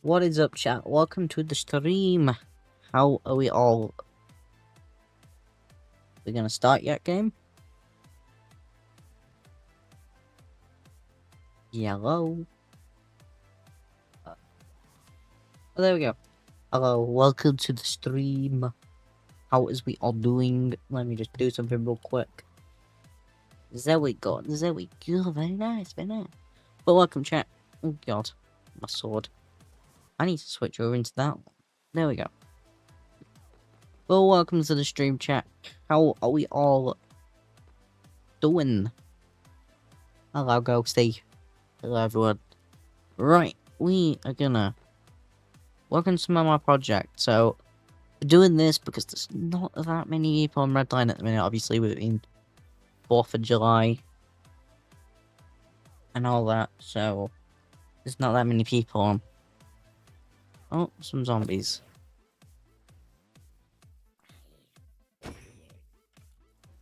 What is up, chat? Welcome to the stream. How are we all? We're gonna start yet, game? Yellow. Oh, there we go. Hello, welcome to the stream. How is we all doing? Let me just do something real quick. There we go. There we go. Very nice, very nice. But welcome, chat. Oh god, my sword. I need to switch over into that one. There we go. Well, welcome to the stream, chat. How are we all doing? Hello, Ghosty. Hello, everyone. Right, we are gonna work on some of my projects. So, we're doing this because there's not that many people on Redline at the minute. Obviously, we've been 4th of July and all that. So, there's not that many people on. Oh, some zombies.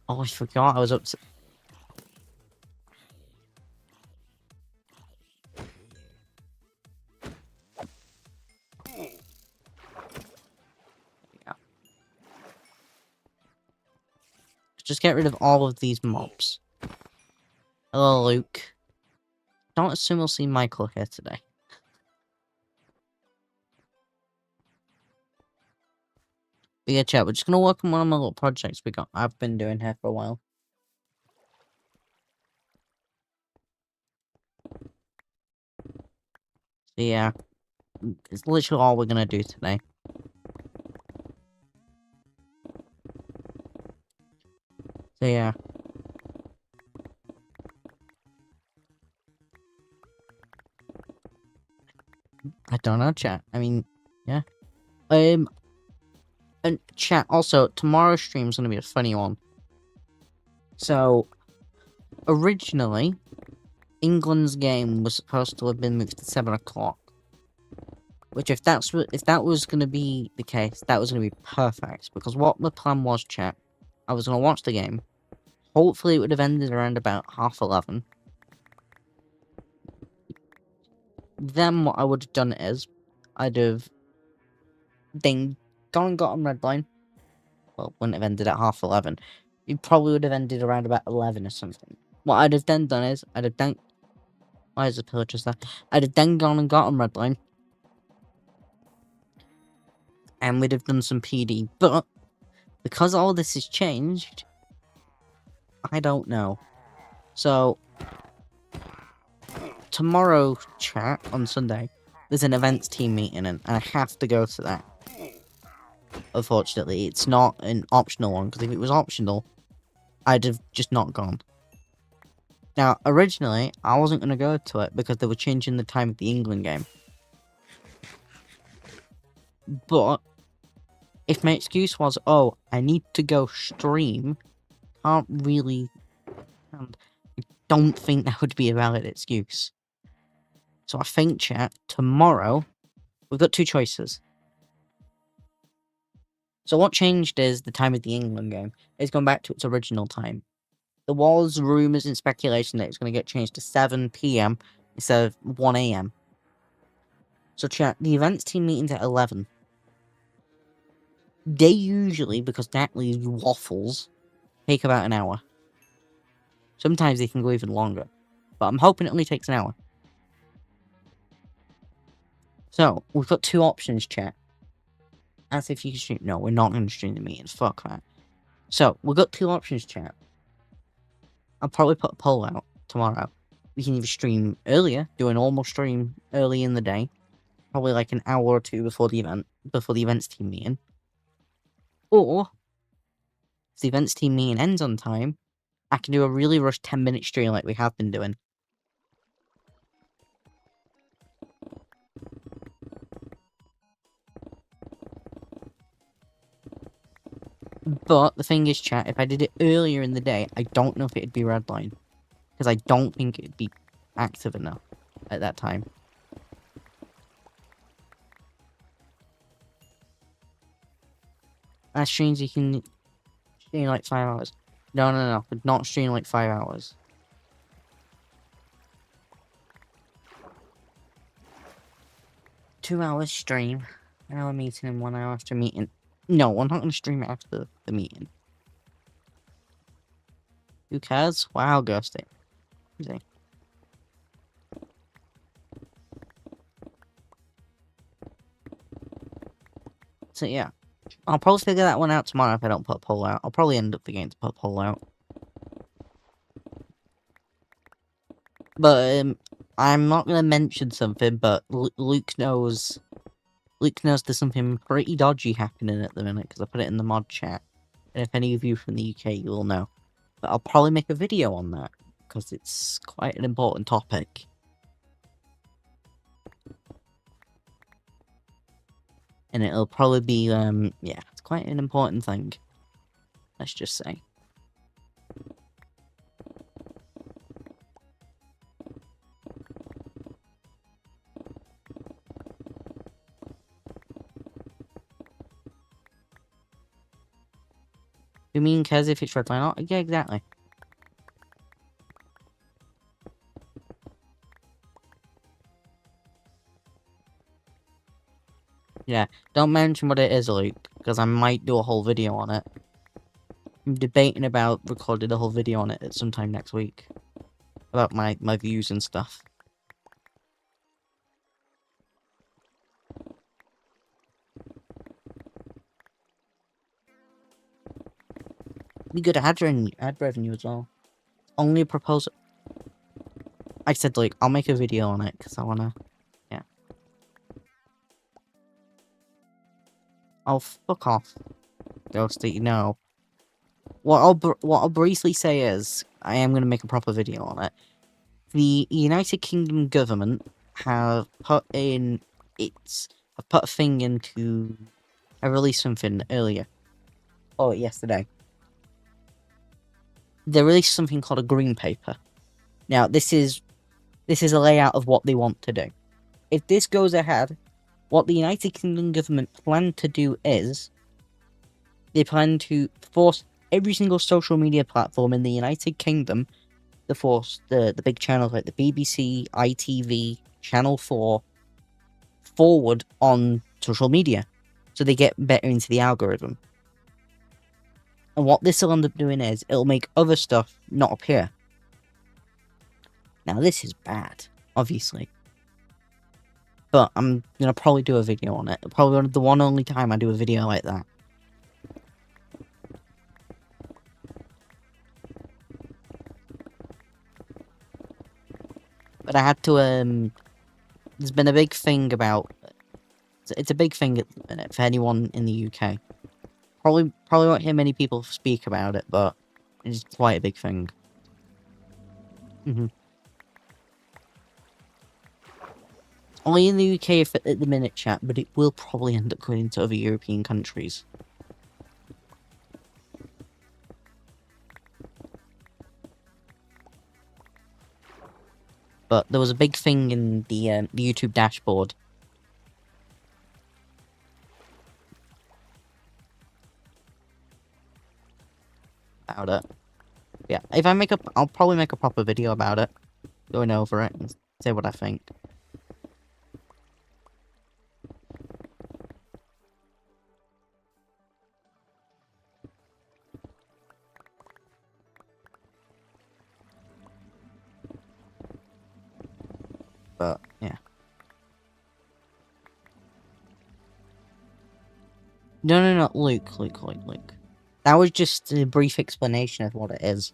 Oh, I forgot I was up to... Yeah. Just get rid of all of these mobs. Hello, Luke. Don't assume we'll see Michael here today. But yeah, chat, we're just gonna work on one of my little projects I've been doing here for a while. So yeah, it's literally all we're gonna do today. So yeah. I don't know, chat. I mean, yeah. And chat, also, tomorrow's stream's gonna be a funny one. So, originally, England's game was supposed to have been moved to 7 o'clock. Which, if that was gonna be the case, that was gonna be perfect. Because what the plan was, chat, I was gonna watch the game. Hopefully, it would have ended around about 11:30. Then what I would have done is, I'd have then gone and got on Redline. Well, wouldn't have ended at 11:30. It probably would have ended around about 11 or something. What I'd have then done is, why is the pillar just there? I'd have then gone and got on Redline. And we'd have done some PD. But, because all this has changed, I don't know. So, tomorrow, chat, on Sunday, there's an events team meeting, and I have to go to that. Unfortunately, it's not an optional one, because if it was optional, I'd have just not gone. Now, originally, I wasn't going to go to it, because they were changing the time of the England game. But, if my excuse was, oh, I need to go stream, I don't think that would be a valid excuse. So I think, chat, tomorrow, we've got two choices. So what changed is the time of the England game. It's gone back to its original time. There was rumours and speculation that it's going to get changed to 7 PM instead of 1 AM. So chat, the events team meeting's at 11. They usually, because Natalie waffles, take about an hour. Sometimes they can go even longer. But I'm hoping it only takes an hour. So, we've got two options, chat. As if you can stream. No, we're not going to stream the meeting. Fuck that. So, we've got two options, chat. I'll probably put a poll out tomorrow. We can either stream earlier, do a normal stream early in the day. Probably like an hour or two before the events team meeting. Or, if the events team meeting ends on time, I can do a really rushed 10-minute stream like we have been doing. But the thing is, chat, if I did it earlier in the day, I don't know if it'd be Redline. Because I don't think it'd be active enough at that time. That streams you can stream like 5 hours. No. But not stream like 5 hours. 2 hours stream. An hour meeting and 1 hour after meeting. No, I'm not going to stream it after the meeting. Who cares? Wow, Ghosty. Easy. So yeah. I'll probably figure that one out tomorrow if I don't put a poll out. I'll probably end up forgetting to put a poll out. But, I'm not going to mention something, but Luke knows... Luke knows there's something pretty dodgy happening at the minute, because I put it in the mod chat. And if any of you from the UK, you will know. But I'll probably make a video on that, because it's quite an important topic. And it'll probably be, yeah, it's quite an important thing. Let's just say. You mean cares if it's red line or not? Yeah, exactly. Yeah, don't mention what it is, Luke, because I might do a whole video on it. I'm debating about recording a whole video on it at some time next week. About my views and stuff. Be good ad revenue as well. Only a proposal. I said, like, I'll make a video on it, because I wanna... Yeah. Oh, fuck off. Ghosty, no. What I'll briefly say is, I am gonna make a proper video on it. The United Kingdom government have put a thing into... I released something earlier. Oh, yesterday. They released something called a green paper. Now, this is a layout of what they want to do. If this goes ahead, what the United Kingdom government plan to do is, they plan to force every single social media platform in the United Kingdom to force the big channels like the BBC, ITV, Channel 4 forward on social media, so they get better into the algorithm. And what this will end up doing is, it'll make other stuff not appear. Now this is bad, obviously. But I'm gonna probably do a video on it. Probably the one only time I do a video like that. But I had to, there's been a big thing about... It's a big thing at the minute for anyone in the UK. Probably won't hear many people speak about it, but it's quite a big thing. Only in the UK at the minute, chat, but it will probably end up going into other European countries. But there was a big thing in the YouTube dashboard. About it. Yeah, if I make I'll probably make a proper video about it. Going over it and say what I think. But, yeah. No, Luke. That was just a brief explanation of what it is.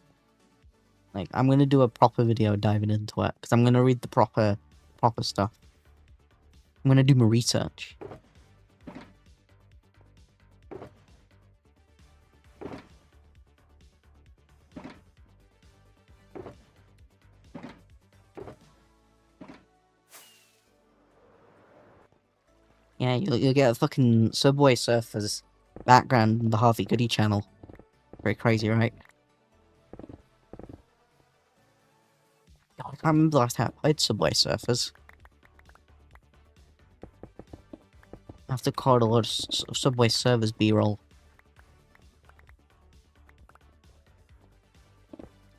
Like, I'm gonna do a proper video diving into it, because I'm gonna read the proper stuff. I'm gonna do my research. Yeah, you'll get a fucking Subway Surfers background in the Harvey Goody channel. Very crazy, right? God, I can't remember the last time I played Subway Surfers. I have to record a lot of Subway Surfers B-roll.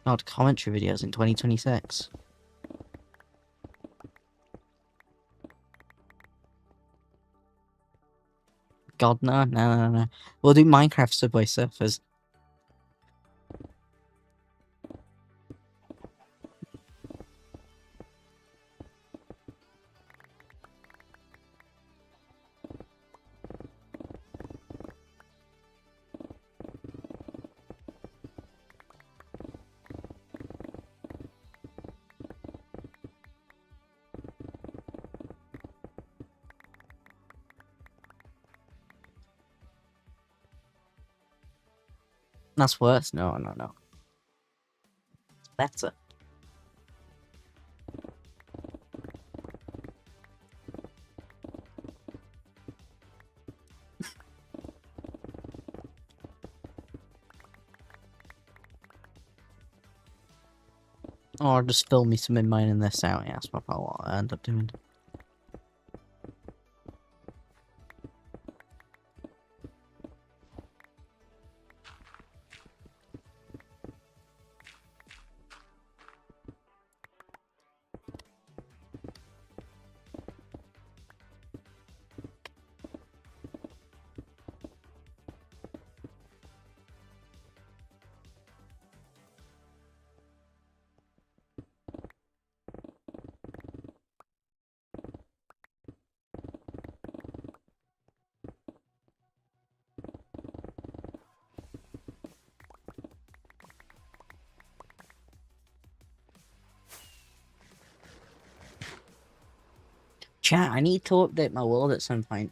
Not commentary videos in 2026. God, no. We'll do Minecraft Subway Surfers. That's worse. No. It's better. Or just film me some mining this out. Yeah, that's probably what I end up doing. Chat, I need to update my world at some point.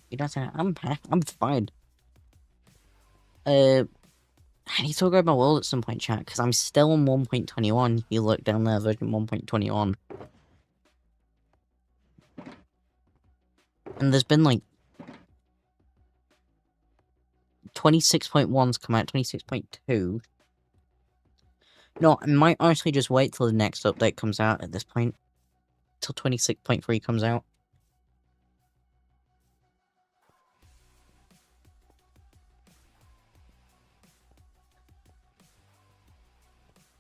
You know what I'm saying? I'm fine. I need to upgrade my world at some point, chat, because I'm still on 1.21. You look down there, version 1.21. And there's been like 26.1's come out, 26.2. No, I might honestly just wait till the next update comes out at this point. Till 26.3 comes out.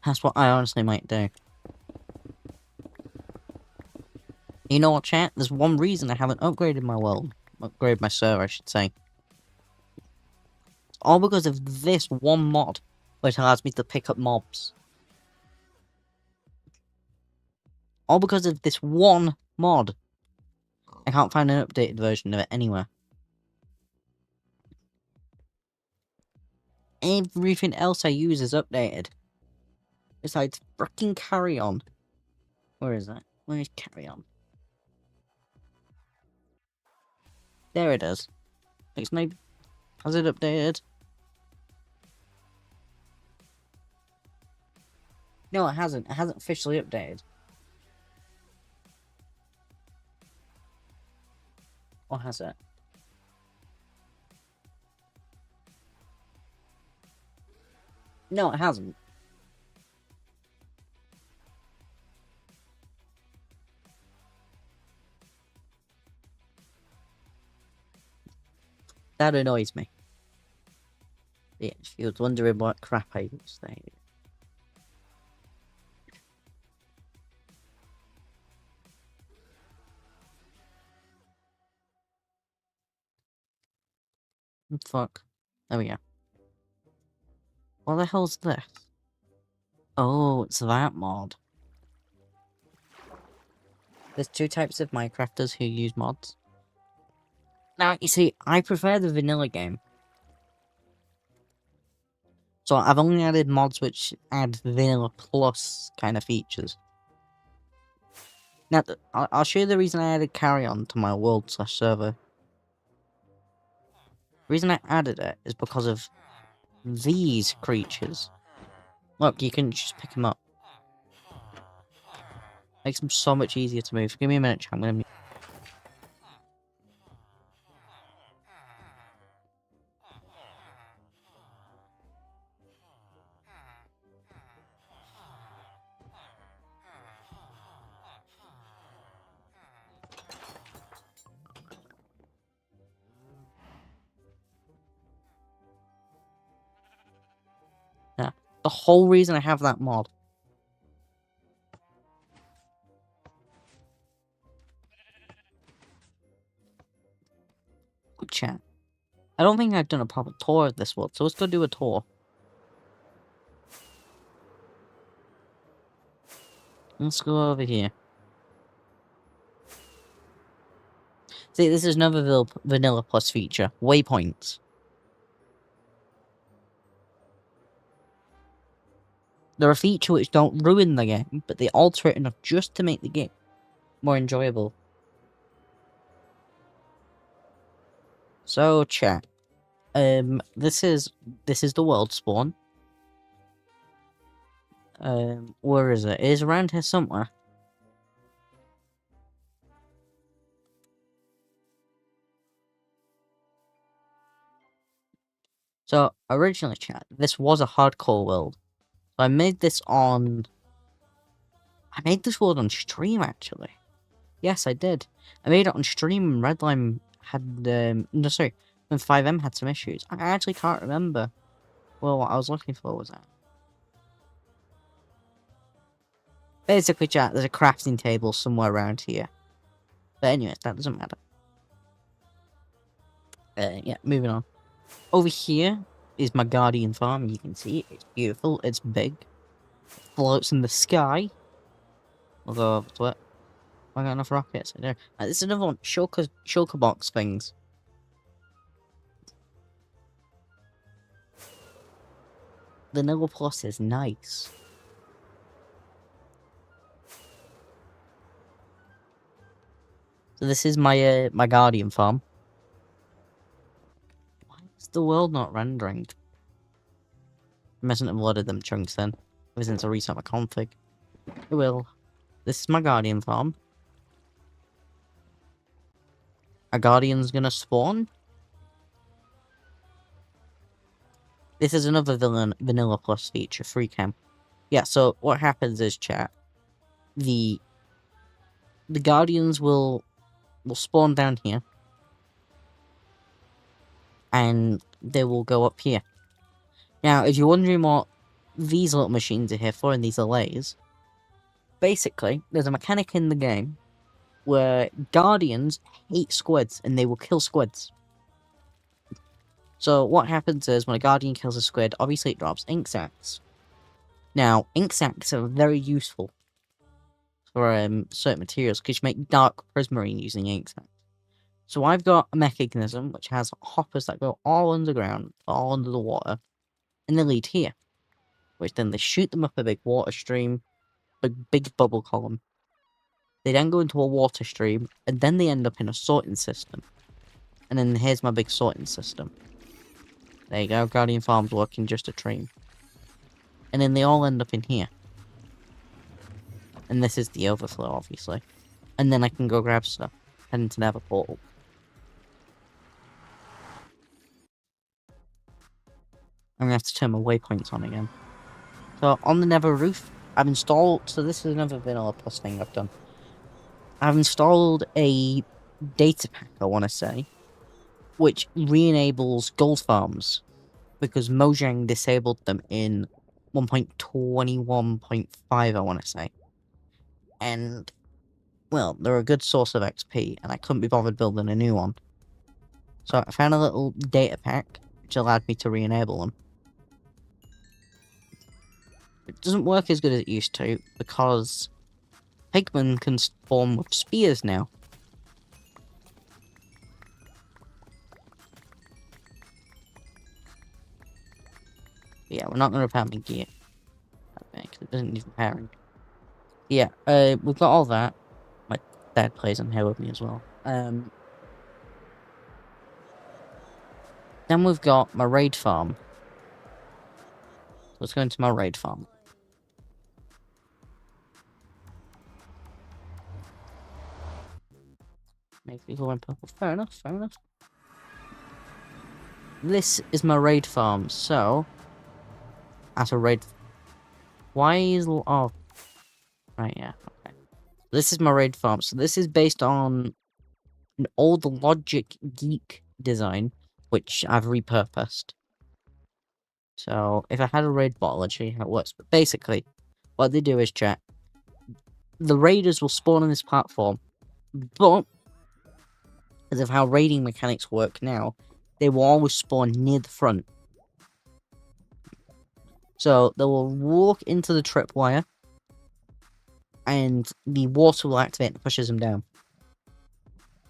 That's what I honestly might do. You know what, chat? There's one reason I haven't upgraded my world. Upgraded my server, I should say. It's all because of this one mod, which allows me to pick up mobs. All because of this one mod. I can't find an updated version of it anywhere. Everything else I use is updated. Besides fricking Carry On. Where is that? Where is Carry On? There it is. It's no... Has it updated? No, it hasn't. It hasn't officially updated. Or has it? No, it hasn't. That annoys me. Yeah, she was wondering what crap I was saying. Fuck. There we go. What the hell's this? Oh, it's that mod. There's two types of Minecrafters who use mods. Now, you see, I prefer the vanilla game. So I've only added mods which add vanilla plus kind of features. Now, I'll show you the reason I added Carry On to my world/server. The reason I added it is because of these creatures. Look, you can just pick them up. Makes them so much easier to move. Give me a minute, chat. I'm gonna... Yeah. The whole reason I have that mod. I don't think I've done a proper tour of this world, so let's go do a tour. Let's go over here. See, this is another Vanilla Plus feature. Waypoints. They're a feature which don't ruin the game, but they alter it enough just to make the game more enjoyable. So, chat. This is the world spawn. Where is it? It is around here somewhere. So, originally, chat, this was a hardcore world. So I made this world on stream, actually. Yes, I did. I made it on stream, and Redline had, no, sorry, when 5M had some issues. I actually can't remember. Well, what I was looking for was that. Basically, chat, there's a crafting table somewhere around here. But anyways, that doesn't matter. Yeah, moving on. Over here is my Guardian farm. You can see it. It's beautiful. It's big. It floats in the sky. We'll go over to it. I got enough rockets. I do. This is another one. Shulker box things. The Vanilla Plus is nice. So this is my my Guardian farm. Why is the world not rendering? I mustn't have loaded them chunks then. Ever since I reset my config. It will. This is my Guardian farm. A Guardian's gonna spawn. This is another Vanilla Plus feature, free cam. Yeah, so what happens is, chat, the Guardians will spawn down here, and they will go up here. Now, if you're wondering what these little machines are here for, and these are layers, basically, there's a mechanic in the game where Guardians hate squids, and they will kill squids. So what happens is, when a Guardian kills a squid, obviously it drops ink sacs. Now, ink sacs are very useful for certain materials, because you make dark prismarine using ink sacs. So I've got a mechanism which has hoppers that go all underground, all under the water, and they lead here. Which then they shoot them up a big water stream, a big bubble column. They then go into a water stream, and then they end up in a sorting system. And then here's my big sorting system. There you go, Guardian Farm's working just a train. And then they all end up in here. And this is the overflow, obviously. And then I can go grab stuff, head into Nether Portal. I'm gonna have to turn my waypoints on again. So, on the Nether roof, I've installed... So this is another Vanilla Plus thing I've done. I've installed a data pack, I want to say, which re-enables gold farms, because Mojang disabled them in 1.21.5, I want to say. And, well, they're a good source of XP, and I couldn't be bothered building a new one. So I found a little data pack, which allowed me to re-enable them. It doesn't work as good as it used to, because pigmen can spawn with spears now. Yeah, we're not going to repair my gear. Because it doesn't need repairing. Yeah, we've got all that. My dad plays on here with me as well. Then we've got my raid farm. So let's go into my raid farm. Make people went purple. Fair enough, fair enough. This is my raid farm, so... As a raid... Why is... Oh. Right, yeah, okay. This is my raid farm, so this is based on an old Logic Geek design, which I've repurposed. So, if I had a raid bottle, I'd show you how it works. But basically, what they do is, chat, the raiders will spawn on this platform, but because of how raiding mechanics work now, they will always spawn near the front. So they will walk into the tripwire, and the water will activate and pushes them down.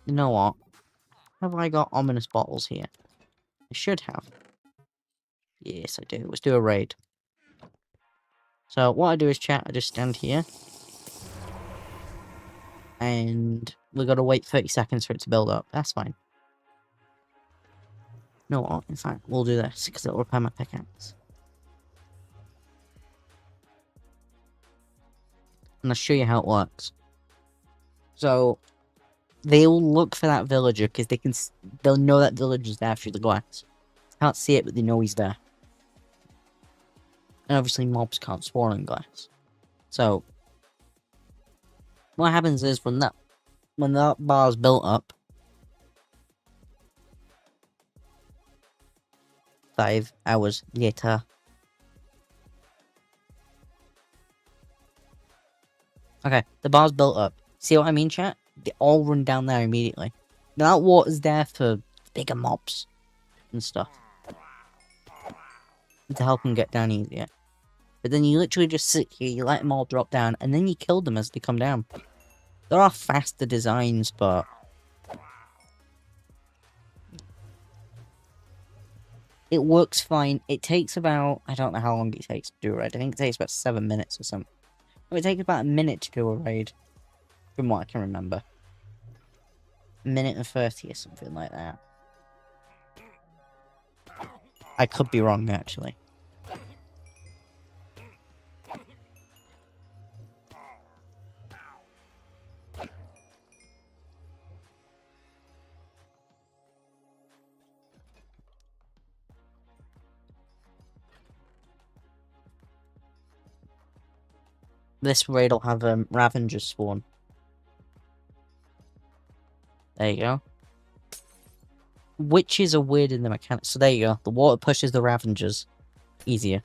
You know what? Have I got ominous bottles here? I should have. Yes, I do. Let's do a raid. So what I do is chat, I just stand here. And we gotta wait 30 seconds for it to build up. That's fine. You know what? In fact, we'll do this, because it'll repair my pickaxe. And I'll show you how it works. So, they'll look for that villager, because they'll know that villager's there through the glass. Can't see it, but they know he's there. And obviously mobs can't spawn in glass. So, what happens is when that bar's built up, 5 hours later. Okay, the bar's built up. See what I mean, chat? They all run down there immediately. Now that water's there for bigger mobs and stuff. To help them get down easier. But then you literally just sit here, you let them all drop down, and then you kill them as they come down. There are faster designs, but it works fine. It takes about, I don't know how long it takes to do a raid. I think it takes about 7 minutes or something. It would take about a minute to do a raid, from what I can remember. A minute and 30 or something like that. I could be wrong, actually. This raid will have Ravengers spawn. There you go. Witches are weird in the mechanics. So there you go. The water pushes the Ravengers easier.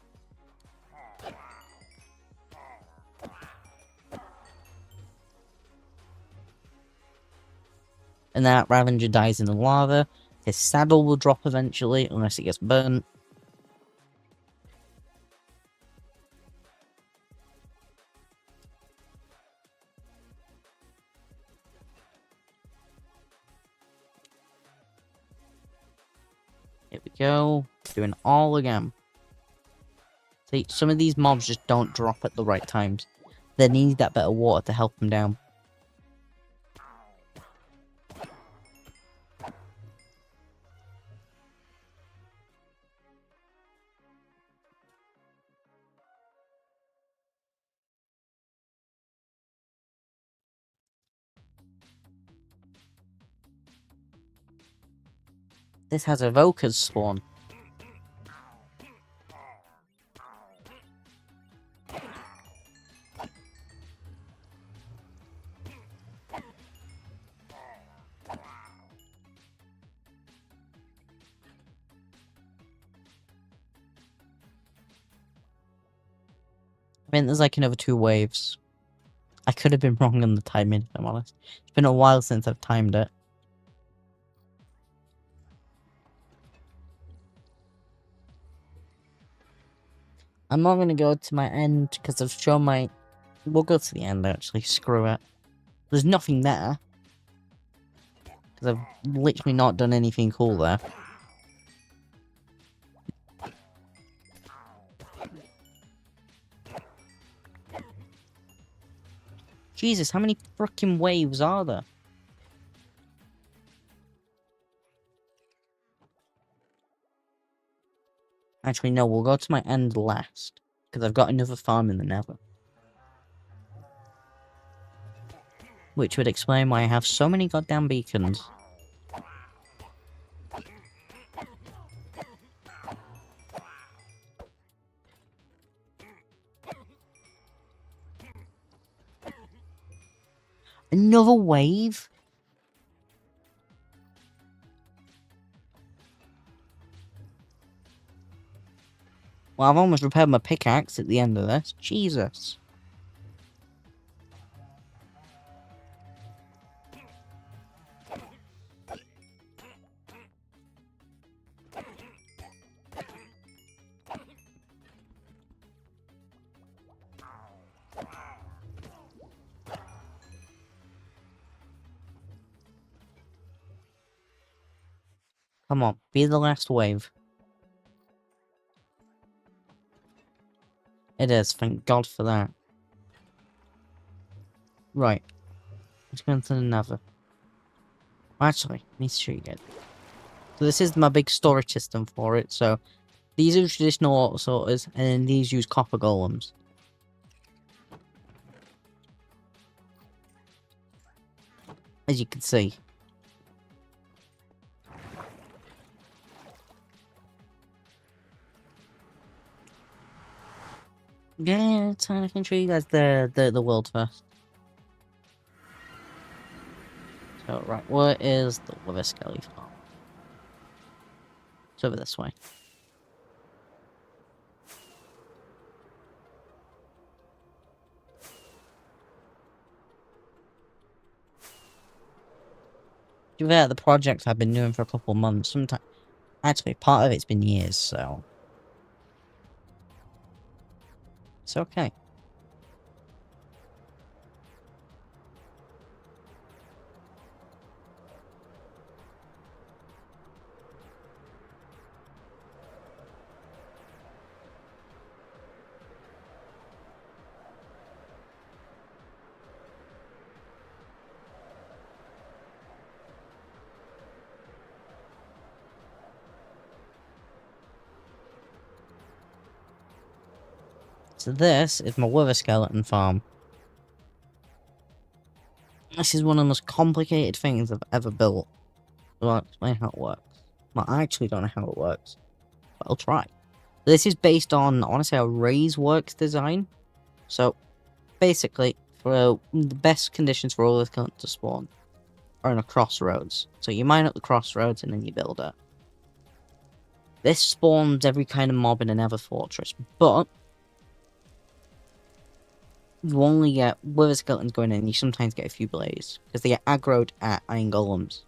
And that Ravenger dies in the lava. His saddle will drop eventually, unless it gets burnt. Here we go. Doing it all again. See, some of these mobs just don't drop at the right times. They need that bit of water to help them down. This has evokers spawn. I mean, there's like another 2 waves. I could have been wrong on the timing, if I'm honest. It's been a while since I've timed it. I'm not going to go to my end, because I've shown my... We'll go to the end, actually. Screw it. There's nothing there. Because I've literally not done anything cool there. Jesus, how many frickin' waves are there? Actually, no, we'll go to my end last. Because I've got another farm in the nether. Which would explain why I have so many goddamn beacons. Another wave? Well, I've almost repaired my pickaxe at the end of this. Jesus. Come on, be the last wave. It is, thank God for that. Right, let's go into the nether. Actually, let me show you guys. So this is my big storage system for it, so these are traditional auto sorters, and then these use copper golems. As you can see. Yeah, I can show you guys the world first. So, right, where is the Wither Skelly farm? It's over this way. To be fair, the project I've been doing for a couple of months. Sometimes, actually, part of it's been years, so it's okay. So this is my Wither Skeleton farm. This is one of the most complicated things I've ever built. So I'll explain how it works. Well, I actually don't know how it works, but I'll try. This is based on, I want to say, a Raise Works design. So, basically, for the best conditions for all the skeletons to spawn are in a crossroads. So you mine up the crossroads and then you build it. This spawns every kind of mob in a nether fortress, but you only get wither skeletons going in, you sometimes get a few blaze, because they get aggroed at iron golems.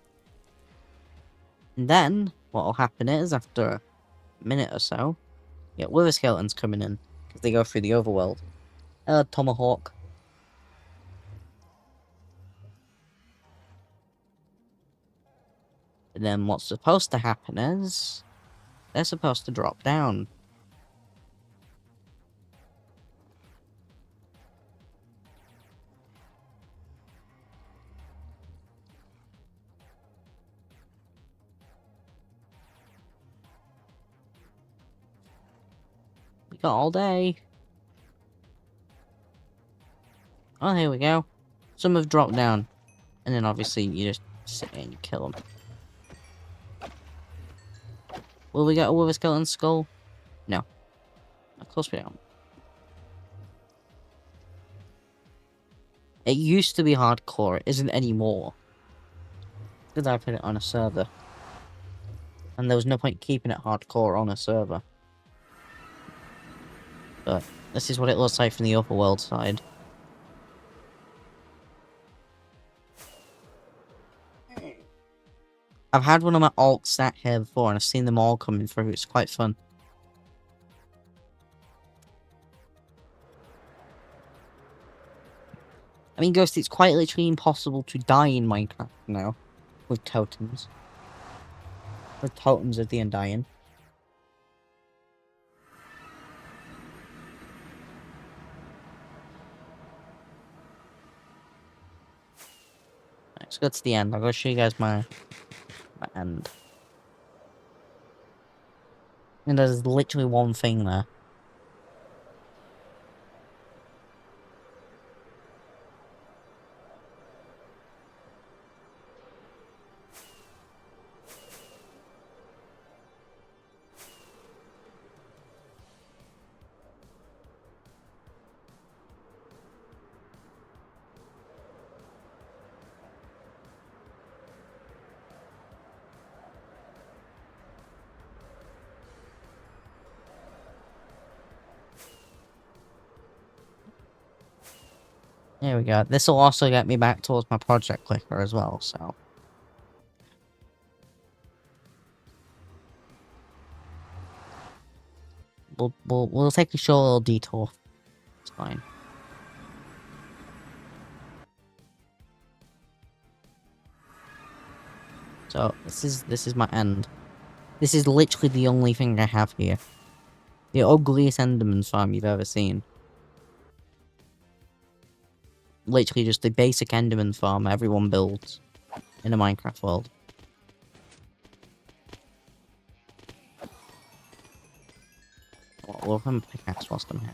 And then, what will happen is, after a minute or so, you get wither skeletons coming in, because they go through the overworld. Tomahawk. And then what's supposed to happen is, they're supposed to drop down. We got all day. Oh, here we go. Some have dropped down. And then obviously you just sit there and you kill them. Will we get a wither skeleton skull? No. Of course we don't. It used to be hardcore, it isn't anymore. Because I put it on a server. And there was no point keeping it hardcore on a server. But this is what it looks like from the overworld side. I've had one of my alts sat here before and I've seen them all coming through, it's quite fun. I mean, Ghost, it's quite literally impossible to die in Minecraft now. With totems. With totems of the Undying. Let's go to the end. I'll go show you guys my end. And there's literally one thing there. There we go. This will also get me back towards my project clicker as well, so. We'll take a short little detour. It's fine. So this is my end. This is literally the only thing I have here. The ugliest Enderman farm you've ever seen. Literally just the basic Enderman farm everyone builds in a Minecraft world. We'll have a pickaxe whilst I'm here.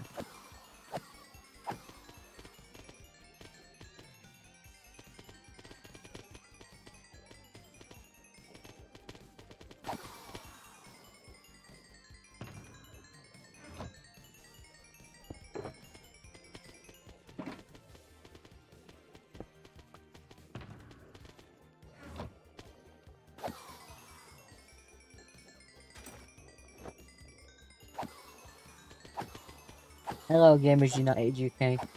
Hello, Gamers United UK.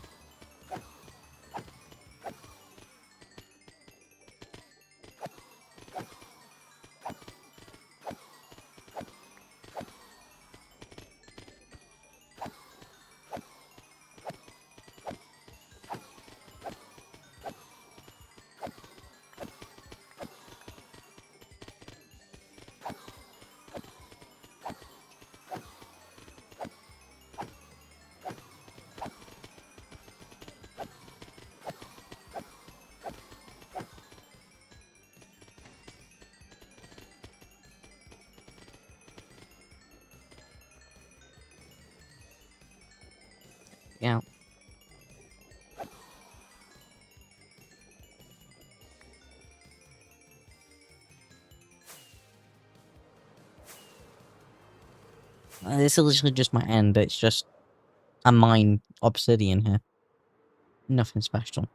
Yeah. This is literally just my end. It's just a mine obsidian here. Nothing special.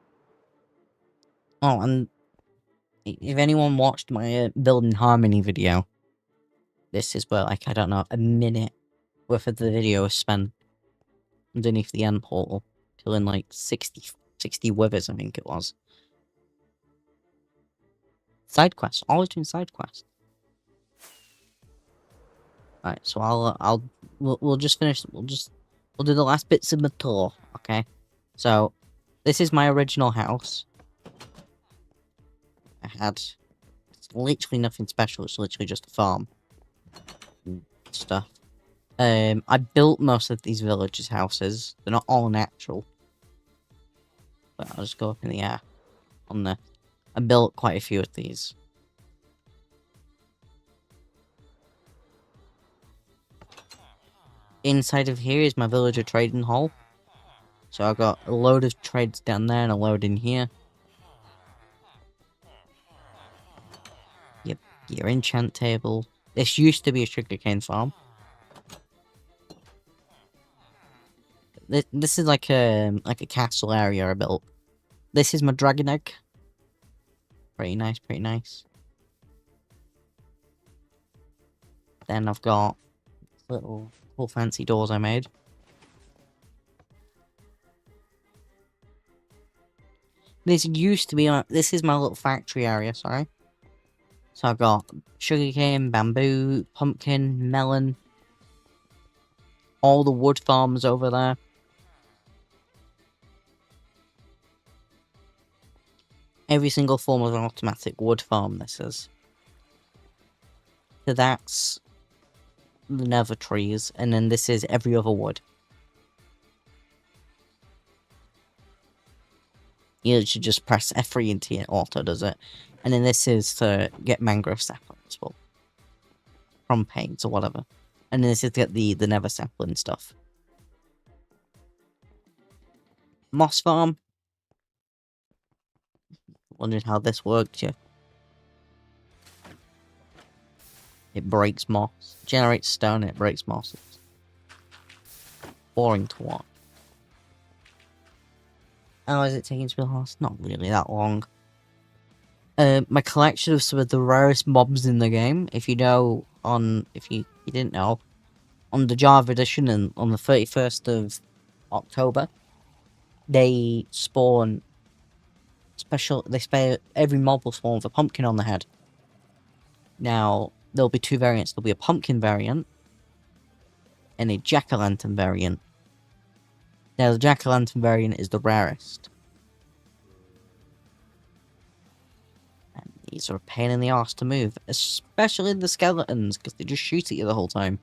Oh, and if anyone watched my building harmony video, this is where, like, I don't know, a minute worth of the video is spent underneath the end portal, killing like 60 withers, I think it was. Side quests, always doing side quests. Alright, so we'll just finish, we'll do the last bits of the tour, okay? So, this is my original house. It's literally nothing special, it's literally just a farm. Stuff. I built most of these villagers' houses. They're not all natural. But I'll just go up in the air on the... I built quite a few of these. Inside of here is my villager trading hall. So I've got a load of trades down there and a load in here. Yep, your enchant table. This used to be a sugarcane farm. This is like a castle area I built. This is my dragon egg. Pretty nice, pretty nice. Then I've got little fancy doors I made. This used to be this is my little factory area, sorry. So I've got sugarcane, bamboo, pumpkin, melon. All the wood farms over there. Every single form of an automatic wood farm this is. So that's the nether trees, and then this is every other wood. You should just press F3 into it, auto does it. And then this is to get mangrove saplings, well, from paints or whatever. And then this is to get the nether sapling stuff. Moss farm. Wondering how this worked, yeah. It breaks moss. Generates stone, it breaks moss. It's boring to watch. How is it taking to build a house? Not really that long. My collection of some of the rarest mobs in the game. If you know, if you didn't know, on the Java edition and on the 31st of October, they spawn every mob will spawn with a pumpkin on the head. Now, there'll be two variants. There'll be a pumpkin variant and a jack-o'-lantern variant. Now, the jack-o'-lantern variant is the rarest. And These are a pain in the arse to move, especially the skeletons, because they just shoot at you the whole time.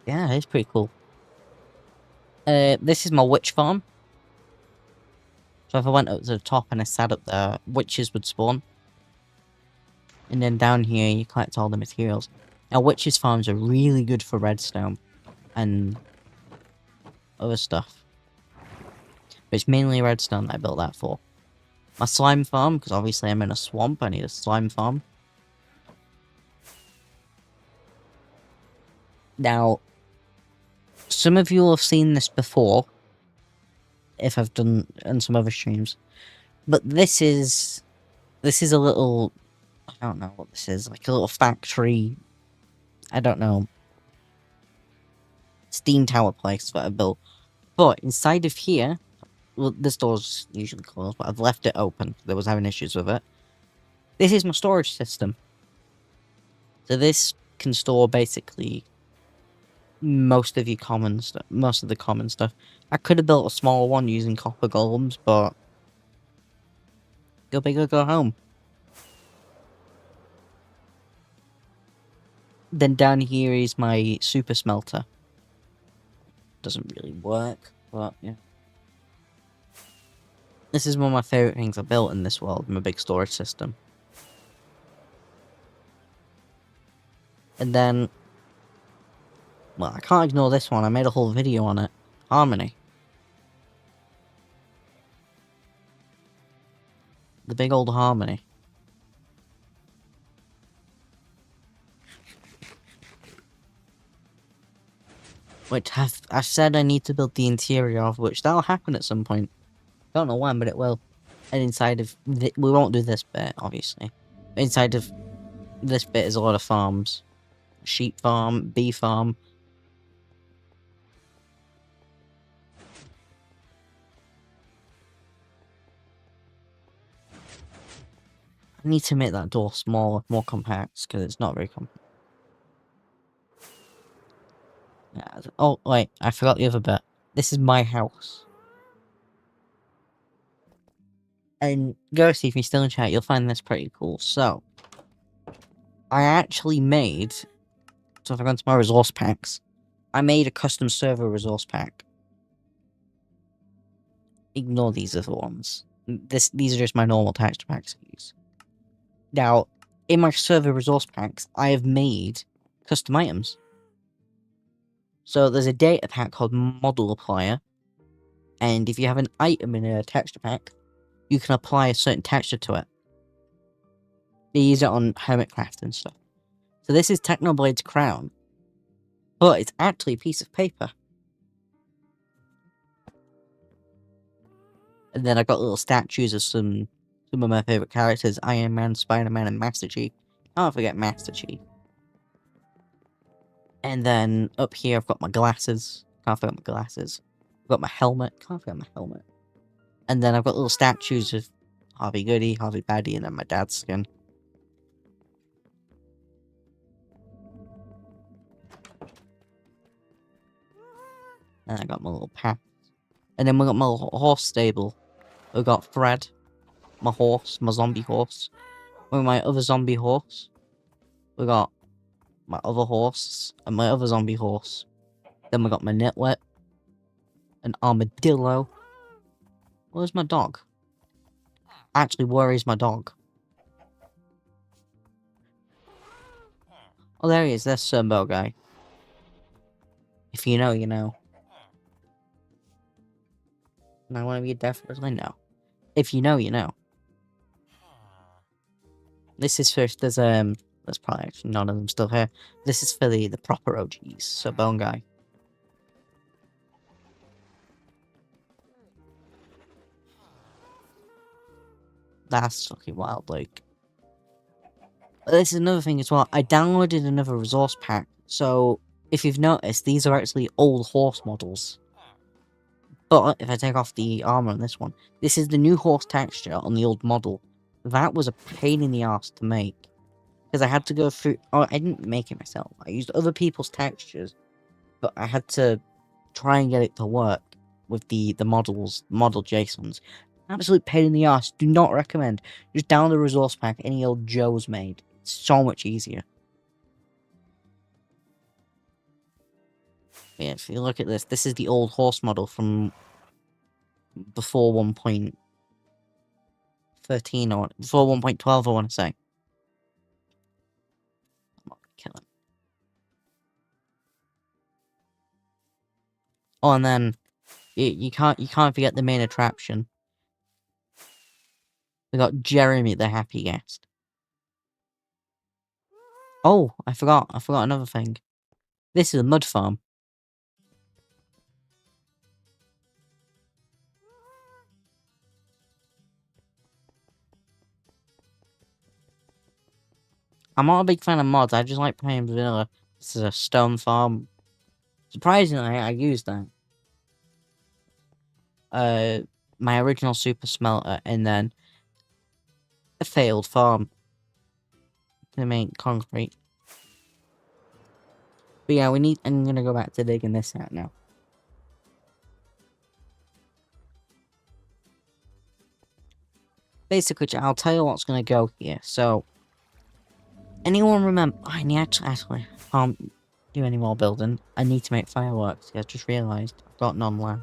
Yeah, it's pretty cool. This is my witch farm. So if I went up to the top and I sat up there, witches would spawn. And then down here, you collect all the materials. Now, witches' farms are really good for redstone and other stuff. But it's mainly redstone that I built that for. My slime farm, because obviously I'm in a swamp, I need a slime farm. Now, some of you will have seen this before, if I've done in some other streams. But this is a little, I don't know what this is, like a little factory, I don't know, steam tower place that I built. But inside of here, well, this door's usually closed, but I've left it open. I was having issues with it. This is my storage system. So this can store basically most of your common stuff, most of the common stuff. I could have built a smaller one using copper golems, but go big or go home. Then down here is my super smelter. Doesn't really work, but yeah. This is one of my favourite things I built in this world, my big storage system. And then, well, I can't ignore this one, I made a whole video on it. Harmony. The big old Harmony. Which I've said I need to build the interior of, which that'll happen at some point. Don't know when, but it will. And inside of we won't do this bit, obviously. Inside of this bit is a lot of farms. Sheep farm, bee farm. I need to make that door smaller, more compact, because it's not very compact. Yeah. Oh, wait, I forgot the other bit. This is my house. And Ghosty, if you're still in chat, you'll find this pretty cool. So, I actually made, so if I go into my resource packs, I made a custom server resource pack. Ignore these other ones. These are just my normal texture packs I use. Now, in my server resource packs, I have made custom items. So there's a data pack called Model Applier, and if you have an item in a texture pack, you can apply a certain texture to it. They use it on Hermitcraft and stuff. So this is Technoblade's crown, but it's actually a piece of paper. And then I've got little statues of some of my favourite characters, Iron Man, Spider-Man, and Master Chief. Can't forget Master Chief. And then up here I've got my glasses. Can't forget my glasses. I've got my helmet. Can't forget my helmet. And then I've got little statues of Harvey Goody, Harvey Baddy, and then my dad's skin. And I got my little path. And then we got my little horse stable. We got Fred, my horse, my zombie horse. With my other zombie horse. We got my other horse and my other zombie horse. Then we got my nitwit, an armadillo. Where's my dog? Actually, where is my dog? Oh, there he is. There's Sunbow guy. If you know, you know. And I want to be definitely know. If you know, you know. This is first. There's probably actually none of them still here. This is for the proper OGs. So Bone Guy. That's fucking wild, like. This is another thing as well. I downloaded another resource pack. So if you've noticed, these are actually old horse models. But if I take off the armor on this one, this is the new horse texture on the old model. That was a pain in the ass to make. Because I had to go through... Oh, I didn't make it myself. I used other people's textures. But I had to try and get it to work with the model JSONs. Absolute pain in the ass. Do not recommend. Just download the resource pack any old Joe's made. It's so much easier. Yeah, if you look at this is the old horse model from before 1.13 or before 1.12, I want to say. I'm not gonna kill him. Oh, and then you can't forget the main attraction. We got Jeremy, the happy guest. Oh, I forgot another thing. This is a mud farm. I'm not a big fan of mods, I just like playing vanilla. This is a stone farm. Surprisingly, I used that. My original super smelter, and then a failed farm to make concrete. But yeah, I'm gonna go back to digging this out now. Basically, I'll tell you what's gonna go here. So, anyone remember? I need to actually can't do any more building. I need to make fireworks. I just realised I've got none left.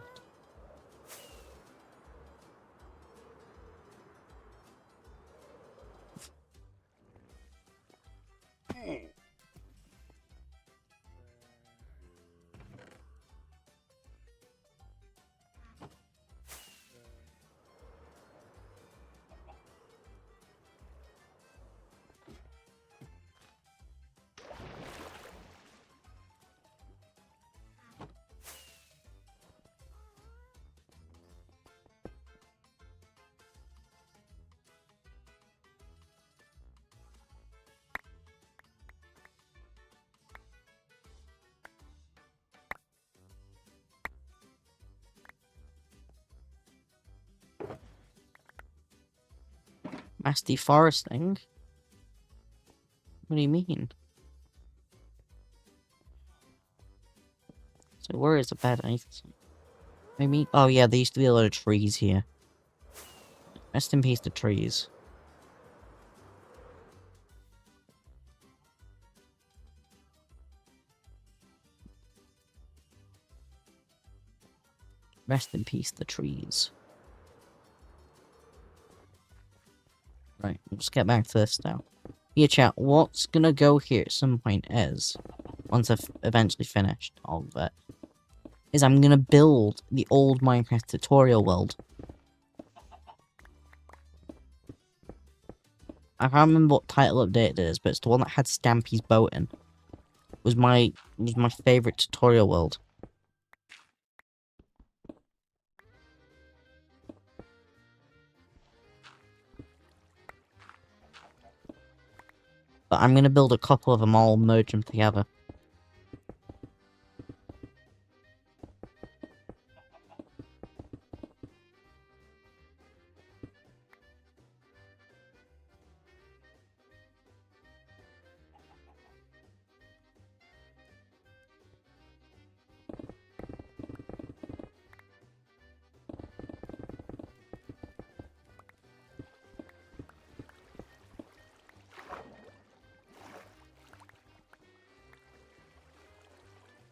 Mass deforesting? What do you mean? So where is the bed? Maybe. Oh yeah, there used to be a lot of trees here. Rest in peace, the trees. Rest in peace, the trees. Right, let's get back to this now. Yeah, chat, what's gonna go here at some point is, once I've eventually finished all of it, is I'm gonna build the old Minecraft tutorial world. I can't remember what title update it is, but it's the one that had Stampy's boat in. Was my favourite tutorial world. But I'm gonna build a couple of them, all merge them together.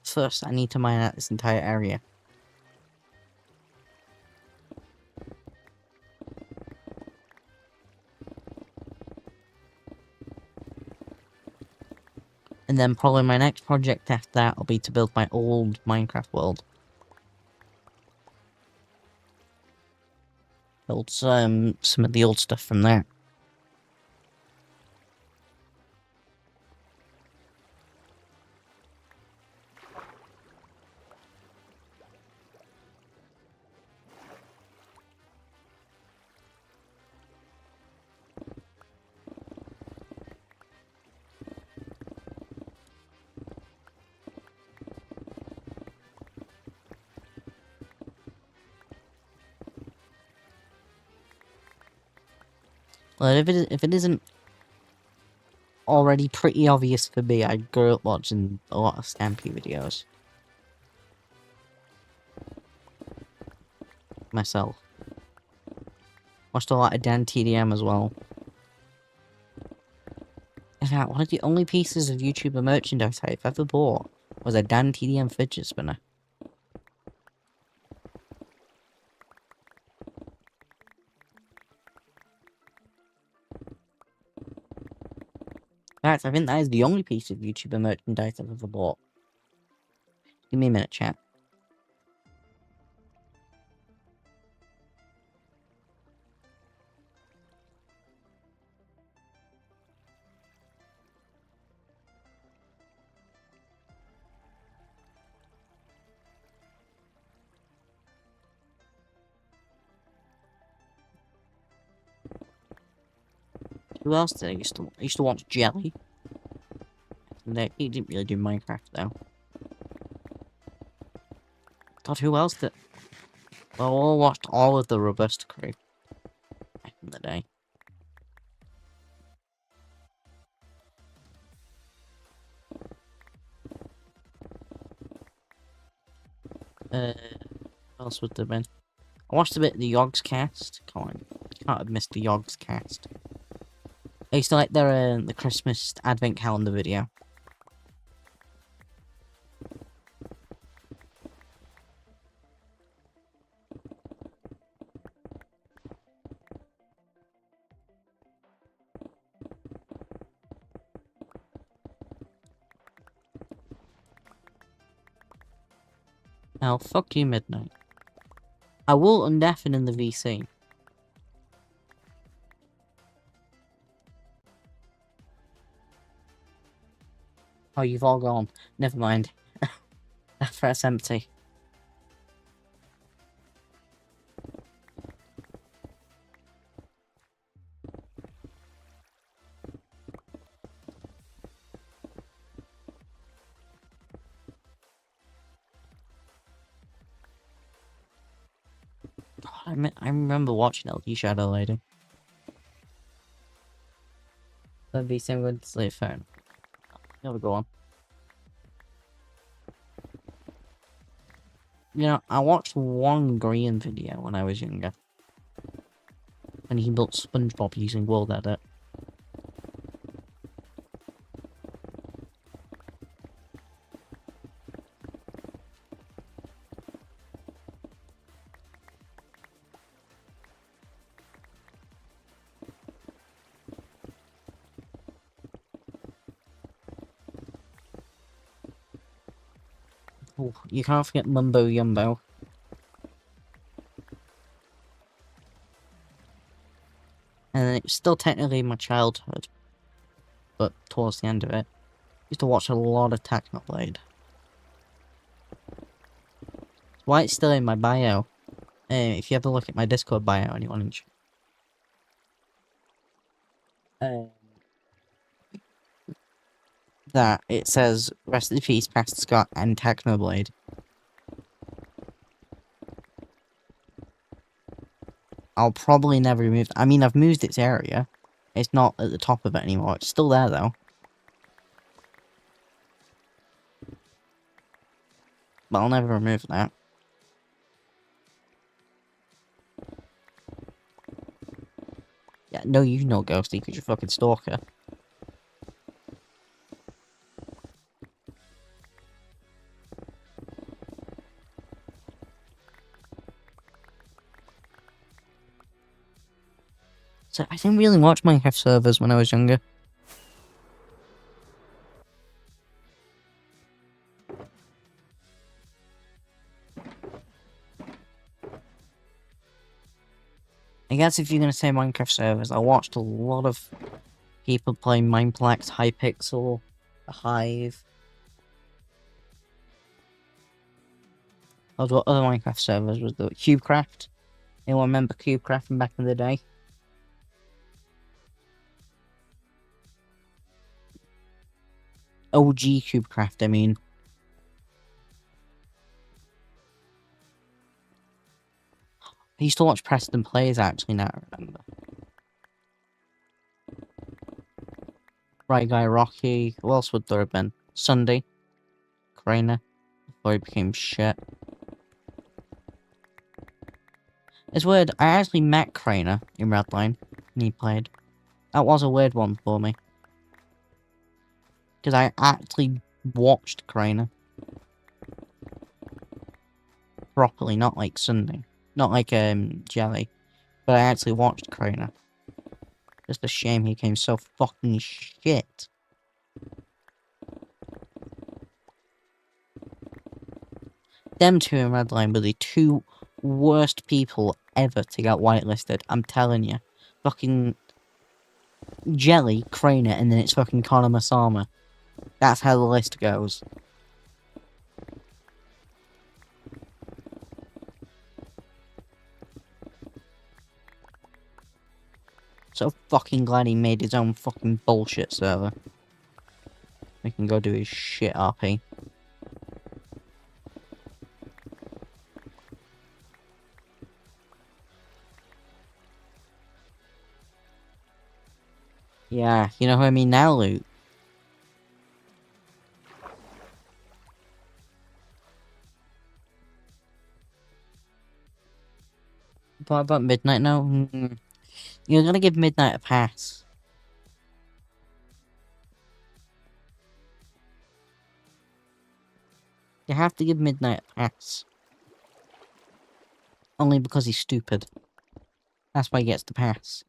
First, I need to mine out this entire area. And then probably my next project after that will be to build my old Minecraft world. Build some of the old stuff from there. Well, if it isn't... already pretty obvious for me. I grew up watching a lot of Stampy videos. Myself. Watched a lot of Dan TDM as well. In fact, one of the only pieces of YouTuber merchandise I've ever bought was a Dan TDM fidget spinner. In fact, I think that is the only piece of YouTuber merchandise I've ever bought. Give me a minute, chat. Who else did I used to? I used to watch Jelly. And he didn't really do Minecraft though. God, who else did? Well, I all watched all of the Robusta crew back in the day. What else would there been? I watched a bit of the Yogs cast. Come on, can't have missed the Yogs cast. I used to like their the Christmas Advent calendar video. Now, fuck you, Midnight. I will undeafen in the VC. Oh, you've all gone. Never mind. That threat's empty. God, I remember watching LG Shadow Lady. The VC would sleep phone. Never go on. You know, I watched one Green video when I was younger. And he built SpongeBob using World Edit. Oh, you can't forget Mumbo Yumbo. And it's still technically my childhood. But towards the end of it, I used to watch a lot of Technoblade. Why it's still in my bio. If you ever look at my Discord bio, anyone in that it says rest in peace, Pastor Scott and Technoblade. I'll probably never remove. I mean, I've moved its area. It's not at the top of it anymore. It's still there though. But I'll never remove that. Yeah, no, you know Ghosty, because you're fucking stalker. So I didn't really watch Minecraft servers when I was younger. I guess if you're gonna say Minecraft servers, I watched a lot of people playing Mineplex, Hypixel, Hive. What other Minecraft servers was the CubeCraft? Anyone remember CubeCraft from back in the day? OG CubeCraft, I mean. I used to watch Preston Plays actually, now I remember. Right Guy Rocky. Who else would there have been? Sunday. Crainer. Before he became shit. It's weird, I actually met Crainer in Redline, and he played. That was a weird one for me. Because I actually watched Crainer. Properly, not like Sunday. Not like, Jelly. But I actually watched Crainer. Just a shame he came so fucking shit. Them two in Redline were the two worst people ever to get whitelisted, I'm telling you. Fucking Jelly, Crainer, and then it's fucking Connor Masama. That's how the list goes. So fucking glad he made his own fucking bullshit server. We can go do his shit RP. Yeah, you know who I mean now, Luke? What about Midnight now? You're gonna give Midnight a pass. You have to give Midnight a pass. Only because he's stupid. That's why he gets the pass.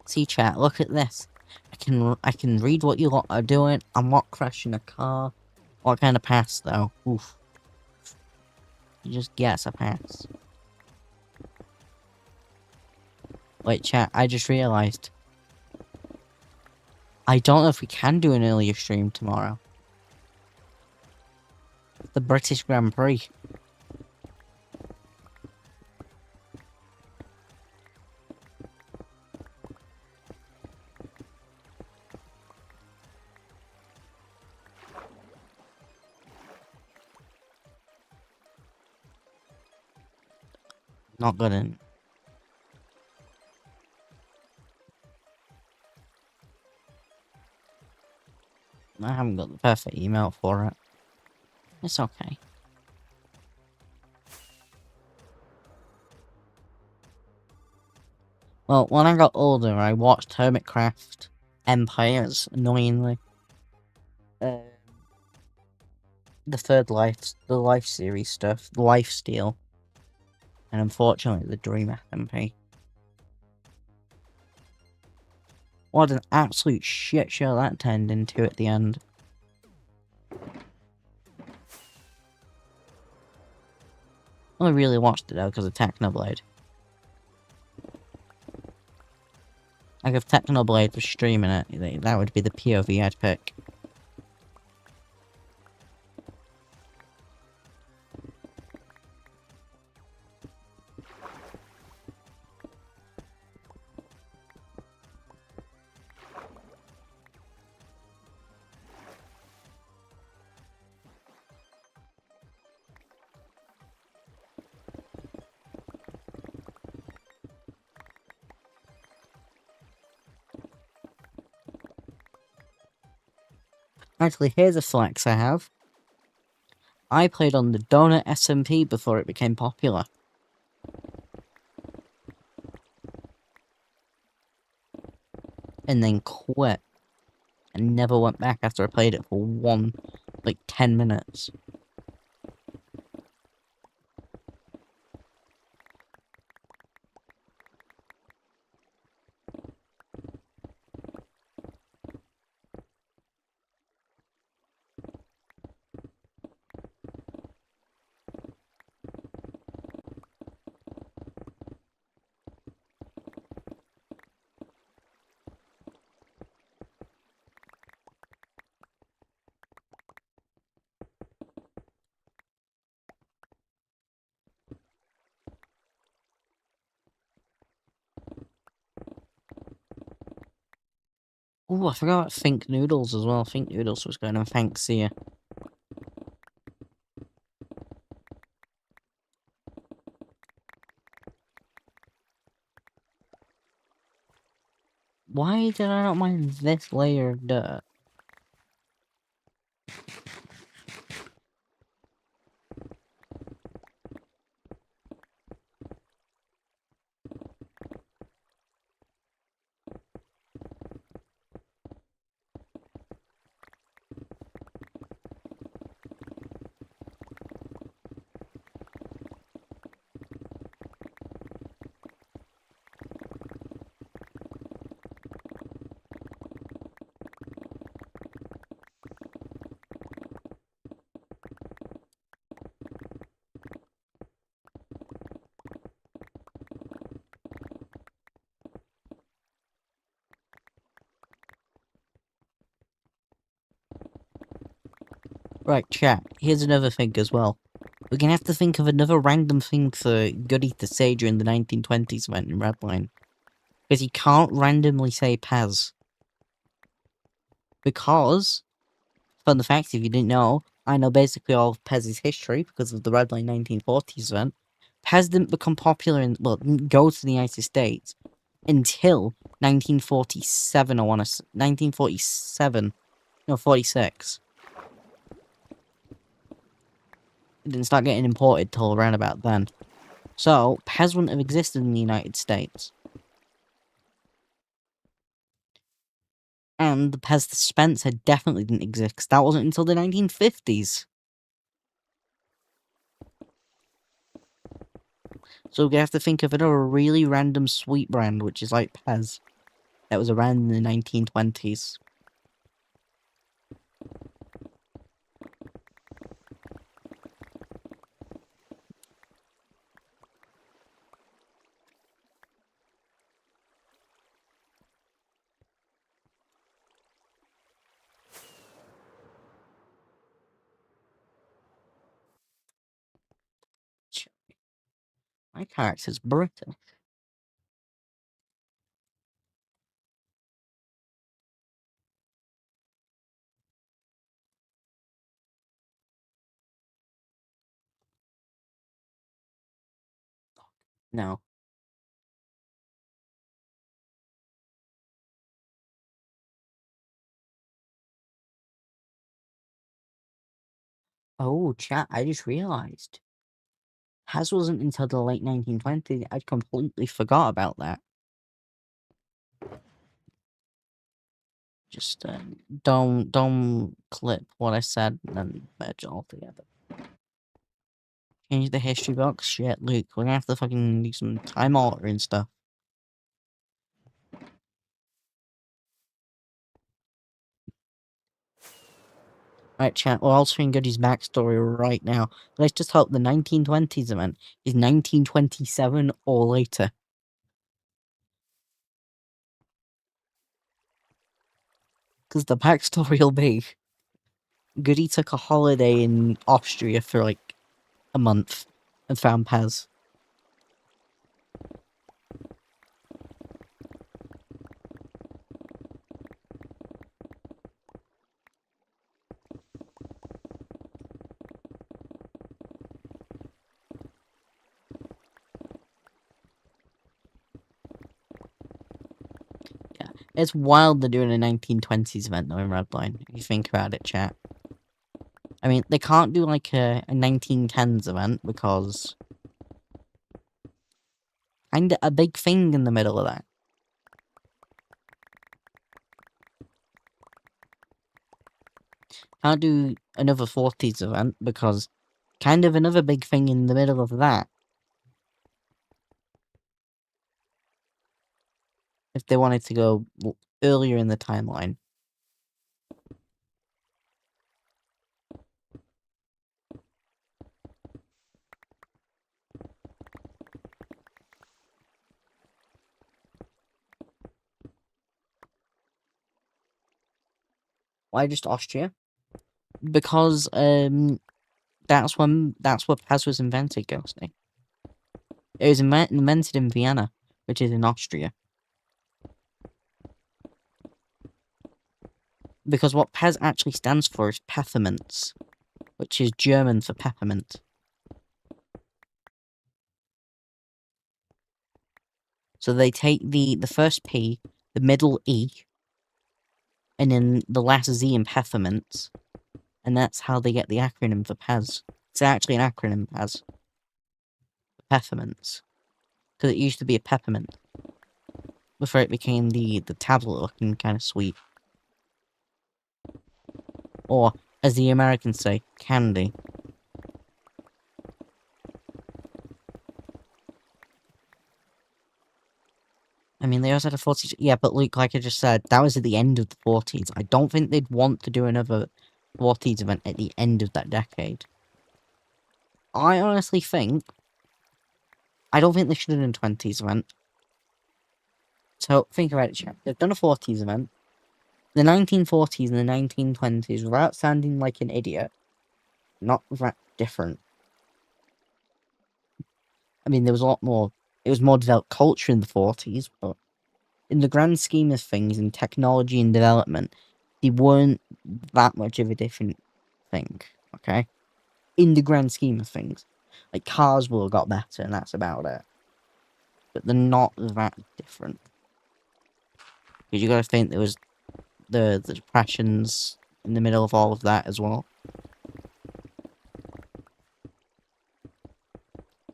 See, chat, look at this. I can read what you lot are doing. I'm not crashing a car. What kind of pass, though? Oof. He just gets a pass. Wait, chat, I just realised. I don't know if we can do an earlier stream tomorrow. The British Grand Prix. Not good in. I haven't got the perfect email for it. It's okay. Well, when I got older, I watched Hermitcraft Empires, annoyingly. The third life, the life series stuff, the Lifesteal. And unfortunately, the Dream SMP. What an absolute shit show that turned into at the end. I really watched it though because of Technoblade. Like if Technoblade was streaming it, that would be the POV I'd pick. Actually, here's a flex I have. I played on the Donut SMP before it became popular. And then quit. And never went back after I played it for 10 minutes. Oh, I forgot about Think Noodles as well. Think Noodles was going on Thanks here. Why did I not mine this layer of dirt? Right, chat. Here's another thing as well. We're gonna have to think of another random thing for Goody to say during the 1920s event in Redline. Because he can't randomly say Paz. Because, fun fact if you didn't know, I know basically all of Pez's history because of the Redline 1940s event. Pez didn't become popular didn't go to the United States until 1947, 1947. No, 46. It didn't start getting imported till around about then. So, Pez wouldn't have existed in the United States. And the Pez dispenser definitely didn't exist, 'cause that wasn't until the 1950s. So we have to think of another really random sweet brand, which is like Pez, that was around in the 1920s. My character's British. No. Oh, chat, I just realised. Pez wasn't until the late 1920s. I'd completely forgot about that. Just don't clip what I said and then merge it all together. Change the history box? Shit, Luke, we're gonna have to fucking do some time altering stuff. Right, chat, we're altering Goody's backstory right now. Let's just hope the 1920s event is 1927 or later. Because the backstory will be Goody took a holiday in Austria for like a month and found Pez. Yeah, it's wild they're doing a 1920s event though in Redline, if you think about it, chat. I mean, they can't do like a 1910s event because kinda a big thing in the middle of that. Can't do another 40s event because kind of another big thing in the middle of that. If they wanted to go earlier in the timeline. Why just Austria? Because that's where Pez was invented, Ghosty. It was invented in Vienna, which is in Austria. Because what Pez actually stands for is Pfefferminz, which is German for peppermint. So they take the first P, the middle E, and then the last Z in Pfefferminz, and that's how they get the acronym for Pez. It's actually an acronym, Pez. Pfefferminz. Because it used to be a peppermint. Before it became the tablet looking kind of sweet. Or, as the Americans say, candy. I mean, they also had a 40s. Yeah, but Luke, like I just said, that was at the end of the 40s. I don't think they'd want to do another 40s event at the end of that decade. I honestly think... I don't think they should have done a 20s event. So, think about it, chat. They've done a 40s event. The 1940s and the 1920s, without sounding like an idiot, not that different. I mean, there was a lot more... It was more developed culture in the 40s, but... in the grand scheme of things, in technology and development, they weren't that much of a different thing, okay? In the grand scheme of things. Like, cars will have got better, and that's about it. But they're not that different. Because you gotta think there was the depressions in the middle of all of that as well.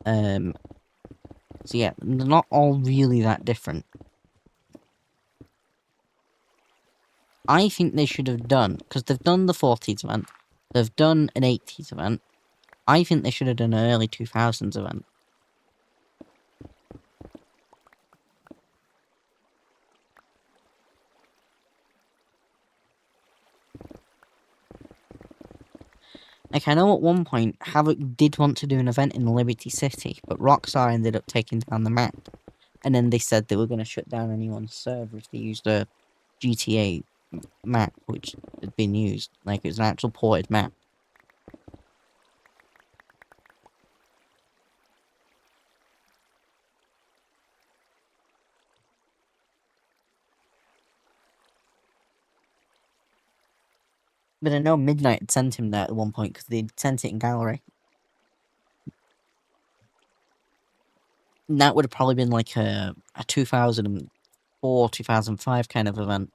So yeah, they're not all really that different. I think they should have done, because they've done the 40s event, they've done an 80s event, I think they should have done an early 2000s event. Like, I know at one point, Havoc did want to do an event in Liberty City, but Rockstar ended up taking down the map. And then they said they were going to shut down anyone's server if they used a GTA map, which had been used. Like, it was an actual ported map. But I know Midnight had sent him there at one point, because they'd sent it in gallery. And that would have probably been like a 2004, 2005 kind of event.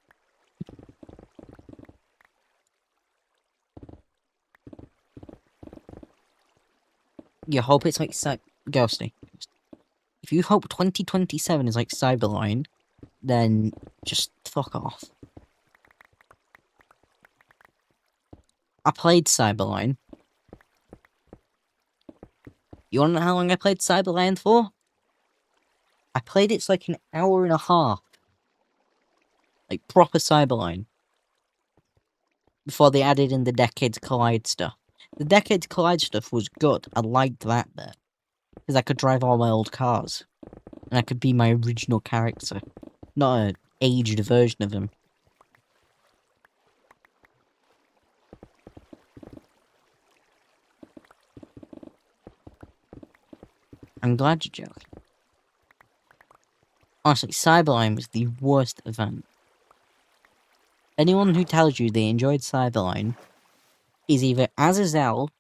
You hope it's like Ghosty. If you hope 2027 is like Cyberline, then just fuck off. I played Cyberline. You wanna know how long I played Cyberline for? I played it for like an hour and a half. Like, proper Cyberline. Before they added in the Decades Collide stuff. The Decades Collide stuff was good. I liked that bit. Because I could drive all my old cars. And I could be my original character. Not an aged version of him. I'm glad you joked. Honestly, Cyberline was the worst event. Anyone who tells you they enjoyed Cyberline is either Azazel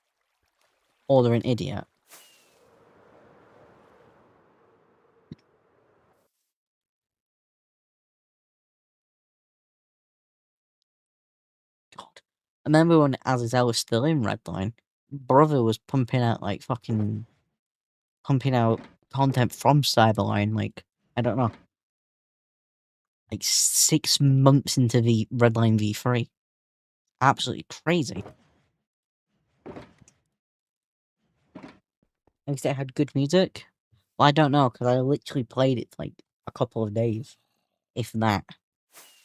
or they're an idiot. God. I remember when Azazel was still in Redline, Brother was pumping out, like, fucking... pumping out content from Cyberline, like, I don't know. Like, 6 months into the Redline V3. Absolutely crazy. At least it had good music. Well, I don't know, because I literally played it for, like, a couple of days. If that.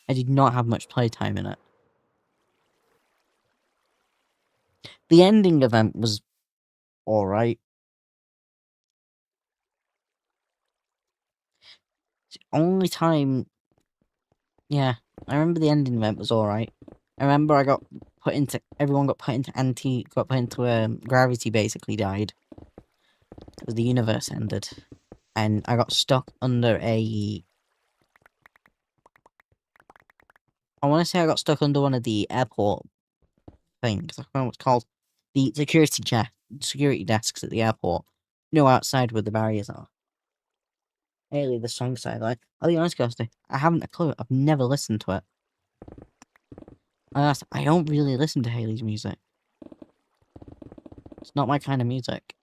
I did not have much playtime in it. The ending event was alright. The only time... Yeah, I remember the ending event was alright. I remember I got put into... Everyone got put into got put into gravity, basically died. Because the universe ended. And I got stuck under a... I want to say I got stuck under one of the airport things. I don't know what it's called. The security desks at the airport. You know, outside where the barriers are. Haley, the song sideline. I'll be honest, Ghosty. I haven't a clue. I've never listened to it. I don't really listen to Haley's music. It's not my kind of music.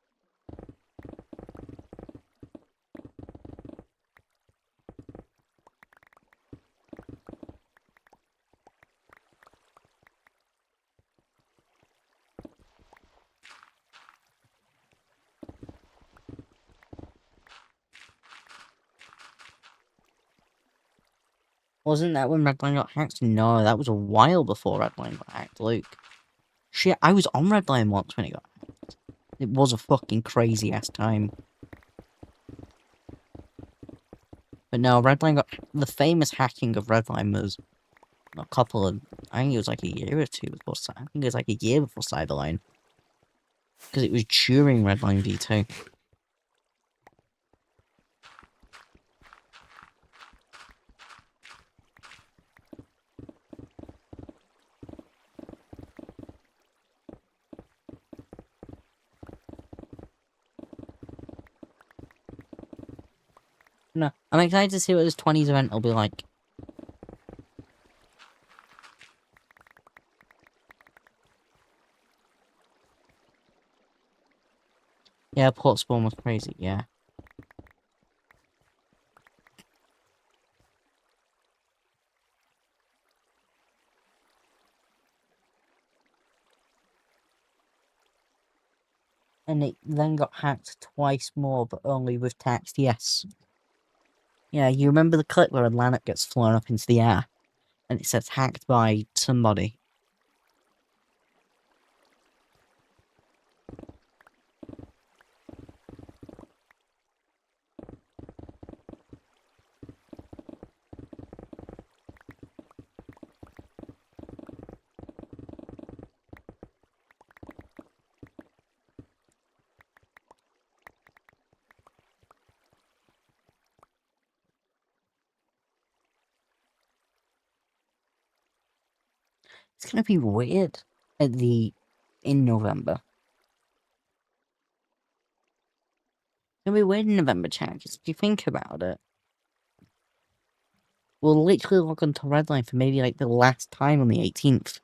Wasn't that when Redline got hacked? No, that was a while before Redline got hacked, Luke. Shit, I was on Redline once when it got hacked. It was a fucking crazy ass time. But no, Redline got... The famous hacking of Redline was a couple of... I think it was like a year or two before... I think it was like a year before Cyberline. Because it was during Redline V2. No, I'm excited to see what this 20s event will be like. Yeah, Port Spawn was crazy, yeah. And it then got hacked twice more, but only with text, yes. Yeah, you remember the clip where Atlantic gets flown up into the air? And it says hacked by somebody. It's gonna be weird in November. It's gonna be weird in November, chat, because if you think about it, we'll literally log onto Redline for maybe like the last time on the 18th.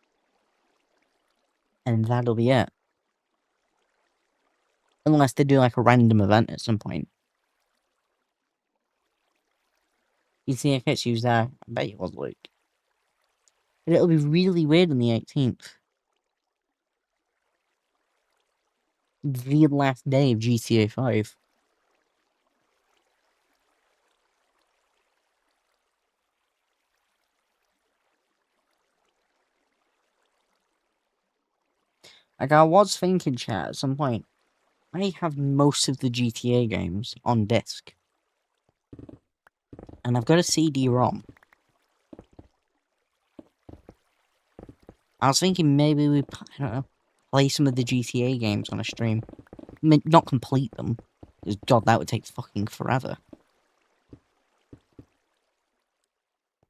And that'll be it. Unless they do like a random event at some point. You see if it's used there? I bet it was Luke. But it'll be really weird on the 18th. The last day of GTA 5. Like, I was thinking, chat, at some point, I have most of the GTA games on disc. And I've got a CD-ROM. I was thinking maybe we, I don't know, play some of the GTA games on a stream. I mean, not complete them. Because, God, that would take fucking forever.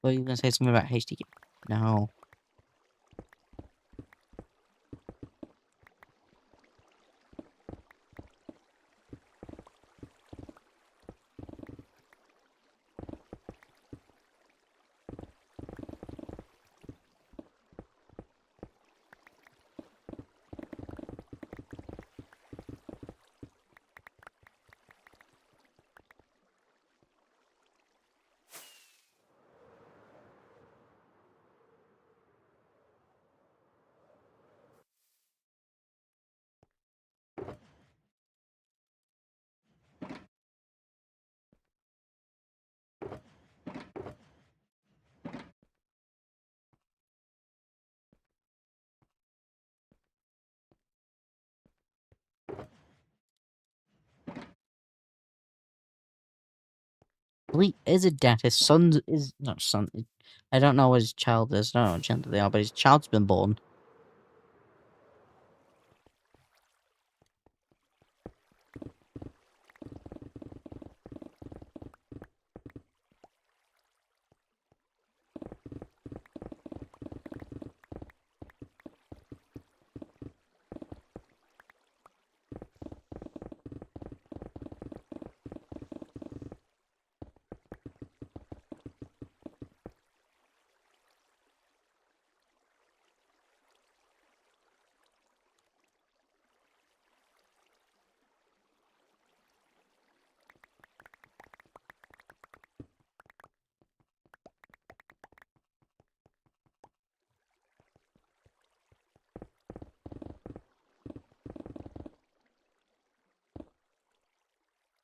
Were you going to say something about HD? No. Lee is a death. His son is not son. I don't know what his child is. I don't know what gender they are, but his child's been born.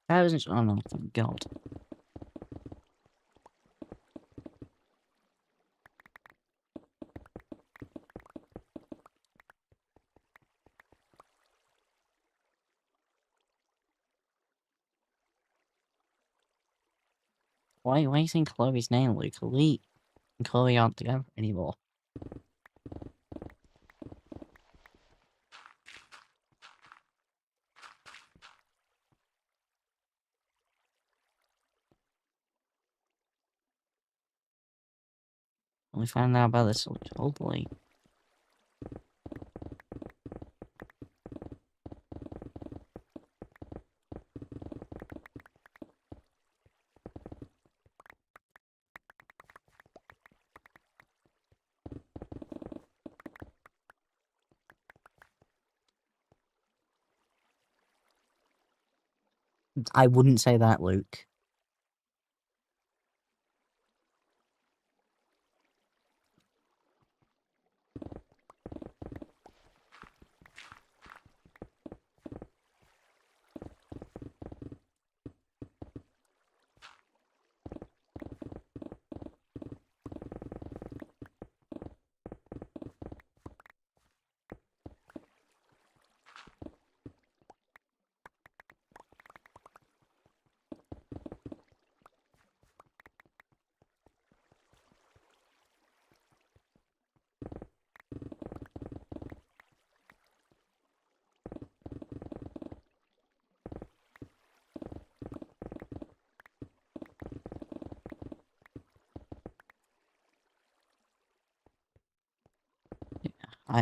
That wasn't. Oh no! Thank God. Why are you saying Chloe's name, Luke? Lee and Chloe aren't together anymore. We found out about this totally. I wouldn't say that, Luke.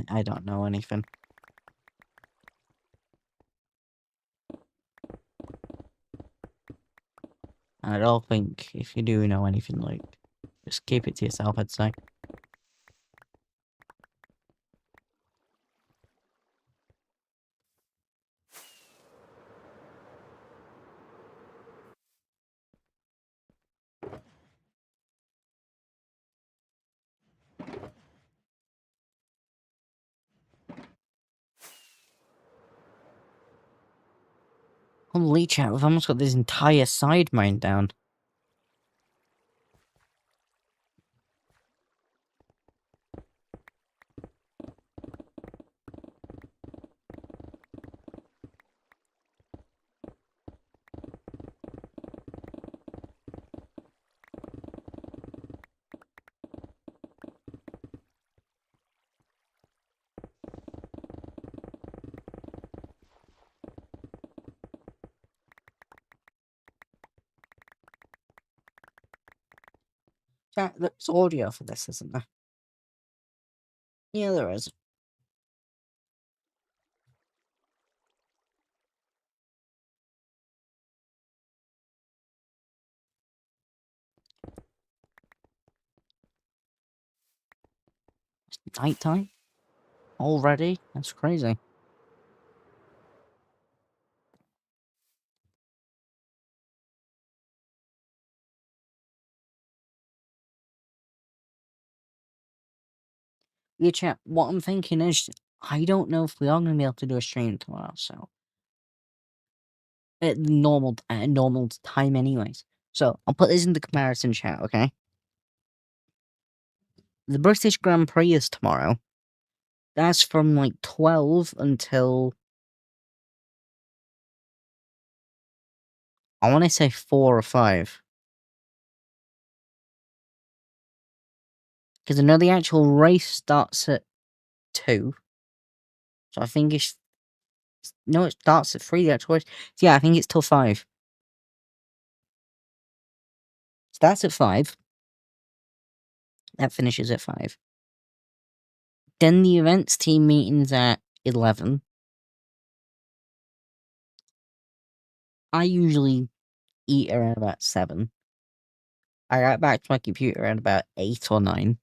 I don't know anything. And I don't think if you do know anything, like, just keep it to yourself, I'd say. Holy chat, we've almost got this entire side mined down. Chat, there's audio for this, isn't there? Yeah, there is. It's nighttime? Already? That's crazy. Yeah, chat, what I'm thinking is, I don't know if we are going to be able to do a stream tomorrow, so. At normal time anyways. So, I'll put this in the comparison chat, okay? The British Grand Prix is tomorrow. That's from, like, 12 until... I want to say 4 or 5. Because I know the actual race starts at 2. So I think it's... No, it starts at 3, the actual race. Yeah, I think it's till 5. Starts at 5. That finishes at 5. Then the events team meeting's at 11. I usually eat around about 7. I got back to my computer around about 8 or 9.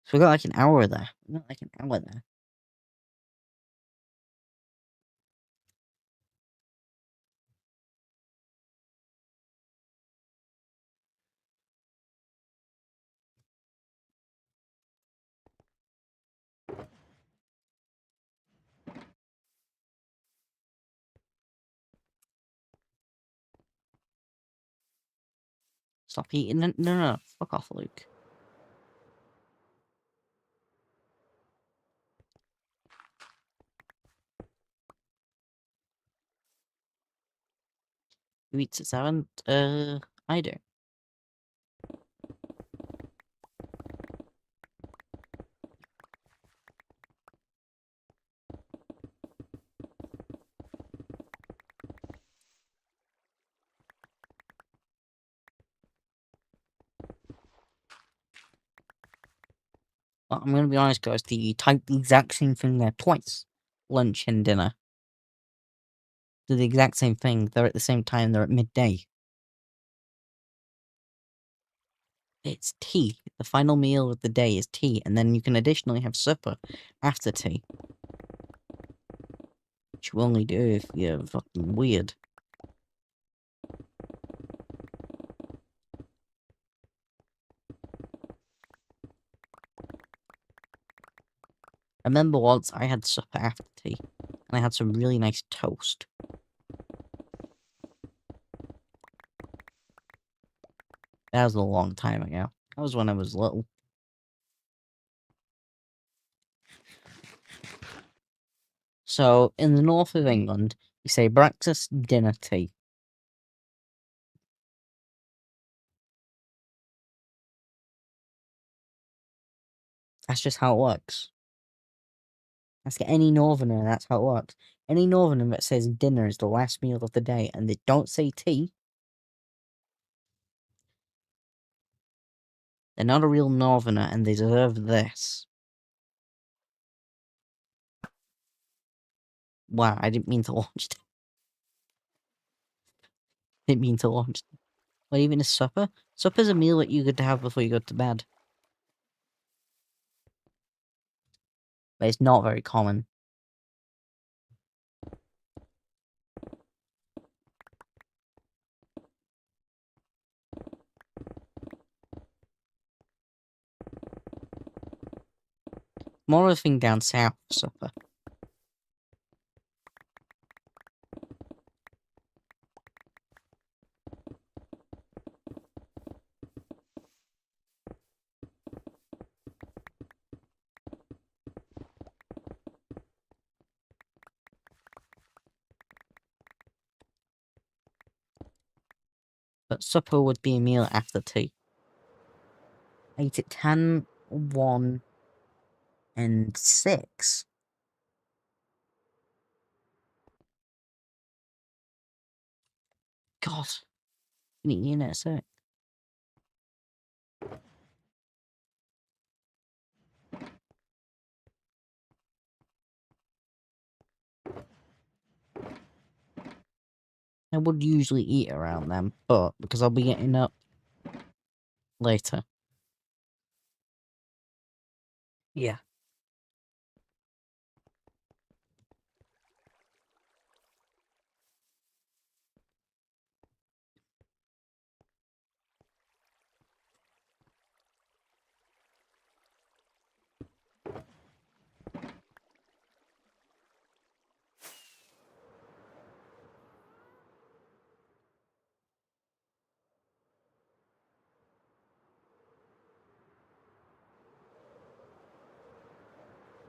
So we got like an hour there. We got like an hour there. Stop eating it. No. Fuck off, Luke. Who eats at 7? I do. Well, I'm gonna be honest, guys. You type the exact same thing there twice. Lunch and dinner. They're the exact same thing. They're at the same time. They're at midday. It's tea. The final meal of the day is tea, and then you can additionally have supper after tea. Which you only do if you're fucking weird. I remember once I had supper after tea, and I had some really nice toast. That was a long time ago. That was when I was little. So, in the north of England, you say breakfast, dinner, tea. That's just how it works. Ask any northerner, that's how it works. Any northerner that says dinner is the last meal of the day and they don't say tea, they're not a real northerner and they deserve this. Wow, I didn't mean to launch it. Didn't mean to launch it. What, even a supper? Supper's a meal that you get to have before you go to bed. But it's not very common. More of a thing down south, supper. But supper would be a meal after tea. I ate at 10, 1, and 6. God. You know, so I would usually eat around them, but because I'll be getting up later. Yeah.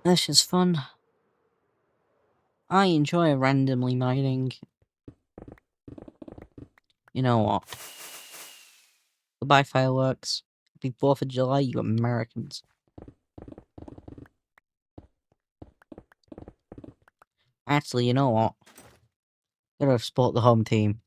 This is fun. I enjoy randomly mining. You know what? Goodbye, fireworks. Happy 4th of July, you Americans. Actually, you know what? Gotta support the home team.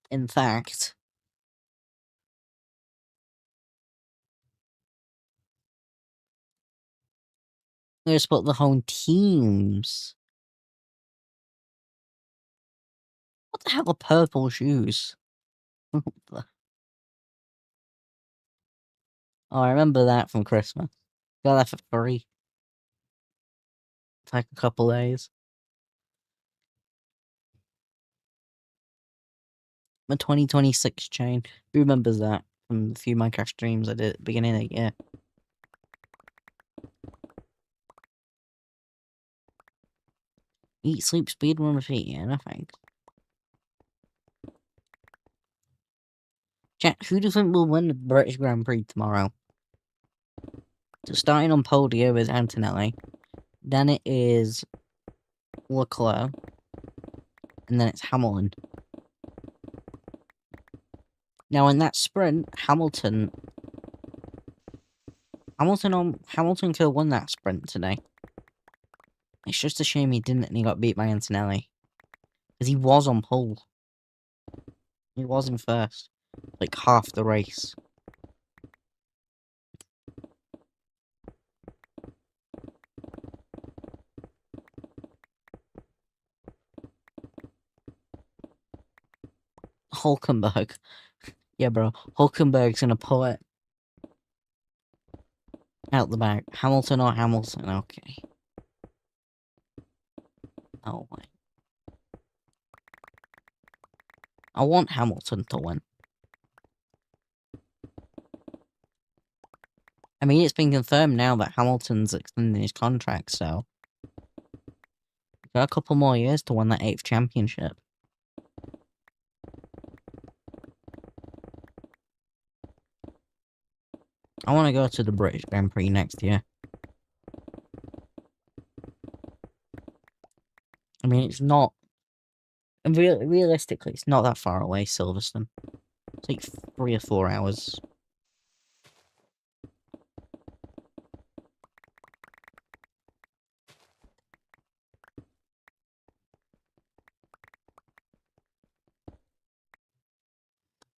In fact, gotta support the home teams. What the hell are purple shoes? Oh, I remember that from Christmas. Got that for free. It's like a couple days. My 2026 chain. Who remembers that? from the few Minecraft streams I did at the beginning of the year. Eat, sleep, speed, run, repeat. Yeah, no thanks. Chat, who do you think will win the British Grand Prix tomorrow? So starting on podium is Antonelli. Then it is Leclerc. And then it's Hamilton. Now in that sprint, Hamilton could have won that sprint today. It's just a shame he didn't and he got beat by Antonelli. Because he was on pole. He was in first. Like half the race. Hulkenberg. Yeah, bro. Hulkenberg's gonna pull it out the back. Hamilton or Hamilton? Okay. Oh my. I want Hamilton to win. I mean, it's been confirmed now that Hamilton's extending his contract, so got a couple more years to win that 8th championship. I want to go to the British Grand Prix next year. I mean, it's not... realistically, it's not that far away, Silverstone. It's like 3 or 4 hours.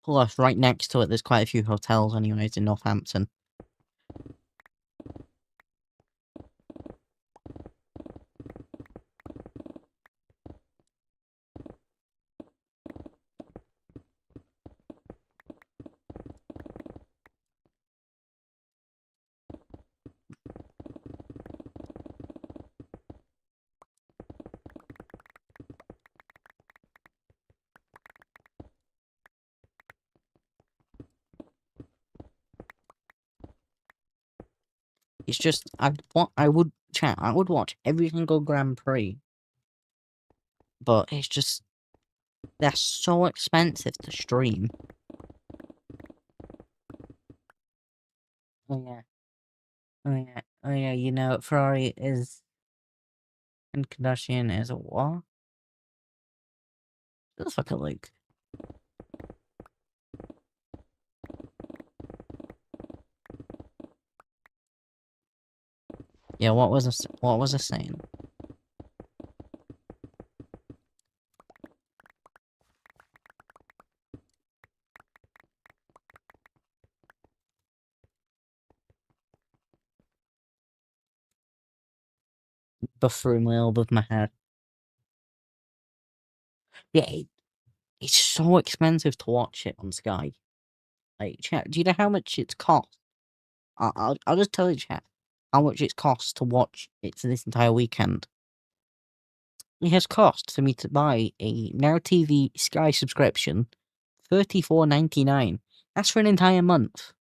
Plus, right next to it, there's quite a few hotels anyways in Northampton. It's just, I would watch every single Grand Prix. But it's just, they're so expensive to stream. Oh yeah. Oh yeah. Oh yeah, you know, Ferrari is... and Kardashian is a what? What the fuck, like... Yeah, what was I saying? Buffering way above my head. Yeah, it's so expensive to watch it on Sky. Like, chat, do you know how much it's cost? I'll just tell you, chat, how much it's cost to watch it for this entire weekend. It has cost for me to buy a Now TV Sky subscription, $34.99. That's for an entire month.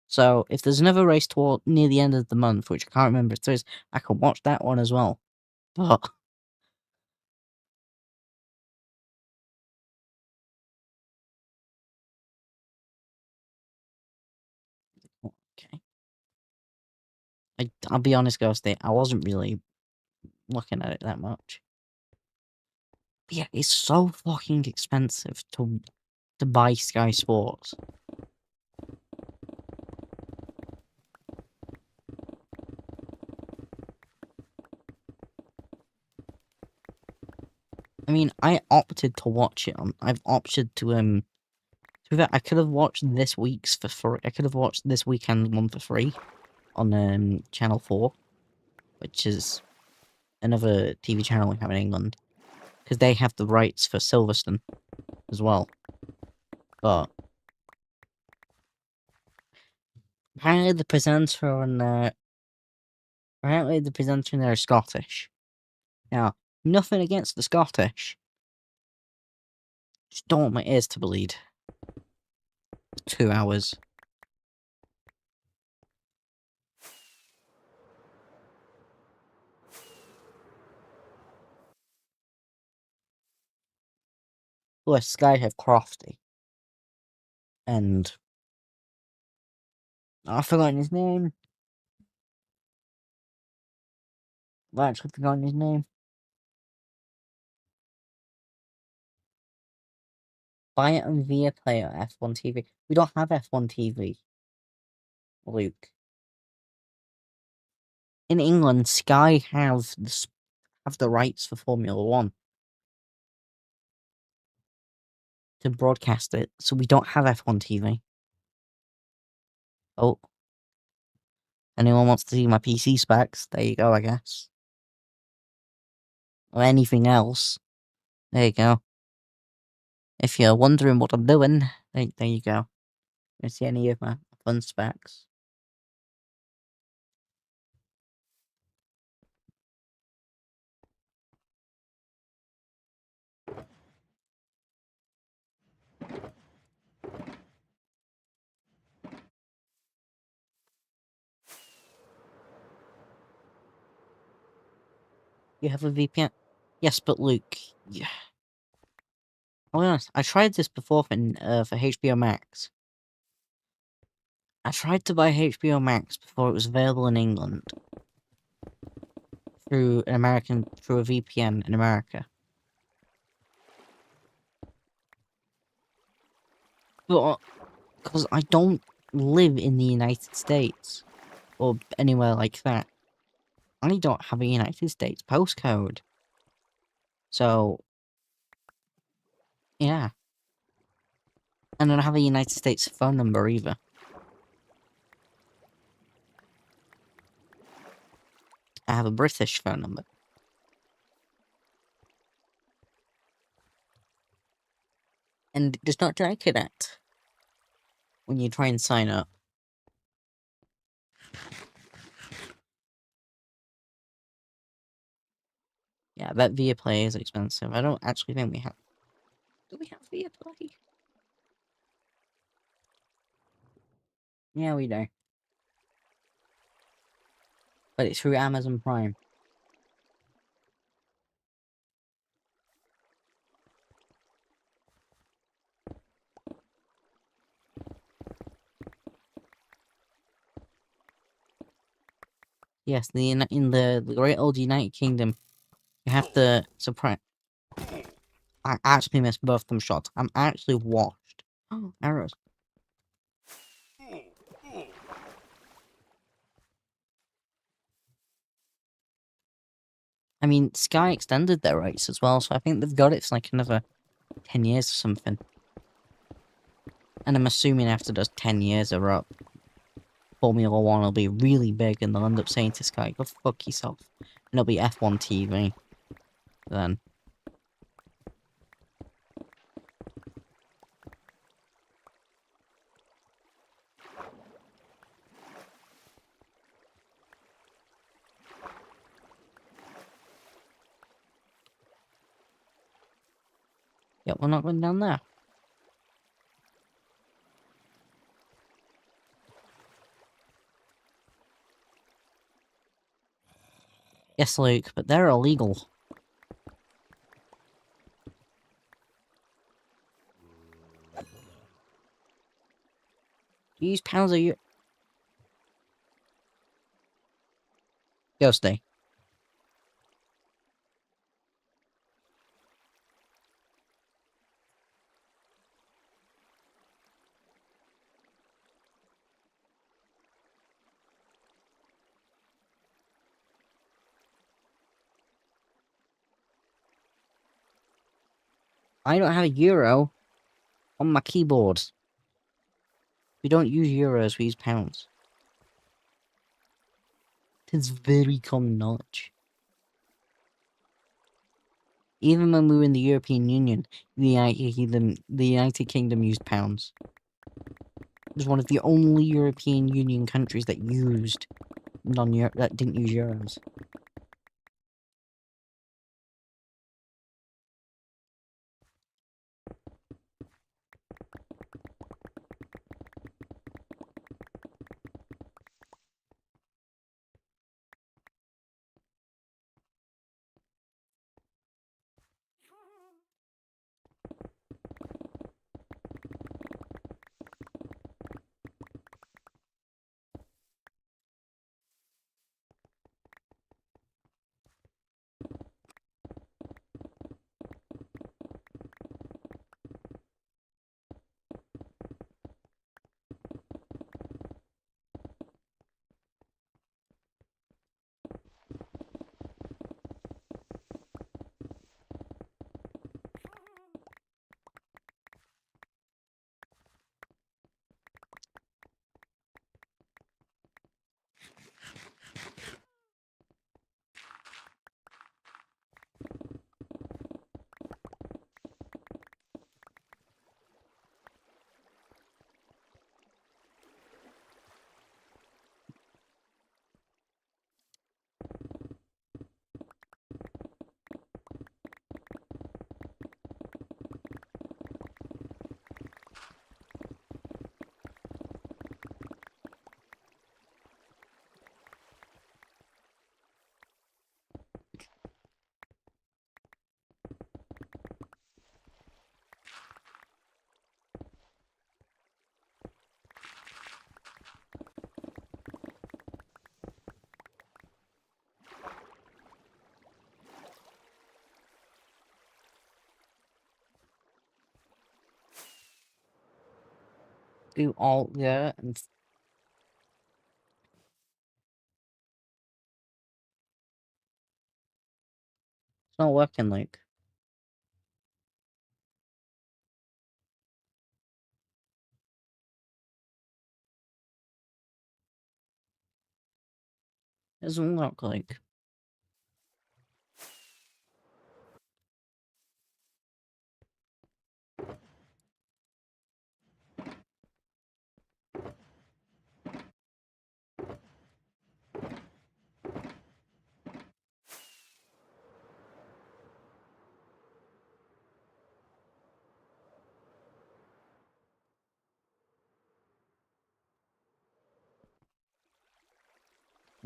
So if there's another race toward near the end of the month, which I can't remember if there is, I can watch that one as well. But okay, I'll be honest, Ghosty, I wasn't really looking at it that much. But yeah, it's so fucking expensive to buy Sky Sports. I mean, I opted to watch it on. I've opted to I could have watched this week's for free. I could have watched this weekend's one for free on Channel 4, which is another TV channel we have in England, because they have the rights for Silverstone as well. But apparently the presenter on apparently the presenter in there is Scottish. Now, nothing against the Scottish. Just don't want my ears to bleed. 2 hours. Well, Sky have Crofty. And I've forgotten his name. I've actually forgotten his name. Buy it on Viaplay or F1 TV. We don't have F1 TV, Luke. In England, Sky have the rights for Formula One to broadcast it, so we don't have F1 TV. Oh, anyone wants to see my PC specs? There you go, I guess. Or anything else. There you go. If you're wondering what I'm doing, there you go. You see any of my fun specs? You have a VPN? Yes, but Luke, yeah. I'll be honest, I tried this before for HBO Max. I tried to buy HBO Max before it was available in England through a VPN in America. But because I don't live in the United States or anywhere like that, I don't have a United States postcode. So yeah, and I don't have a United States phone number either. I have a British phone number. And it does not track it when you try and sign up. Yeah, that Viaplay is expensive. I don't actually think we have... Do we have Viaplay? Yeah, we do. But it's through Amazon Prime. Yes, in the great old United Kingdom, you have to surprise... I actually missed both them shots. I'm actually washed. Oh, arrows. I mean, Sky extended their rights as well, so I think they've got it for like another 10 years or something. And I'm assuming after those 10 years are up, Formula 1 will be really big and they'll end up saying to Sky, go fuck yourself. And it'll be F1 TV. Then. Yeah, we're not going down there. Yes, Luke, but they're illegal. You use pounds a year. Ghosty. I don't have a euro on my keyboard. We don't use euros, we use pounds. It's very common knowledge. Even when we were in the European Union, the United Kingdom used pounds. It was one of the only European Union countries that used that didn't use euros. do Alt yeah, and it's not working, Luke. It doesn't look like.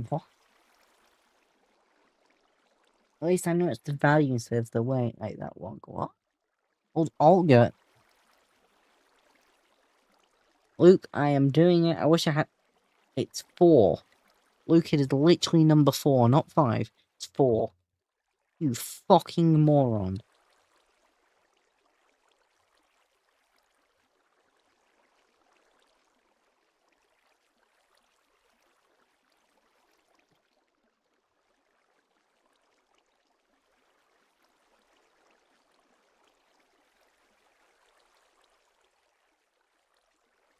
What? At least I know it's the value instead of the weight. Like that one. What? Hold Alt yeah. Luke, I am doing it. I wish I had. It's 4. Luke, it is literally number 4, not 5. It's 4. You fucking moron.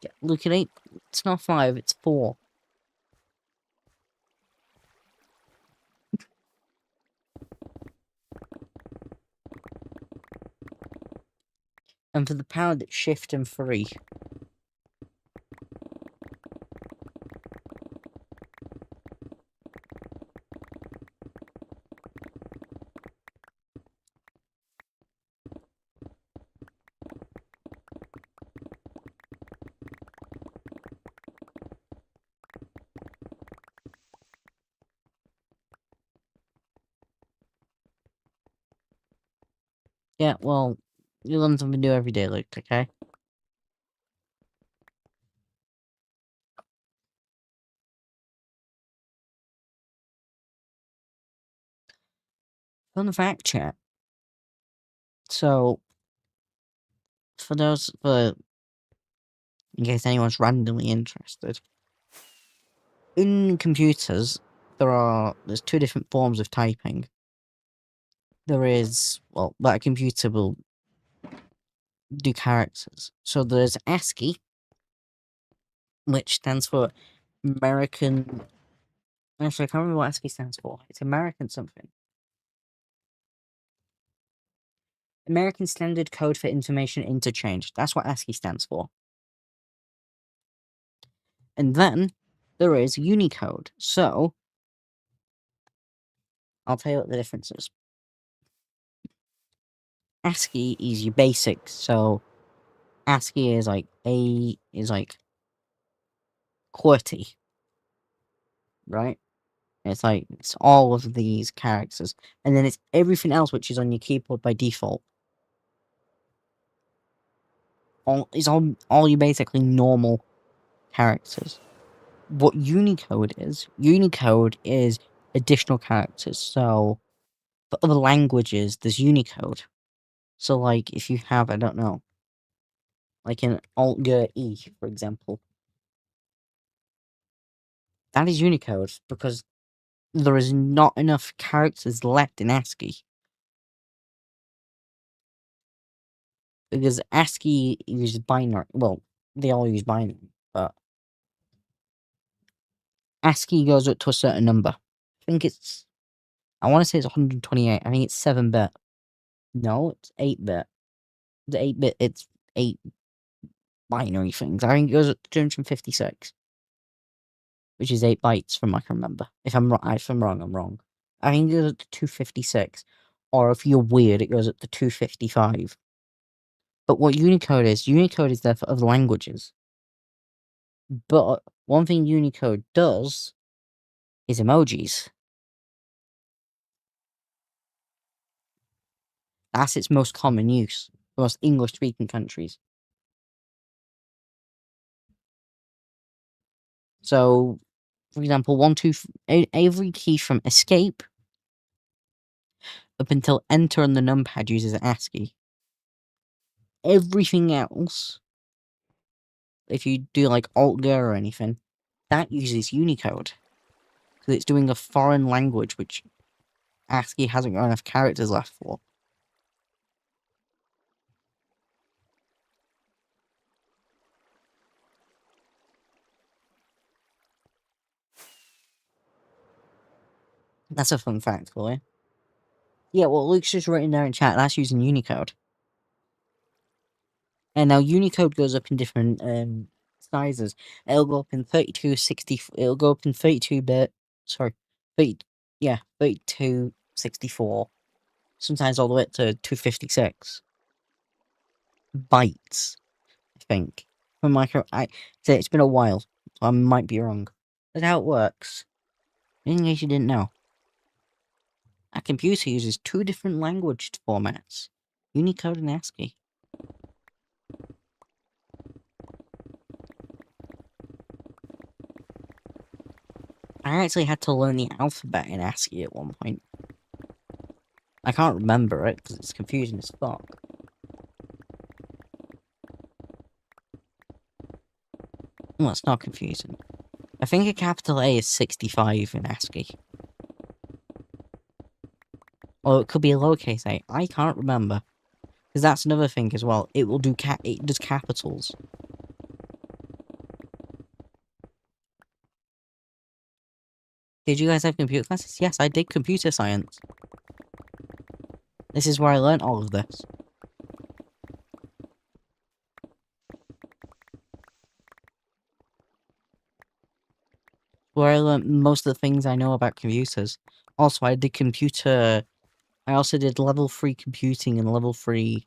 Yeah, Luke, it ain't. It's not 5, it's 4. And for the power that's shift and 3. Yeah, well, you learn something new every day, Luke, okay? Fun fact chat. So, in case anyone's randomly interested, in computers, there's 2 different forms of typing. There is, well, that a computer will do characters. So there's ASCII, which stands for American. Actually, I can't remember what ASCII stands for. It's American something. American Standard Code for Information Interchange. That's what ASCII stands for. And then there is Unicode. So I'll tell you what the difference is. ASCII is your basics. So ASCII is like QWERTY, right? It's all of these characters, and then it's everything else which is on your keyboard by default. All your basically normal characters. What Unicode is additional characters. So for other languages, there's Unicode. So like if you have, I don't know, like an Alt-E, for example, that is Unicode because there is not enough characters left in ASCII. Because ASCII uses binary. Well, they all use binary, but ASCII goes up to a certain number. I want to say it's 128. I think it's 7-bit. No, it's 8-bit. The 8-bit, it's 8 binary things. I think it goes up to 256, which is 8 bytes from what I can remember. If I'm wrong, I'm wrong. I think it goes up to 256, or if you're weird, it goes up to 255. But what Unicode is there for other languages. But one thing Unicode does is emojis. That's its most common use for most English-speaking countries. So, for example, every key from escape up until enter on the numpad uses ASCII. Everything else if you do like Alt-G or anything, that uses Unicode. Because it's doing a foreign language, which ASCII hasn't got enough characters left for. That's a fun fact for you. Yeah, well, Luke's just written there in chat, that's using Unicode. And now Unicode goes up in different sizes. It'll go up in 3260. It'll go up in 32-bit. Sorry, 30, yeah, 3264. Sometimes all the way up to 256 bytes. I think for micro. It's been a while, so I might be wrong. That's how it works. In case you didn't know, a computer uses two different language formats: Unicode and ASCII. I actually had to learn the alphabet in ASCII at one point. I can't remember it because it's confusing as fuck. Well, it's not confusing. I think a capital A is 65 in ASCII. Or it could be a lowercase a. I can't remember. Because that's another thing as well. It will do it does capitals. Did you guys have computer classes? Yes, I did computer science. This is where I learnt all of this. Where I learnt most of the things I know about computers. Also, I did computer... I also did level 3 computing and level 3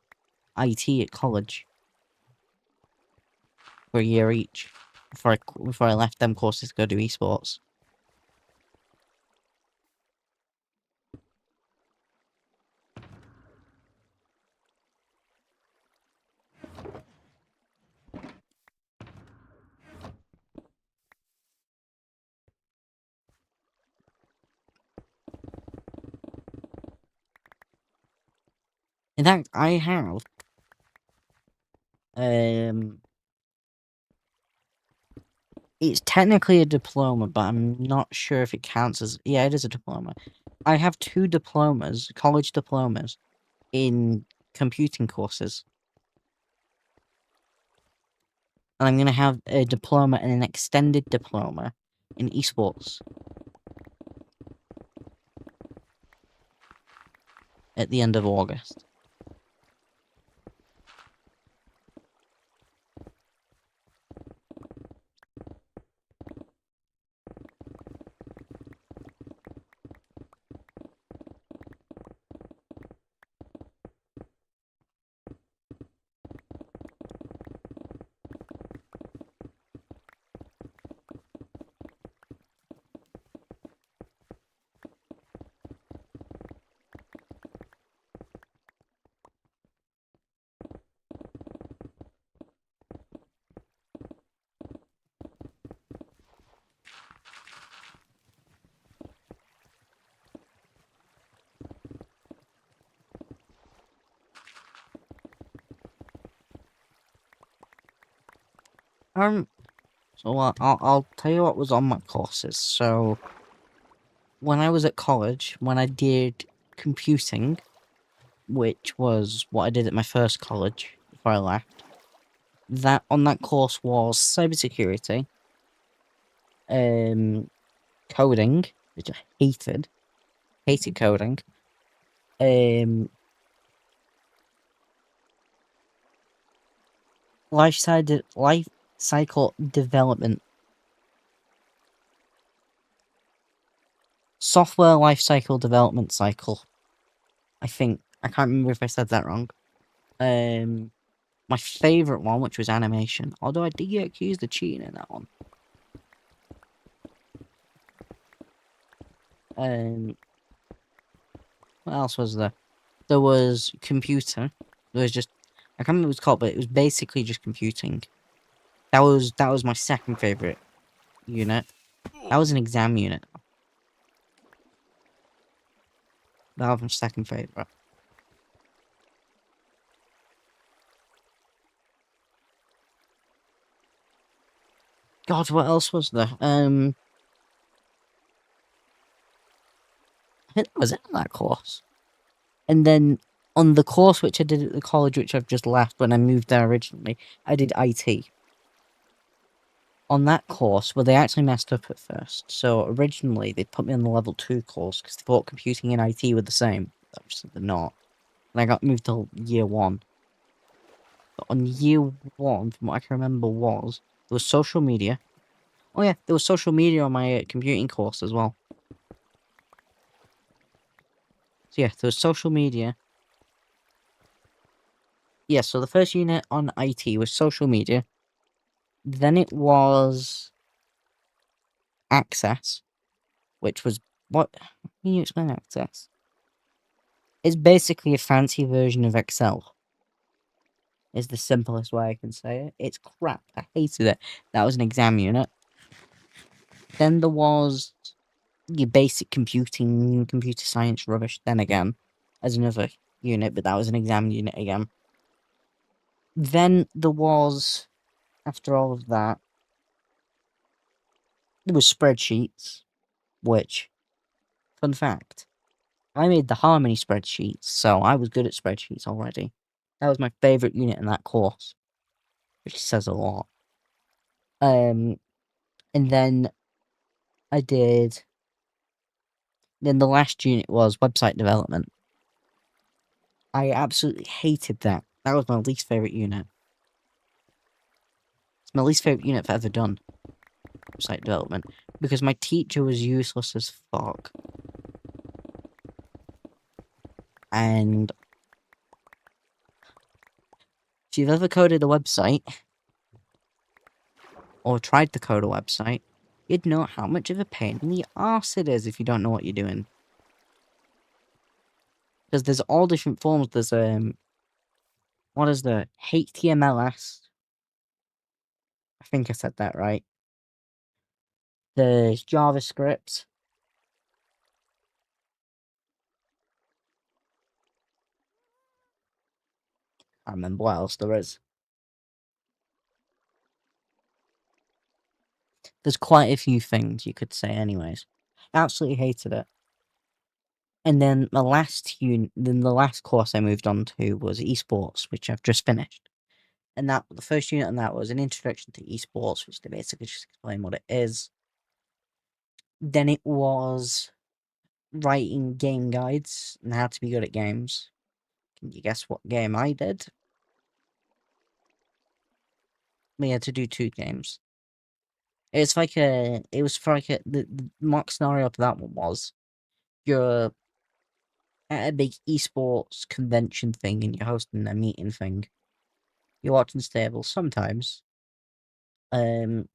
IT at college. For a year each. Before I left them courses to go do esports. In fact, I have... It's technically a diploma, but I'm not sure if it counts as... Yeah, it is a diploma. I have 2 diplomas, college diplomas, in computing courses. And I'm going to have a diploma and an extended diploma in esports. At the end of August. So I'll tell you what was on my courses. So, when I was at college, when I did computing, which was what I did at my first college before I left, that on that course was cybersecurity, coding, which I hated coding, life cycle development, software life cycle development cycle. I think I can't remember if I said that wrong. My favorite one, which was animation, although I did get accused of cheating in that one. What else was there? There was computer. There was just I can't remember what it was called, but it was basically just computing. That was my second favorite unit. That was an exam unit. That was my second favorite. God, what else was there? I think that was it on that course. And then on the course which I did at the college, which I've just left when I moved there originally, I did IT. On that course, well, they actually messed up at first. So originally, they put me on the level 2 course because they thought computing and IT were the same. Obviously, they're not. And I got moved to year 1. But on year 1, from what I can remember, there was social media. Oh yeah, there was social media on my computing course as well. So yeah, there was social media. Yeah, so the first unit on IT was social media. Then it was Access, which was what? Can you explain Access? It's basically a fancy version of Excel. Is the simplest way I can say it. It's crap. I hated it. That was an exam unit. Then there was your basic computing, computer science rubbish. Then again, as another unit, but that was an exam unit again. Then there was, after all of that, there was spreadsheets, which, fun fact, I made the Harmony spreadsheets, so I was good at spreadsheets already. That was my favourite unit in that course, which says a lot. And then I did. Then the last unit was website development. I absolutely hated that. That was my least favourite unit. It's my least favourite unit I've ever done. Website development. Because my teacher was useless as fuck. And if you've ever coded a website, or tried to code a website, you'd know how much of a pain in the arse it is if you don't know what you're doing. Because there's all different forms. There's what is the HTMLS? I think I said that right. There's JavaScript. I can't remember what else there is. There's quite a few things you could say, anyways. Absolutely hated it. And then the last course I moved on to was esports, which I've just finished. And that the first unit on that was an introduction to esports, which they basically just explain what it is. Then it was writing game guides and how to be good at games. Can you guess what game I did? We had to do 2 games. It was for like the mock scenario for that one was you're at a big esports convention thing and you're hosting a meeting thing. You're watching the tables sometimes. So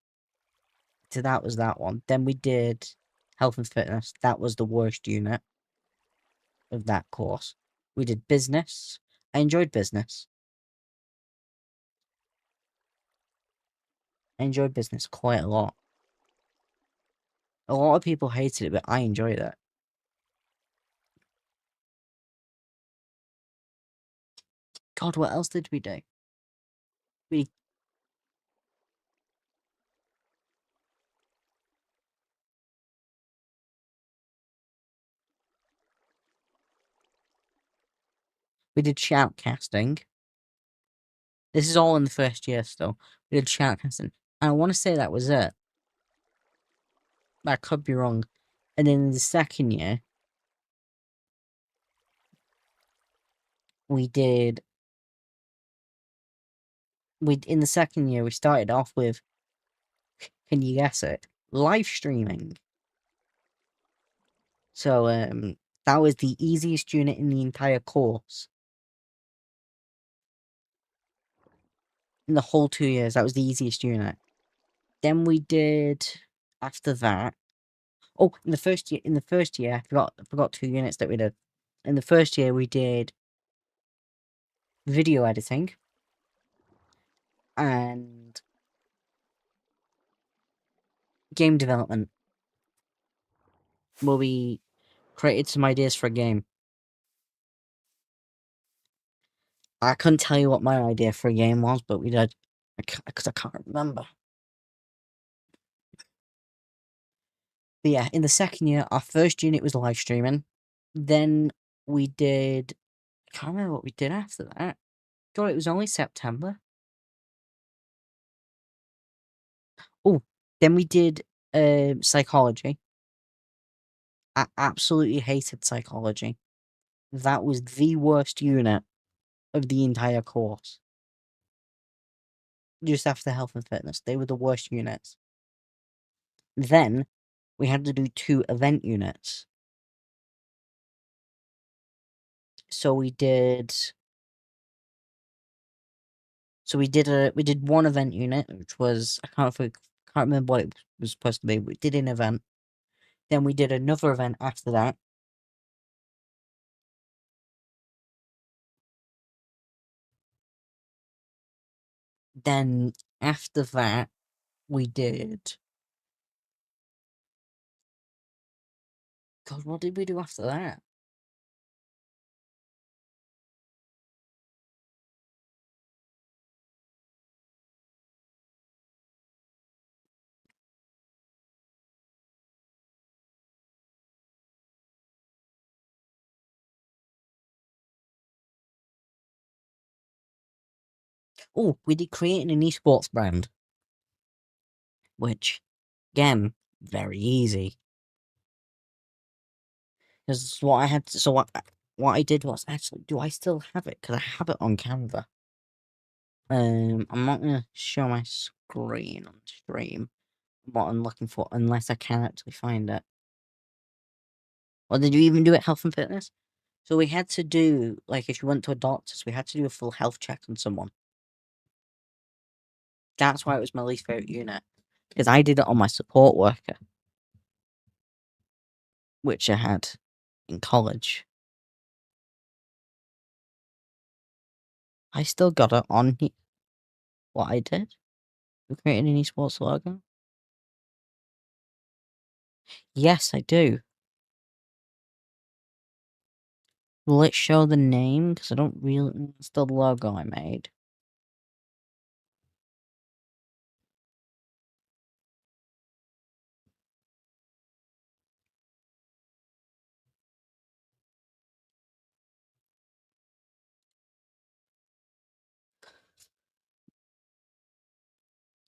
that was that one. Then we did health and fitness. That was the worst unit of that course. We did business. I enjoyed business. I enjoyed business quite a lot. A lot of people hated it, but I enjoyed it. God, what else did we do? We we did shoutcasting. This is all in the first year still. We did shoutcasting. And I want to say that was it. I could be wrong. And then in the second year, we did. In the second year we started off with, can you guess it? Live streaming. So that was the easiest unit in the entire course. In the whole 2 years, that was the easiest unit. Then we did after that. Oh, in the first year, I forgot 2 units that we did. In the first year, we did video editing and game development, where we created some ideas for a game. I couldn't tell you what my idea for a game was, but we did, because I can't remember. But yeah, in the second year, our first unit was live streaming. Then we did. I can't remember what we did after that. God, it was only September. Oh, then we did psychology. I absolutely hated psychology. That was the worst unit of the entire course. Just after health and fitness, they were the worst units. Then we had to do 2 event units. So we did. So we did one event unit, which was can't remember what it was supposed to be. We did an event. Then we did another event after that. Then after that, we did. God, what did we do after that? Oh, we did creating an esports brand, which, again, very easy. Because what I had to, so what I did was actually, do I still have it? Because I have it on Canva. I'm not gonna show my screen on stream what I'm looking for unless I can actually find it. Or did you even do it health and fitness? So we had to do, like, if you went to a doctor's, we had to do a full health check on someone. That's why it was my least favourite unit. Because I did it on my support worker. Which I had in college. I still got it on what I did. We created an esports logo. Yes, I do. Will it show the name? Because I don't really... It's the logo I made.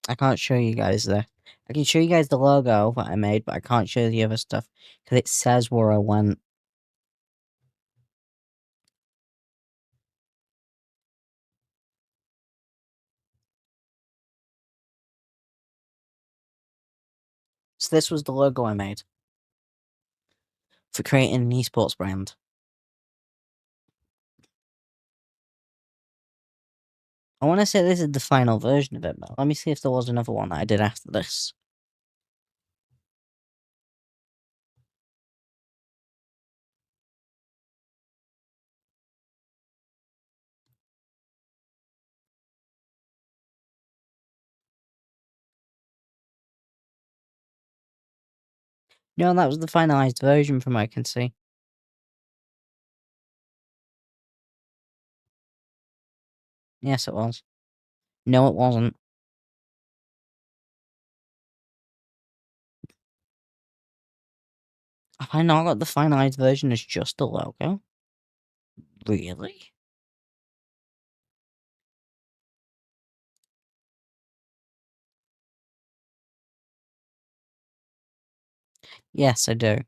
I can't show you guys the... I can show you guys the logo that I made, but I can't show the other stuff. Because it says where I went. So this was the logo I made. For creating an esports brand. I want to say this is the final version of it, but let me see if there was another one that I did after this. No, that was the finalized version from what I can see. Yes, it was. No, it wasn't. Have I not got the finalized version as just a logo? Really? Yes, I do.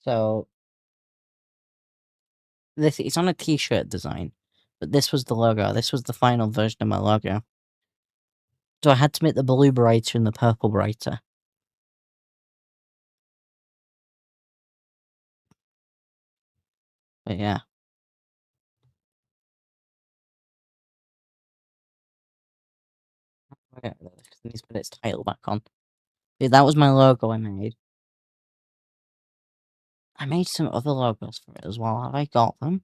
So, it's on a t-shirt design, but this was the logo. This was the final version of my logo. So I had to make the blue brighter and the purple brighter. But yeah. Okay, let's put its title back on. Yeah, that was my logo I made. I made some other logos for it as well. Have I got them?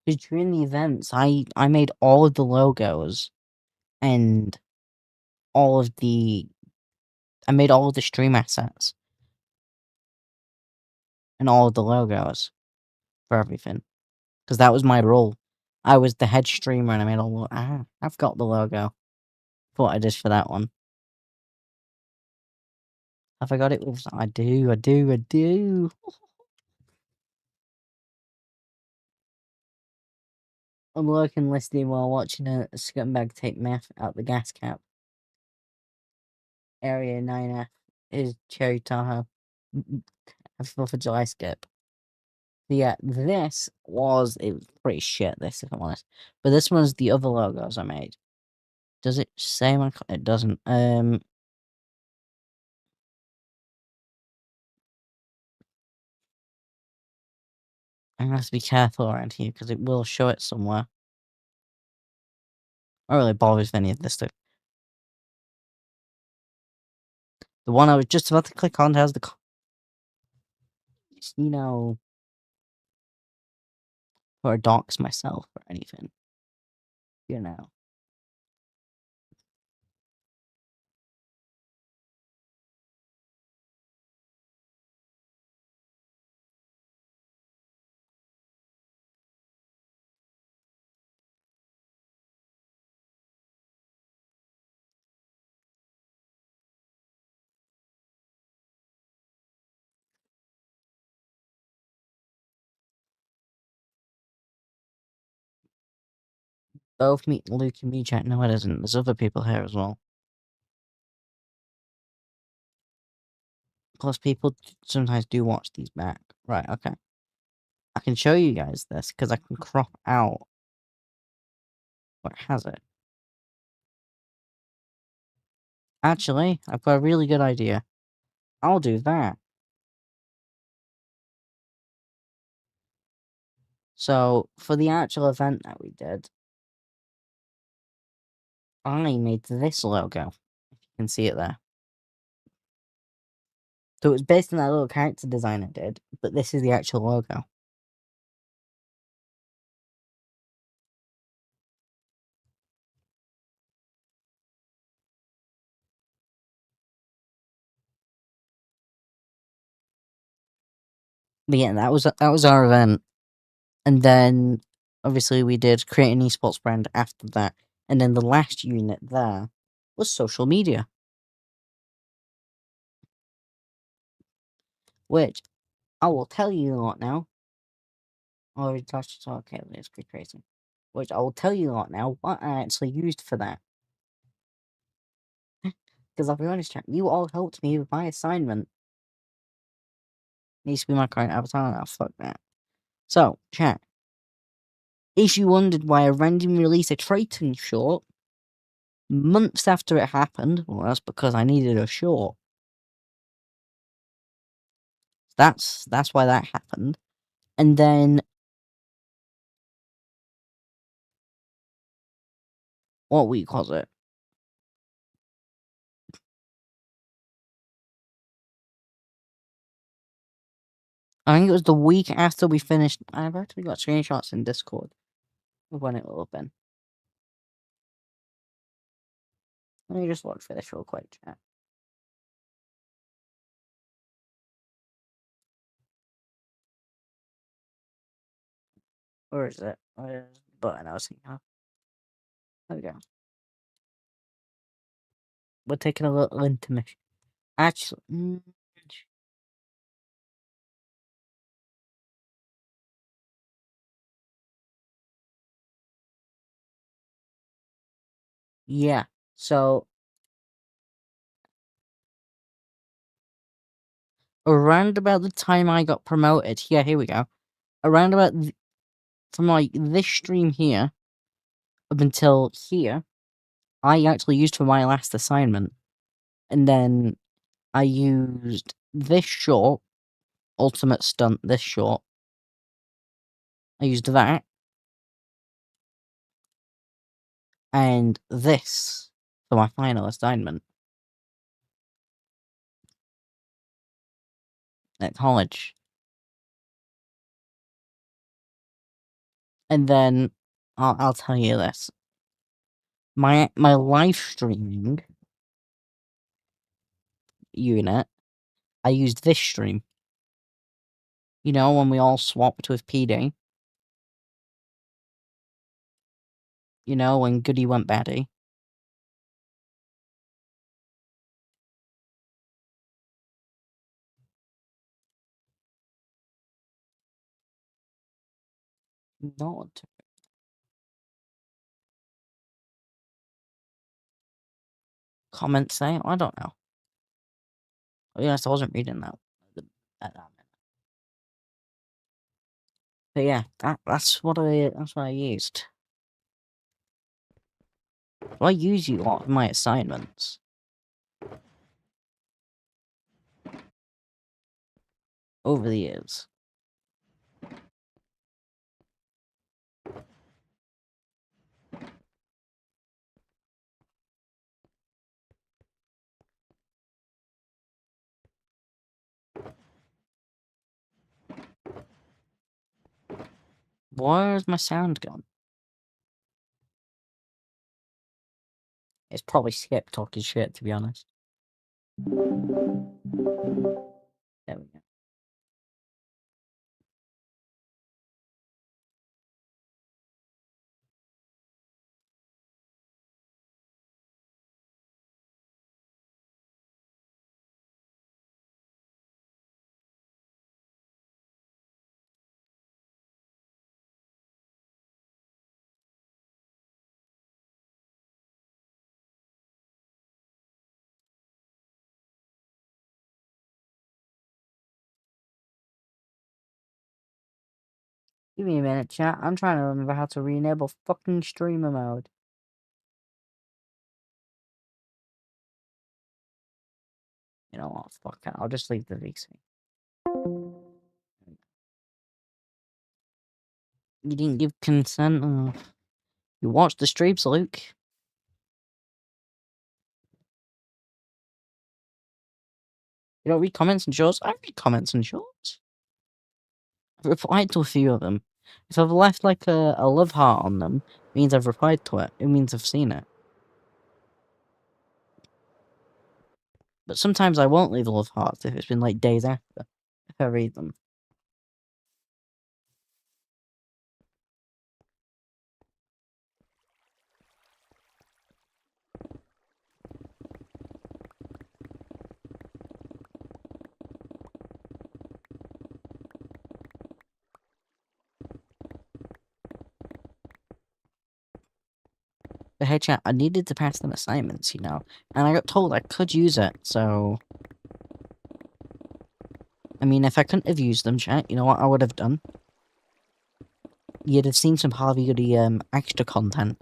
Because during the events, I made all of the logos and all of the... I made all of the stream assets and all of the logos for everything. Because that was my role. I was the head streamer and I made all. I've got the logo. Thought I did for that one. Have I got it? I do. I'm lurking listening while watching a scumbag take meth out the gas cap. Area 9F is Cherry Tahoe. Happy 4th of July skip. Yeah, this was... It was pretty shit, this, if I'm honest. But this one's the other logos I made. Does it say my... It doesn't. I have to be careful around here, because it will show it somewhere. I don't really bother with any of this stuff. The one I was just about to click on has the... You know... Or dox myself or anything. You know. Both meet Luke and me chat. No, it isn't. There's other people here as well. Plus, people sometimes do watch these back. Right, okay. I can show you guys this, because I can crop out what has it. Actually, I've got a really good idea. I'll do that. So, for the actual event that we did, I made this logo. If you can see it there. So it was based on that little character design I did, but this is the actual logo. But yeah, that was our event. And then, obviously, we did create an esports brand after that. And then the last unit there was social media. Which, I will tell you a lot now. I already touched it, okay, let's be crazy. Which I will tell you a lot now what I actually used for that. Because I'll be honest, chat, you all helped me with my assignment. Needs to be my current avatar now, fuck that. So, chat. If you wondered why I randomly released a Triton short months after it happened, well, that's because I needed a short. That's why that happened. And then... What week was it? I think it was the week after we finished... I've actually got screenshots in Discord of when it will have been. Let me just look for this real quick, chat. Where is it? Where's the button I was thinking of? There we go. We're taking a little intermission. Actually... yeah, so... Around about the time I got promoted... Yeah, here we go. Around about... From, like, this stream here... Up until here... I actually used for my last assignment. And then... I used this short... Ultimate Stunt, this short. I used that. And this... For my final assignment. At college. And then... I'll tell you this. My live streaming... unit... I used this stream. You know, when we all swapped with PD. You know, when Goody went baddie. Not comment say? I don't know. Yes, I wasn't reading that at that minute. But yeah, that's what I used. I use you a lot of my assignments over the years. Where's my sound gone? It's probably Skip talking shit, to be honest. There we go. Give me a minute, chat. I'm trying to remember how to re-enable fucking streamer mode. You know what? Fuck it. I'll just leave the VC. You didn't give consent. You watched the streams, Luke. You don't read comments and shorts? I read comments and shorts. I've replied to a few of them. If I've left like a love heart on them, it means I've replied to it. It means I've seen it. But sometimes I won't leave a love heart if it's been like days after. If I read them. But hey chat, I needed to pass them assignments, you know, and I got told I could use it, so... I mean, if I couldn't have used them, chat, you know what I would have done? You'd have seen some Harvey Goody, extra content.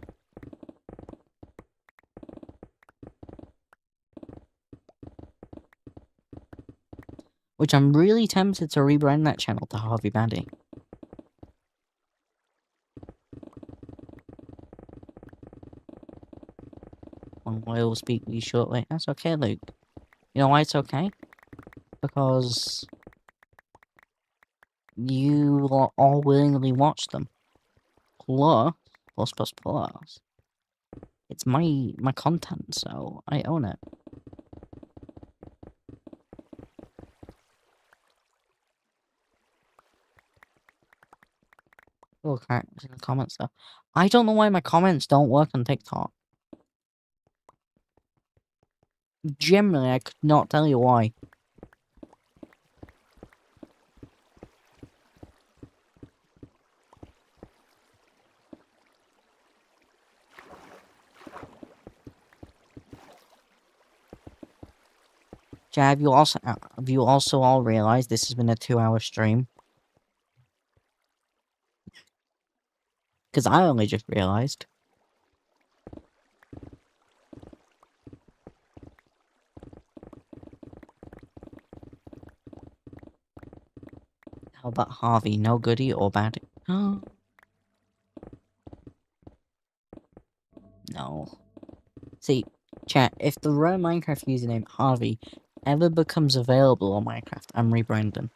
Which I'm really tempted to rebrand that channel to Harvey Baddie. I will speak with you shortly. That's okay, Luke. You know why it's okay? Because you all willingly watch them. Plus. It's my content, so I own it. Look at in the comments though. I don't know why my comments don't work on TikTok. Generally, I could not tell you why. Jay, have you also all realized this has been a 2-hour stream? Because I only just realized. How about Harvey? No goody or bad? No. See, chat, if the rare Minecraft username Harvey ever becomes available on Minecraft, I'm rebranding.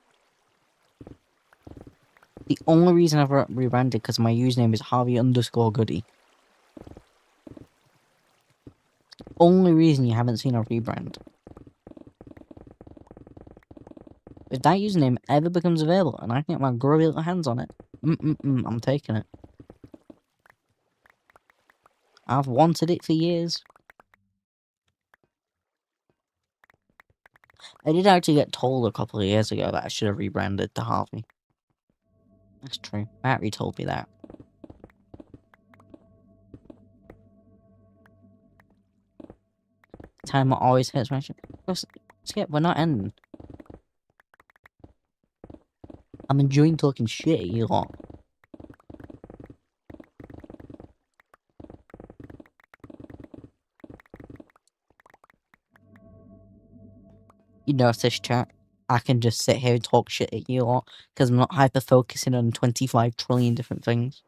The only reason I've rebranded because my username is Harvey_Goody. Only reason you haven't seen a rebrand. If that username ever becomes available and I can get my grubby little hands on it, I'm taking it. I've wanted it for years. I did actually get told a couple of years ago that I should have rebranded to Harvey. That's true. Battery told me that. Timer always hits my shit. Skip, we're not ending. I'm enjoying talking shit at you lot. You notice, chat? I can just sit here and talk shit at you lot because I'm not hyper focusing on 25 trillion different things.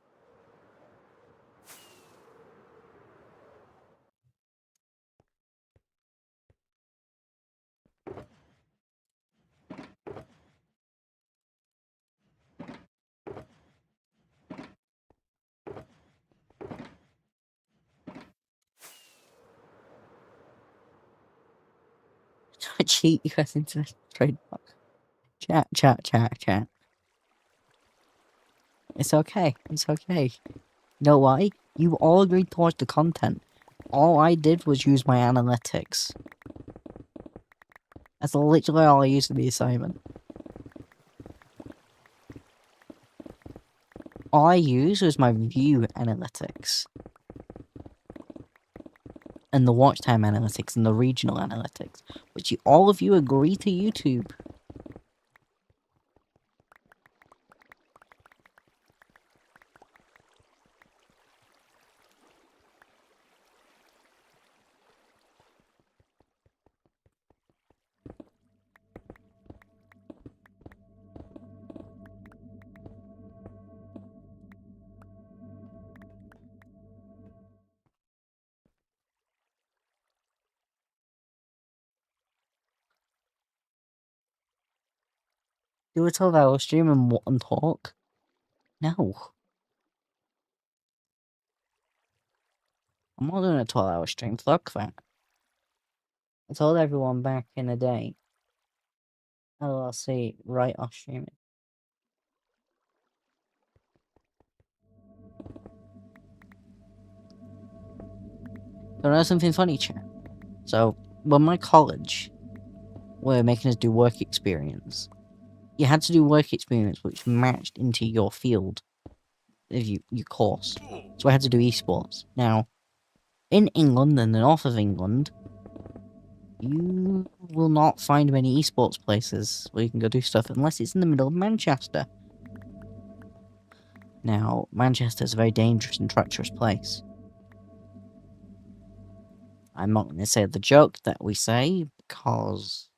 Cheat you guys into this trademark. Chat. It's okay. It's okay. You know why? You all agreed to watch the content. All I did was use my analytics. That's literally all I used in the assignment. All I used was my view analytics. And the watch time analytics and the regional analytics. Which all of you agree to YouTube. Do a 12-hour stream and talk? No. I'm not doing a 12-hour stream. Fuck that. I told everyone back in the day. LLC, right off streaming. Do you know something funny, chat? So, when my college were making us do work experience, you had to do work experience which matched into your field of your course. So I had to do esports. Now, in England and the north of England, you will not find many esports places where you can go do stuff unless it's in the middle of Manchester. Now, Manchester is a very dangerous and treacherous place. I'm not going to say the joke that we say because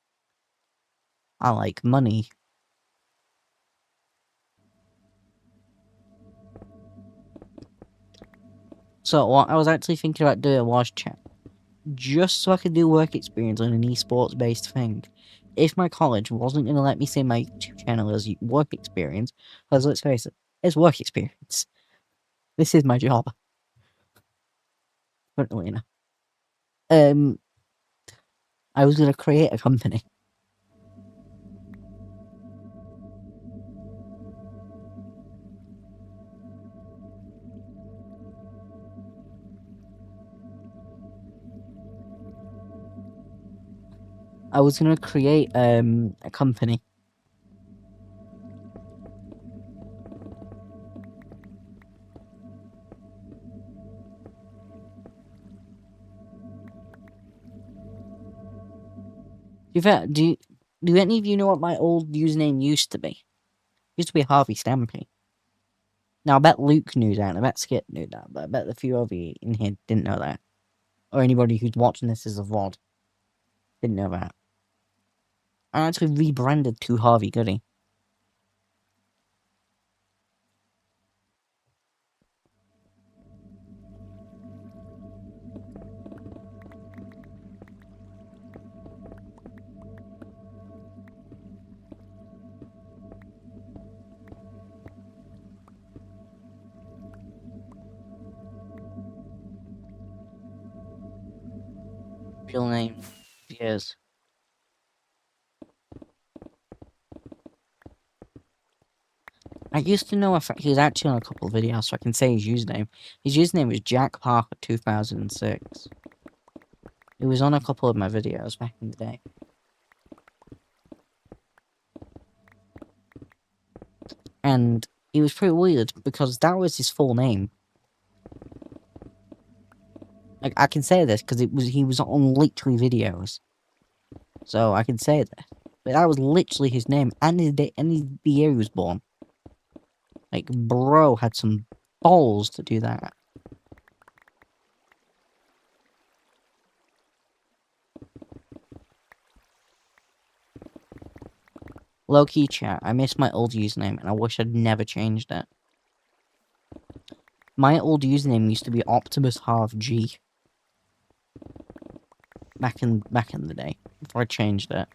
I like money. So what I was actually thinking about doing was chat, just so I could do work experience on an esports based thing. If my college wasn't going to let me say my YouTube channel as work experience, because let's face it, it's work experience. This is my job. Funnily enough. I was going to create a company. I was going to create a company. Do any of you know what my old username used to be? It used to be Harvey Stampy. Now, I bet Luke knew that, and I bet Skip knew that, but I bet a few of you in here didn't know that. Or anybody who's watching this as a VOD didn't know that. I actually rebranded to Harvey Goody. Real name. Yes. I used to know if he was actually on a couple of videos, so I can say his username. His username was Jack Parker 2006. He was on a couple of my videos back in the day. And he was pretty weird because that was his full name. Like, I can say this because he was on literally videos. So I can say that. But that was literally his name and the year he was born. Like, bro had some balls to do that. Low-key chat, I miss my old username and I wish I'd never changed it. My old username used to be Optimus Half G. Back in the day, before I changed it.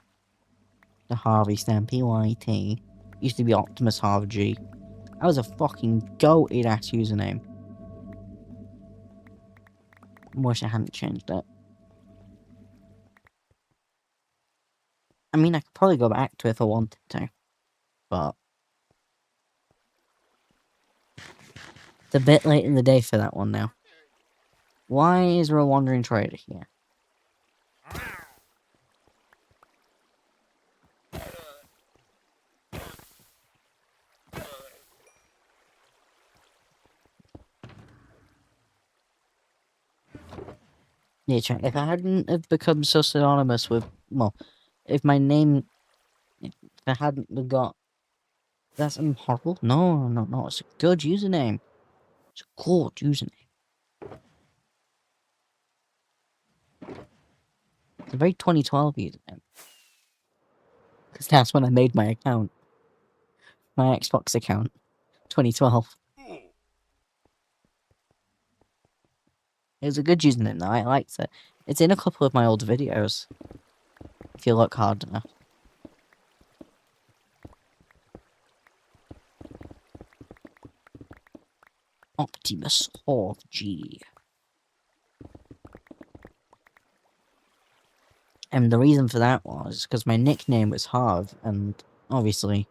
The Harvey Stamp PYT used to be Optimus Half G. That was a fucking goated ass username. Wish I hadn't changed it. I mean, I could probably go back to it if I wanted to, but it's a bit late in the day for that one now. Why is there a wandering trader here? Yeah, chat. If I hadn't have become so synonymous with, well, if my name, if I hadn't have got, that's horrible. No, it's a good username. It's a good username. It's a very 2012 username. Because that's when I made my account. My Xbox account. 2012. It was a good username though, I liked it. It's in a couple of my old videos. If you look hard enough. Optimus Half G. And the reason for that was because my nickname was Harv, and obviously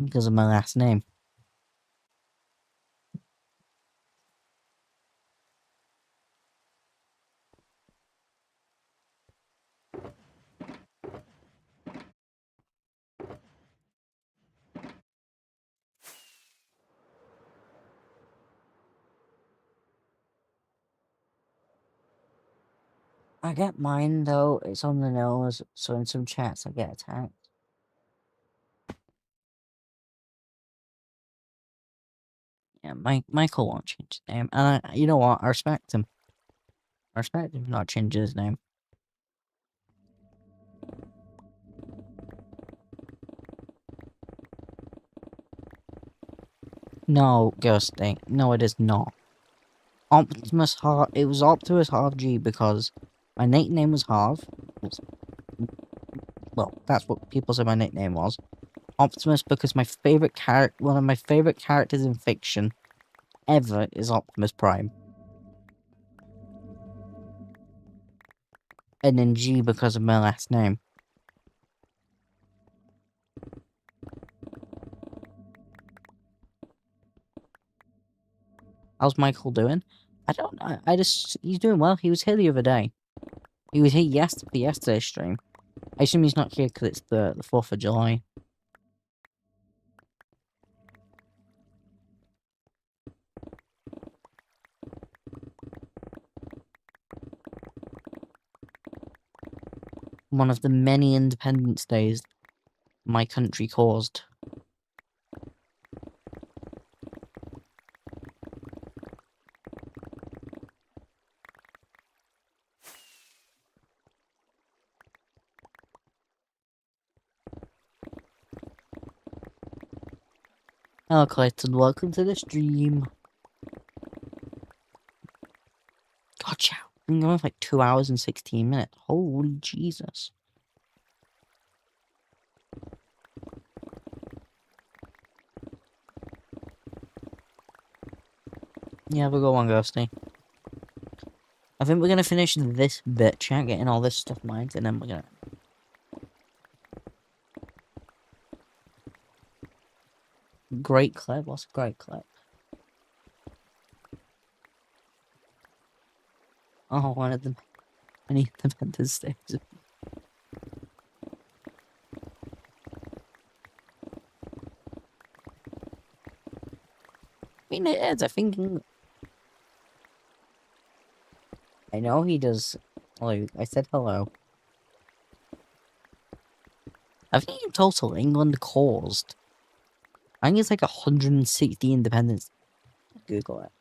because of my last name. I get mine though, it's on the nose, so in some chats I get attacked. Yeah, Michael won't change his name, and you know what, I respect him. I respect him not changing his name. No, Ghosting. No, it is not. It was Optimus Half G because my nickname was Harv. Well, that's what people say my nickname was. Optimus because my favorite one of my favorite characters in fiction ever is Optimus Prime. And then G because of my last name. How's Michael doing? I don't know. He's doing well. He was here the other day. He was here for yesterday's stream. I assume he's not here because it's the 4th of July. One of the many Independence Days my country caused. Hello Clayton, welcome to the stream. Gotcha. Been going for like 2 hours and 16 minutes. Holy Jesus. Yeah, we'll go on, Ghosty. I think we're gonna finish this bit, chat, getting all this stuff mined, and then we're gonna... great clip? What's a great clip? Oh, one of them. Any Independence Days. I mean, it is. I know he does. Like, I said hello. I think in total, England caused. I think it's like 160 independence. Google it.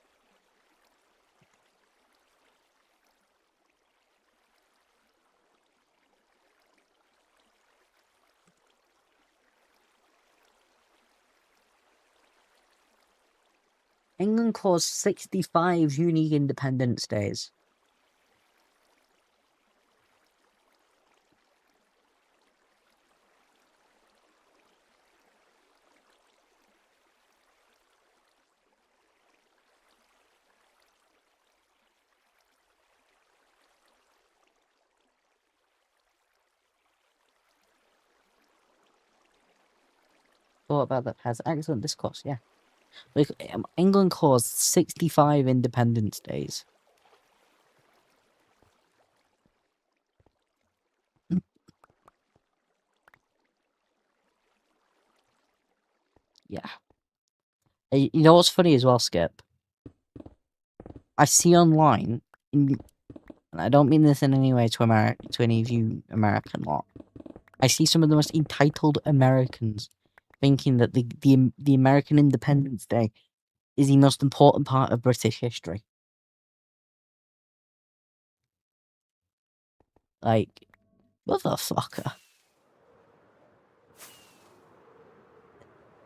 England caused 65 unique Independence Days. Thought about that has excellent discourse, yeah. Like, England caused 65 Independence Days. Yeah. You know what's funny as well, Skip? I see online, and I don't mean this in any way to any of you American lot. I see some of the most entitled Americans thinking that the American Independence Day is the most important part of British history. Like, motherfucker.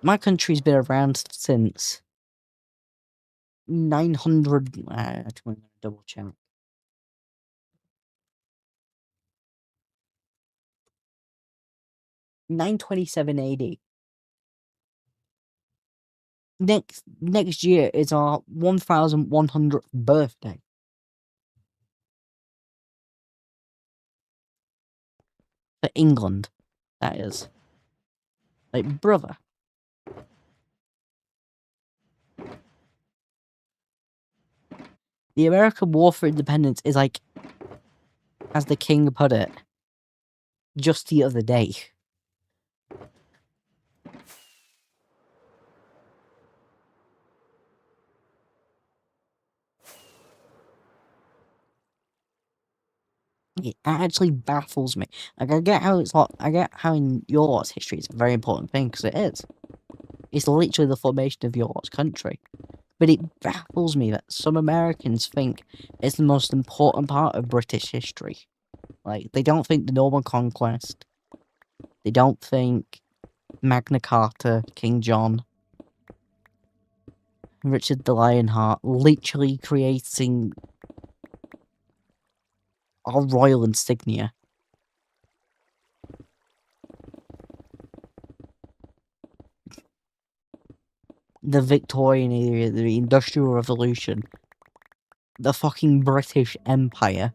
My country's been around since 900. I'm going to double check. 927 AD. Next year is our 1100th birthday. For England, that is. Like, brother. The American War for Independence is like, as the king put it, just the other day. It actually baffles me. Like, I get how I get how in your lot's history it's a very important thing, because it is. It's literally the formation of your lot's country. But it baffles me that some Americans think it's the most important part of British history. Like, they don't think the Norman Conquest. They don't think Magna Carta, King John, Richard the Lionheart, literally creating our royal insignia. The Victorian era, the Industrial Revolution, the fucking British Empire.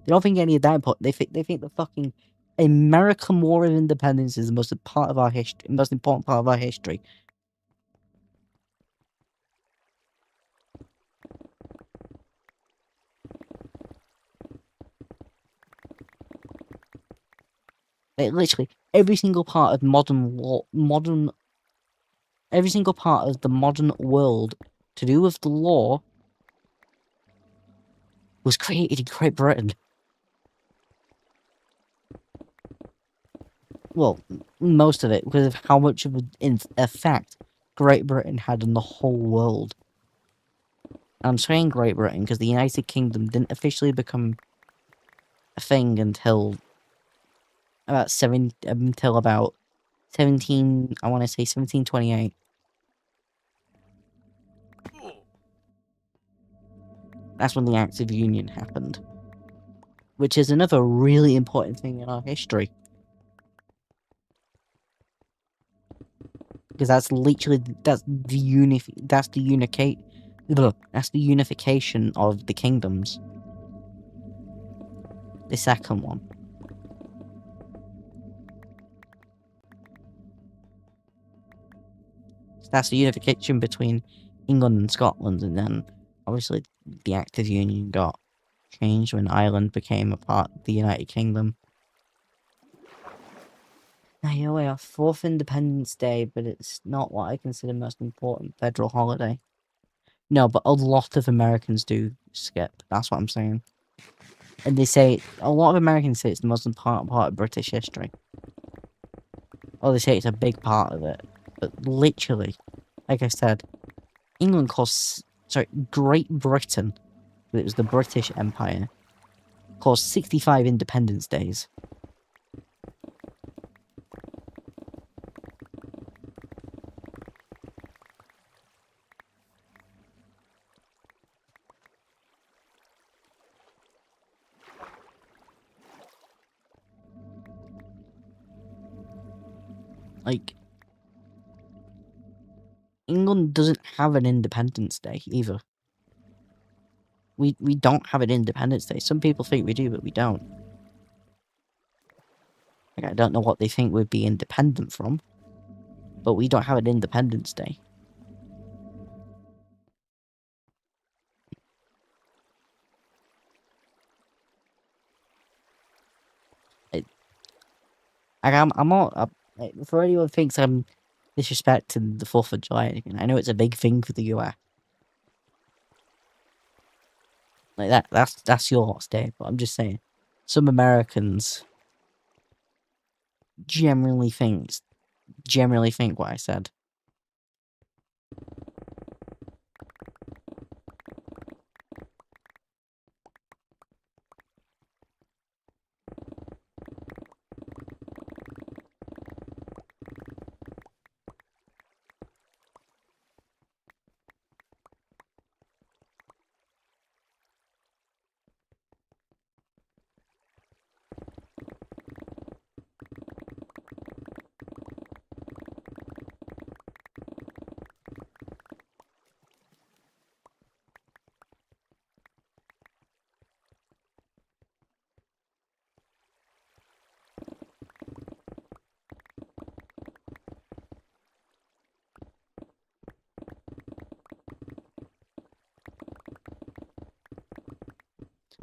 They don't think any of that, but they think the fucking American War of Independence is the most part of our history, most important part of our history. Like, literally every single part of every single part of the modern world to do with the law was created in Great Britain. Well, most of it, because of how much of an effect Great Britain had on the whole world. I'm saying Great Britain because the United Kingdom didn't officially become a thing until about 17. I want to say 1728. That's when the Acts of Union happened, which is another really important thing in our history. Because that's literally that's the unification of the kingdoms. The second one. That's the unification between England and Scotland, and then obviously the Act of Union got changed when Ireland became a part of the United Kingdom. Now, here we are, 4th Independence Day, but it's not what I consider most important federal holiday. No, but a lot of Americans do skip. That's what I'm saying. And they say, a lot of Americans say it's the most important part of British history. Or they say it's a big part of it. But literally, like I said, England Great Britain, it was the British Empire, caused 65 Independence Days. Like, England doesn't have an Independence Day either. We don't have an Independence Day. Some people think we do, but we don't. Like, I don't know what they think we'd be independent from, but we don't have an Independence Day. I'm not. For anyone who thinks I'm disrespecting the 4th of July, I know it's a big thing for the US. Like that's your lot's day, but I'm just saying, some Americans generally think what I said.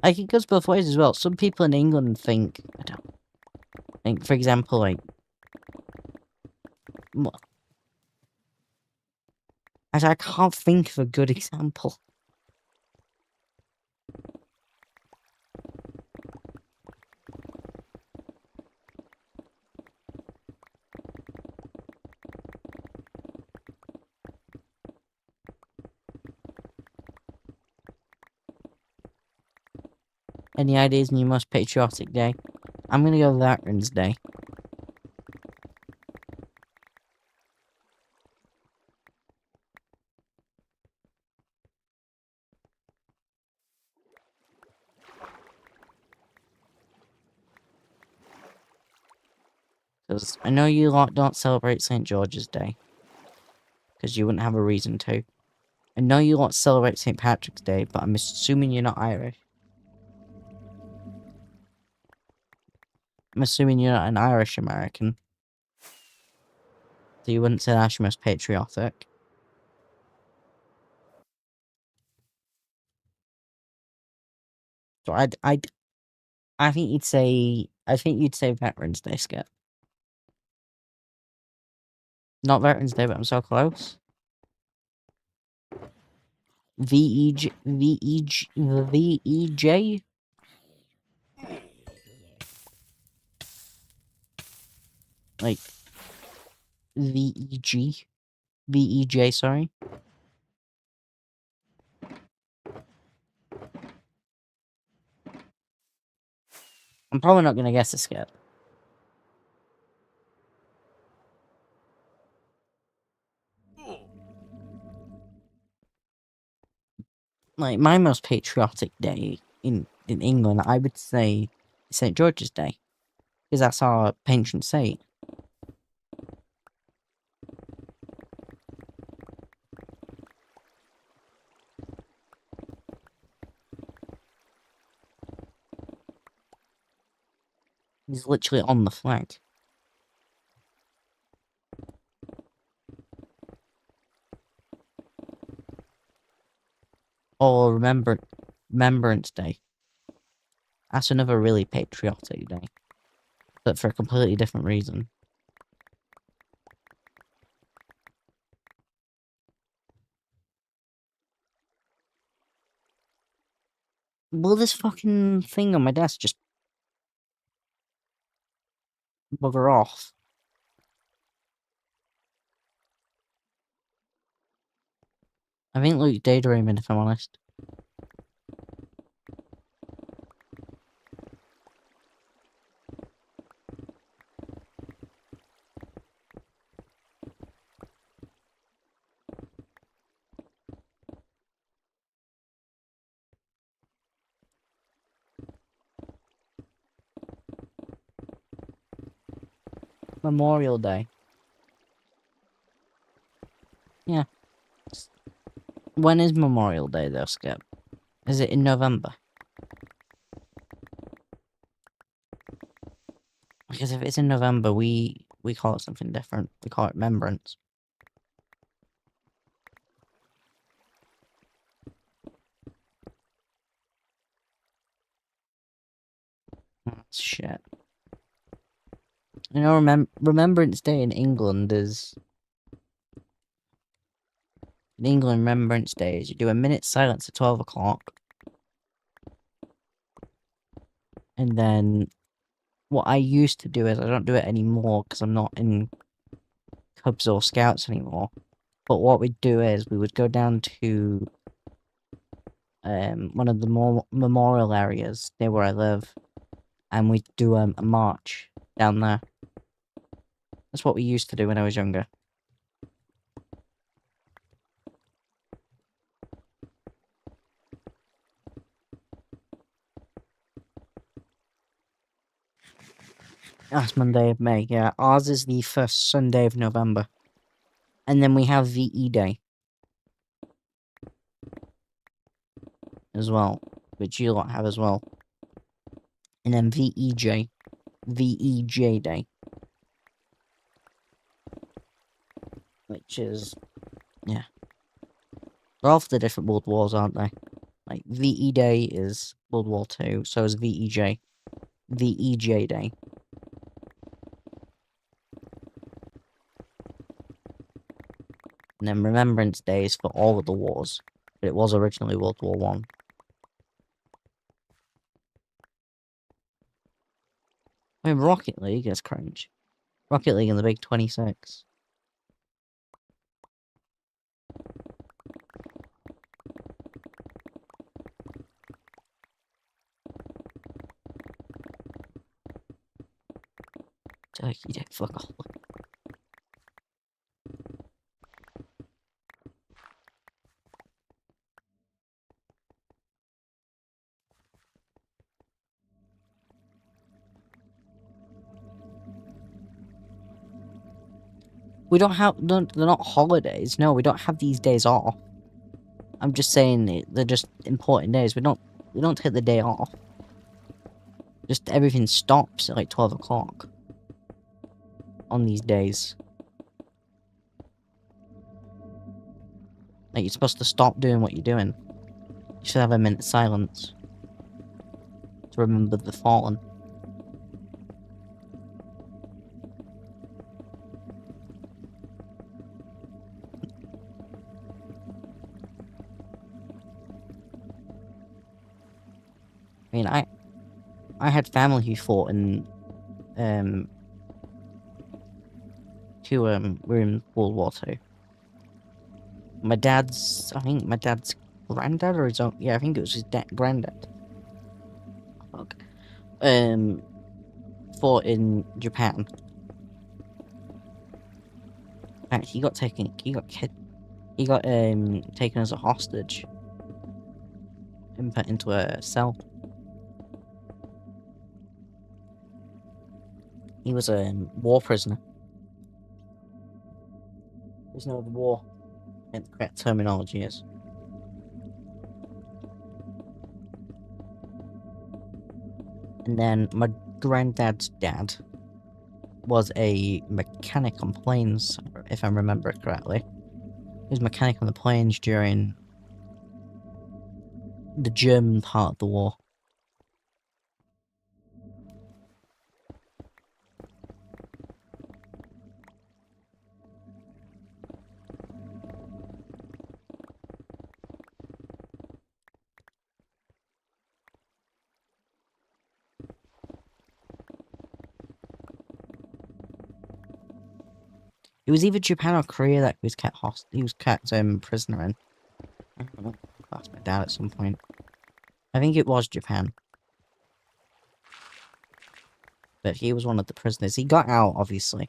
Like, it goes both ways as well. Some people in England think, I don't think, for example, like, I can't think of a good example. Any ideas on your most patriotic day? I'm gonna go Veterans Day. Because I know you lot don't celebrate St. George's Day. Because you wouldn't have a reason to. I know you lot celebrate St. Patrick's Day, but I'm assuming you're not Irish. I'm assuming you're not an Irish American. So you wouldn't say that's your most patriotic. So I think you'd say Veterans Day, Skip. Not Veterans Day, but I'm so close. VEJ? Like, VEG? VEJ, sorry. I'm probably not gonna guess a Skip. Like, my most patriotic day in England, I would say St. George's Day. Because that's our patron saint. He's literally on the flag. Or Remembrance Day. That's another really patriotic day. But for a completely different reason. Will this fucking thing on my desk just bugger off? I think Luke's daydreaming, if I'm honest. Memorial Day. Yeah. When is Memorial Day, though, Skip? Is it in November? Because if it's in November, we call it something different. We call it Remembrance. That's shit. You know, Remembrance Day in England is... In England, Remembrance Day is you do a minute silence at 12 o'clock. And then... What I used to do is, I don't do it anymore because I'm not in Cubs or Scouts anymore. But what we'd do is, we would go down to one of the more memorial areas near where I live, and we'd do a march down there. That's what we used to do when I was younger. Last Monday of May, yeah. Ours is the first Sunday of November. And then we have VE Day as well, which you lot have as well. And then VEJ Day. Which is, yeah. They're all for the different World Wars, aren't they? Like, VE Day is World War II, so is VEJ. VEJ Day. And then Remembrance Day is for all of the wars, but it was originally World War One. I mean, Rocket League is cringe. Rocket League in the Big 26. Turkey Day, fuck off. We don't have, they're not holidays, no, we don't have these days off. I'm just saying they're just important days, we don't take the day off. Just everything stops at like 12 o'clock. On these days. Like, you're supposed to stop doing what you're doing. You should have a minute's silence. To remember the fallen. I mean, I had family who fought in, who, were in World War II. I think my dad's granddad or his own, yeah, I think it was his granddad. Fuck. Fought in Japan. In fact, he got taken as a hostage. And put into a cell. He was a war prisoner. Prisoner of war. I think the correct terminology is. And then my granddad's dad was a mechanic on planes, if I remember it correctly. He was a mechanic on the planes during the German part of the war. It was either Japan or Korea that he was kept prisoner in. I don't know. I'll ask my dad at some point. I think it was Japan. But he was one of the prisoners. He got out, obviously.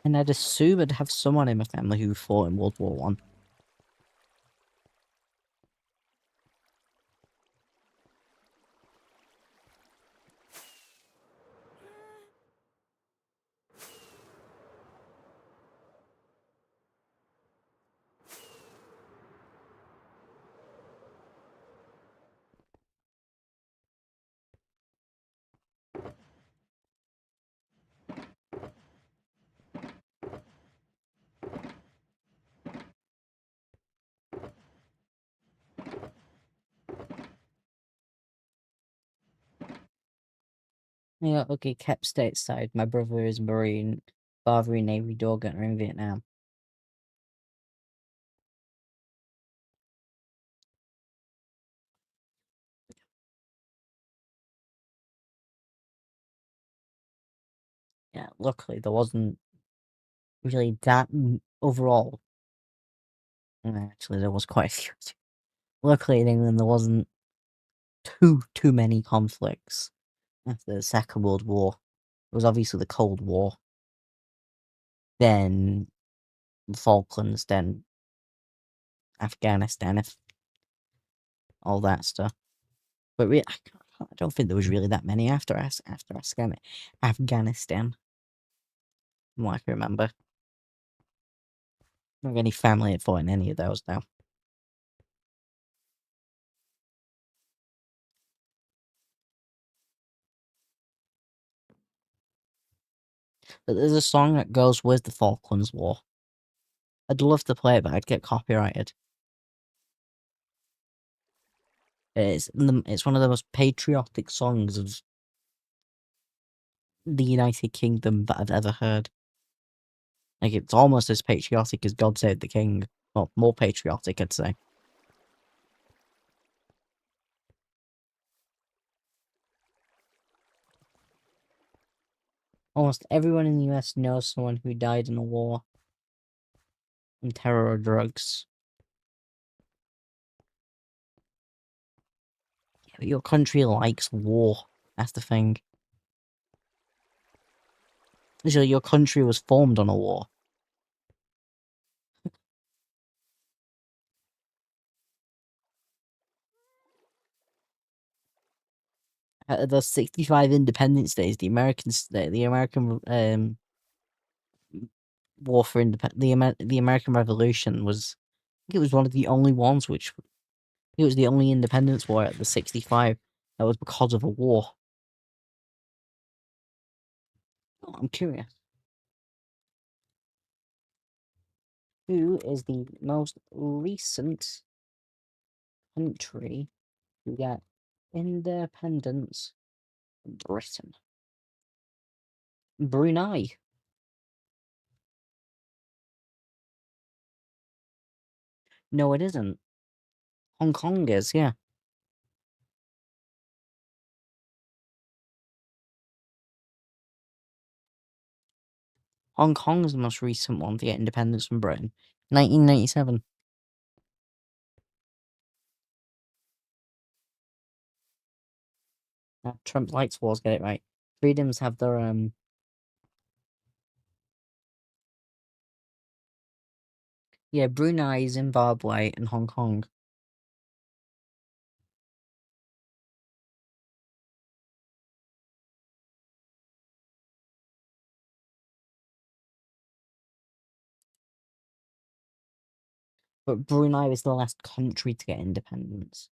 And I'd assume I'd have someone in my family who fought in World War One. Yeah, okay, kept stateside. My brother is Marine, father in Navy, dog gunner in Vietnam. Yeah, luckily there wasn't really that overall. Actually, there was quite a few. Luckily in England there wasn't too many conflicts after the Second World War. It was obviously the Cold War, then the Falklands, then Afghanistan, all that stuff. But I don't think there was really that many after Afghanistan, from what I can remember. I don't have any family that fought in any of those now. But there's a song that goes with the Falklands War. I'd love to play it, but I'd get copyrighted. It's one of the most patriotic songs of the United Kingdom that I've ever heard. Like, it's almost as patriotic as God Save the King. Well, more patriotic, I'd say. Almost everyone in the US knows someone who died in a war from terror or drugs. Yeah, but your country likes war. That's the thing. Literally, your country was formed on a war. Out of the 65 Independence Days, the American War for Independence, the American Revolution was, I think it was one of the only ones it was the only independence war at the 65 that was because of a war. Oh, I'm curious. Who is the most recent country to get independence from Britain? Brunei. No, it isn't. Hong Kong is, yeah. Hong Kong is the most recent one to get independence from Britain. 1997. Trump likes wars, get it right. Freedoms have their yeah, Brunei, Zimbabwe, and Hong Kong. But Brunei was the last country to get independence.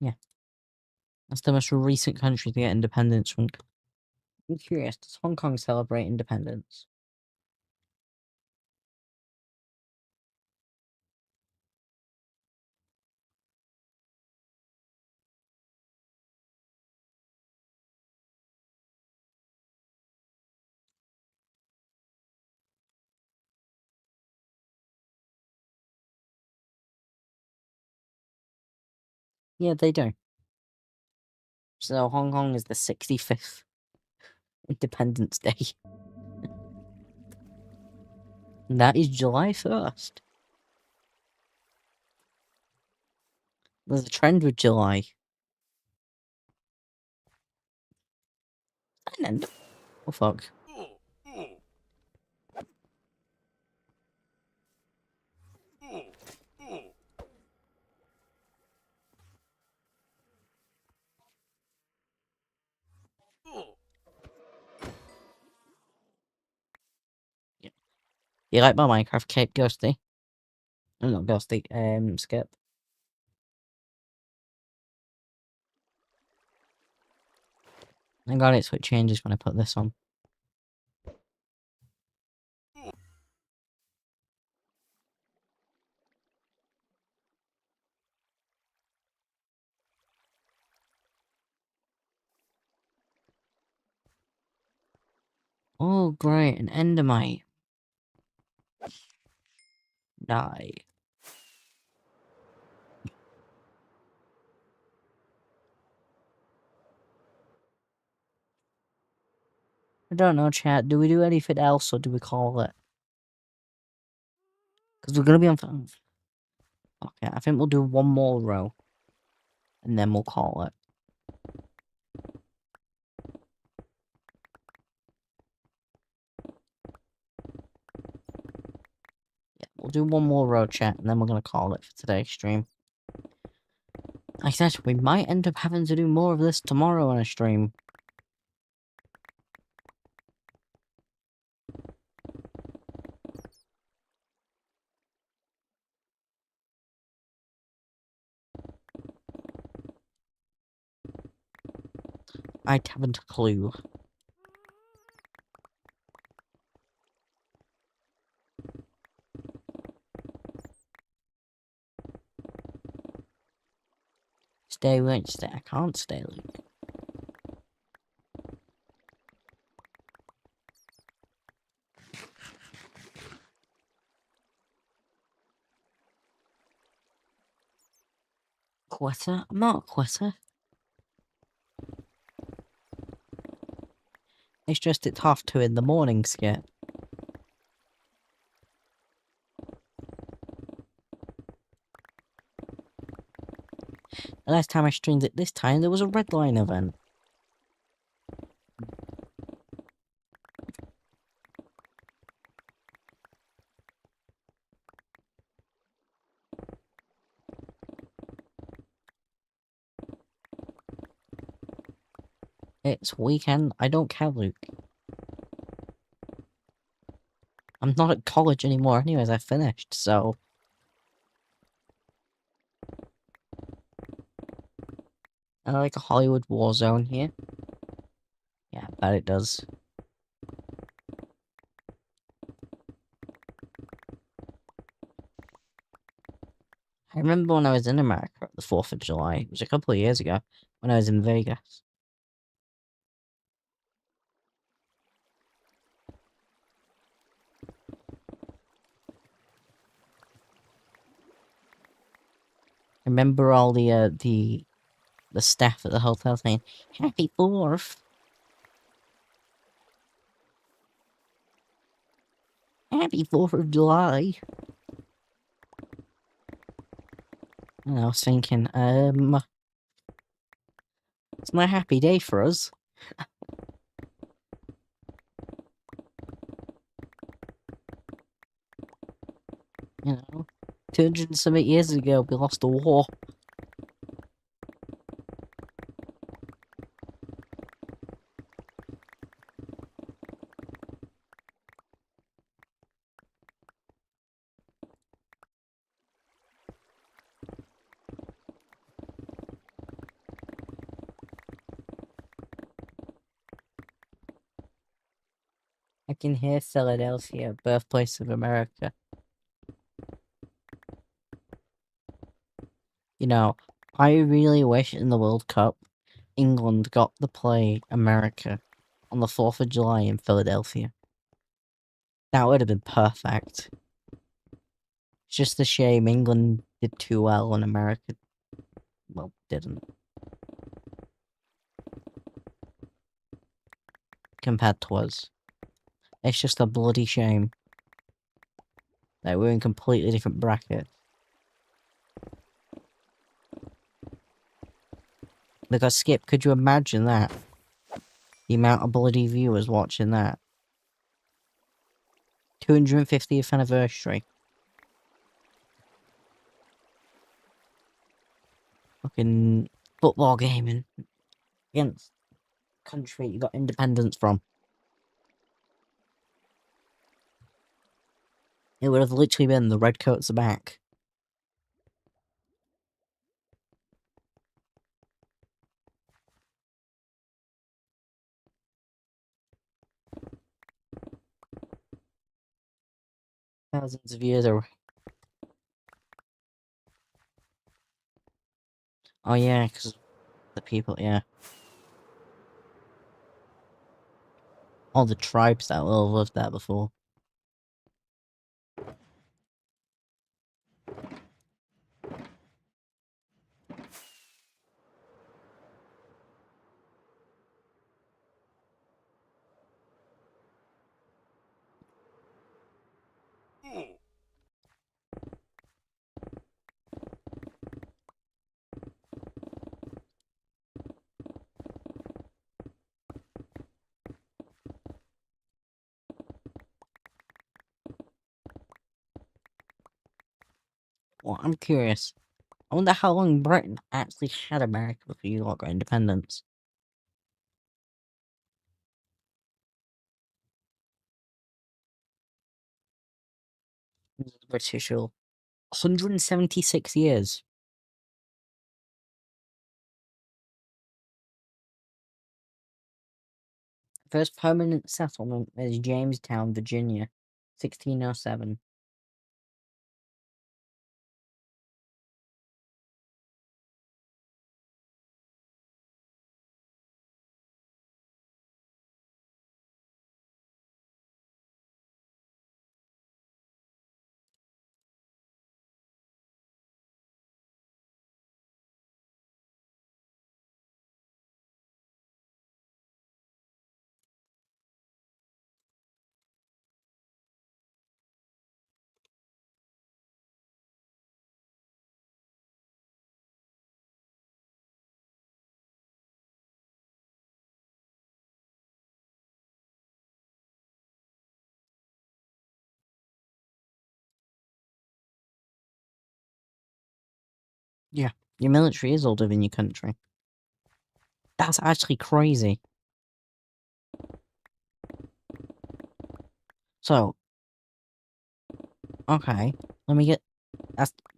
Yeah. That's the most recent country to get independence from. I'm curious, does Hong Kong celebrate independence? Yeah, they do. So Hong Kong is the 65th Independence Day. And that is July 1st. There's a trend with July. And then, oh fuck. Yeah. You like my Minecraft cape, Ghosty? Oh, not Ghosty, Skip. I got it so it changes when I put this on. Oh, great, an endermite. Die. I don't know, chat. Do we do anything else or do we call it? Because we're going to be on. Okay, I think we'll do one more row. And then we'll call it. Yeah, we'll do one more row, chat, and then we're going to call it for today's stream. Like I said, we might end up having to do more of this tomorrow on a stream. I haven't a clue. Stay, won't stay. I can't stay, Luke. Quitter? I'm not a quitter. It's just it's 2:30 in the morning, Skip. The last time I streamed it this time, there was a red line event. It's weekend. I don't care, Luke. I'm not at college anymore anyways, I finished, so... I like a Hollywood war zone here. Yeah, I bet it does. I remember when I was in America at the 4th of July. It was a couple of years ago, when I was in Vegas. I remember all the staff at the hotel saying, "Happy 4th! Happy 4th of July!" And I was thinking, it's not a happy day for us. You know, 200 and something years ago, we lost a war. I can hear Philadelphia, birthplace of America. You know, I really wish in the World Cup, England got to play America on the 4th of July in Philadelphia. That would have been perfect. It's just a shame England did too well and America, well, didn't. Compared to us. It's just a bloody shame that we're in completely different brackets. Because, Skip, could you imagine that? The amount of bloody viewers watching that. 250th anniversary. Fucking football gaming against country you got independence from. It would have literally been the Redcoats are back. Thousands of years ago. Oh yeah, because the people, yeah. All the tribes that will have lived there before. Well, I'm curious. I wonder how long Britain actually had America before you lot got independence. The British rule. 176 years. First permanent settlement is Jamestown, Virginia, 1607. Yeah, your military is older than your country. That's actually crazy. So, okay, let me get...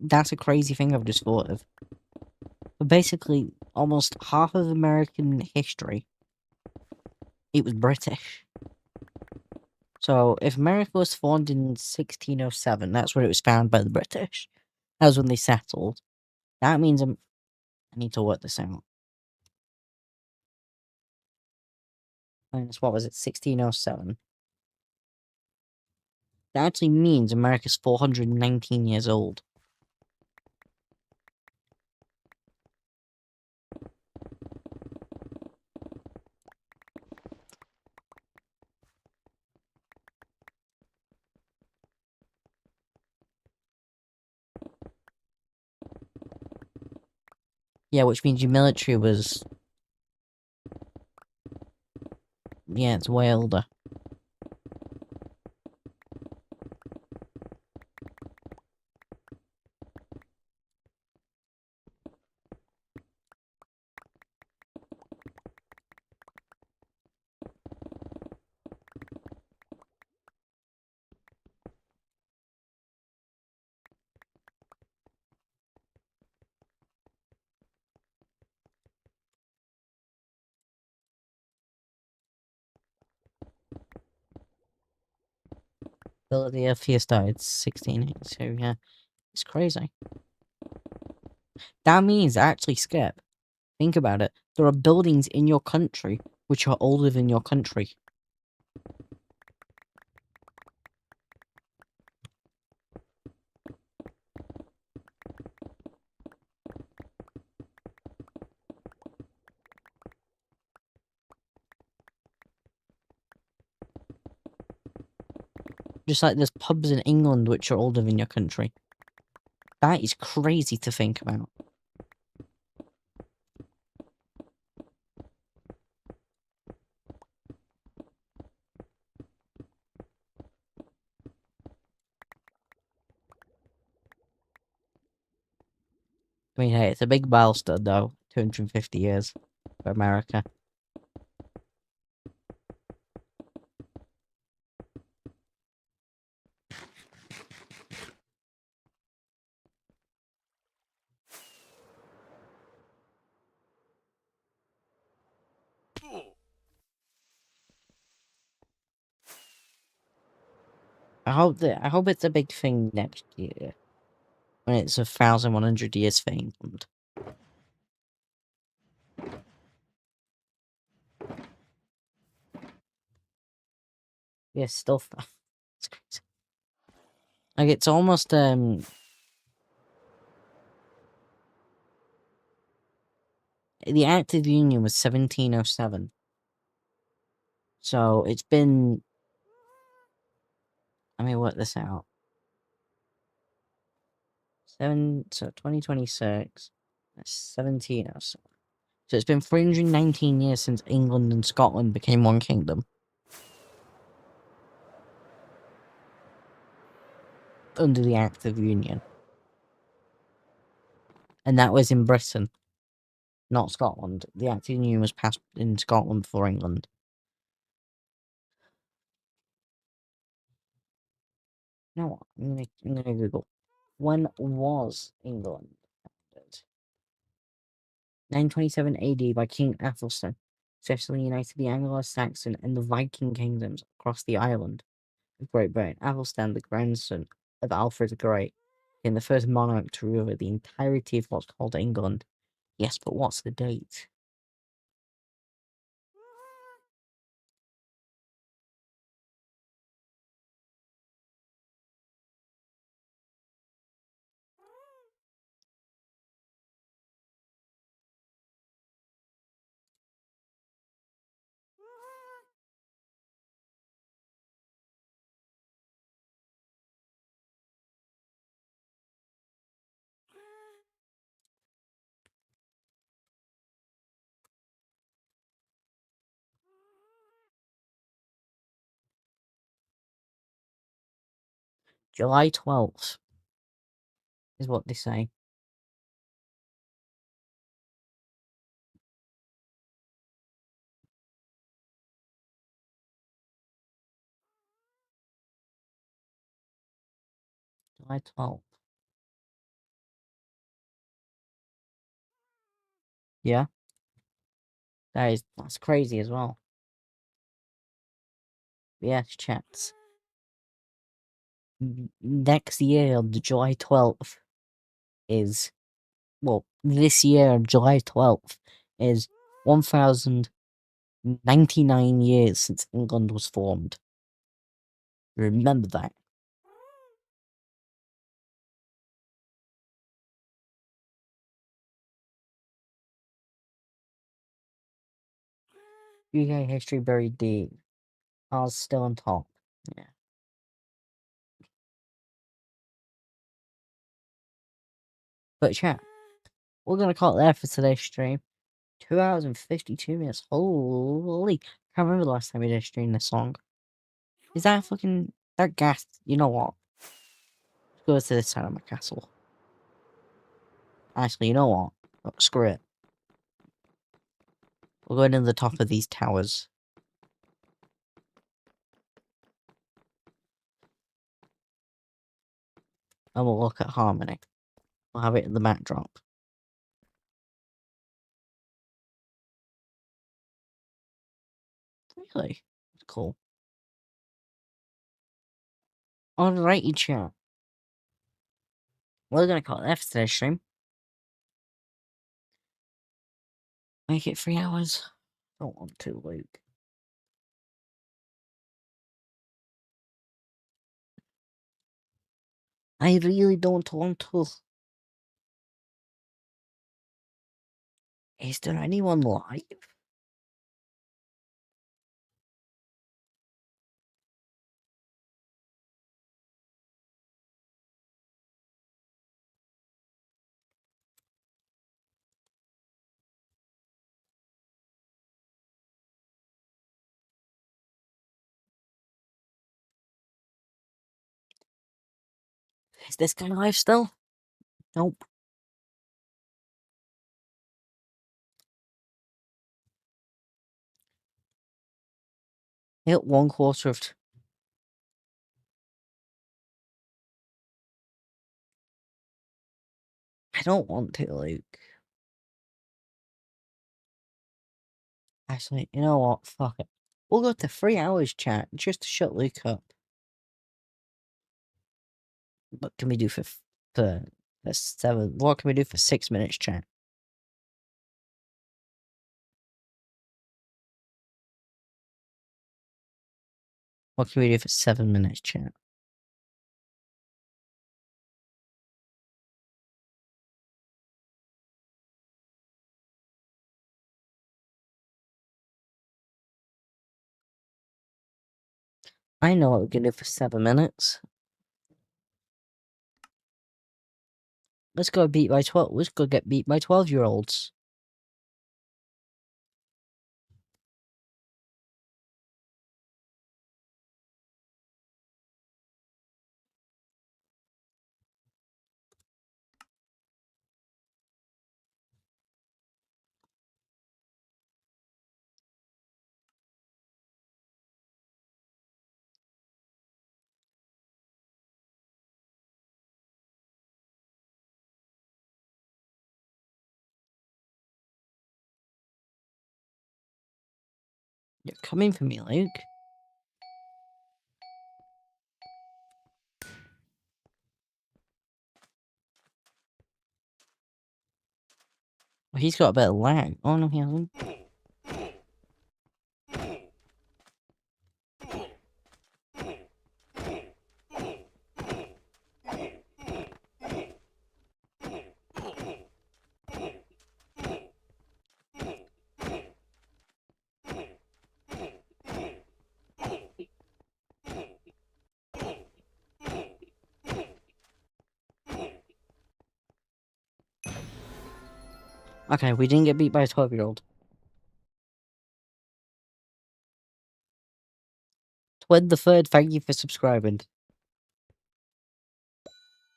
That's a crazy thing I've just thought of. But basically, almost half of American history, it was British. So, if America was formed in 1607, that's where it was found by the British. That was when they settled. That means I need to work this out. Minus, what was it, 1607? That actually means America's 419 years old. Yeah, which means your military was... Yeah, it's way older. Philadelphia started 1682, yeah. It's crazy. That means, actually, Skip, think about it. There are buildings in your country which are older than your country. Just like there's pubs in England which are older than your country. That is crazy to think about. I mean, hey, it's a big milestone, though. 250 years for America. I hope it's a big thing next year. When it's 1,100 years for England. Yeah, still it's crazy. Like, it's almost, the Act of Union was 1707. So, it's been... Let me work this out. 2026. That's 1707. So, it's been 319 years since England and Scotland became one kingdom. Under the Act of Union. And that was in Britain, not Scotland. The Act of Union was passed in Scotland before England. You know what? I'm gonna Google. When was England founded? 927 AD by King Athelstan, successfully united the Anglo-Saxon and the Viking kingdoms across the island of Great Britain. Athelstan, the grandson of Alfred the Great, became the first monarch to rule over the entirety of what's called England. Yes, but what's the date? July 12th is what they say. July 12th. Yeah, that's crazy as well. Yes, chats. Next year, the July 12th is, well, this year, July 12th is 1,099 years since England was formed. Remember that. UK history buried deep. Ours still on top. Yeah. But chat, we're gonna call it there for today's stream. 2 hours and 52 minutes. Holy. Can't remember the last time we did a stream this song. Is that fucking... That gas... You know what? Let's go to this side of my castle. Actually, you know what? Oh, screw it. We'll go to the top of these towers. And we'll look at Harmony. We'll have it in the backdrop. Really? That's cool. Alrighty, chat. We're gonna call that for today's stream. Make it 3 hours. Don't want to, Luke. I really don't want to. Is there anyone live? Is this guy live still? Nope. Hit 1/4 of. I don't want to, Luke. Actually, you know what? Fuck it. We'll go to 3 hours, chat, just to shut Luke up. What can we do for 7? What can we do for 6 minutes, chat? What can we do for 7 minutes, chat? I know what we can do for 7 minutes. Let's go beat by 12. Let's go get beat by 12-year-olds. You're coming for me, Luke. Well, he's got a bit of lag. Oh, no, he hasn't. Okay, we didn't get beat by a 12-year-old. Twin the Third, thank you for subscribing.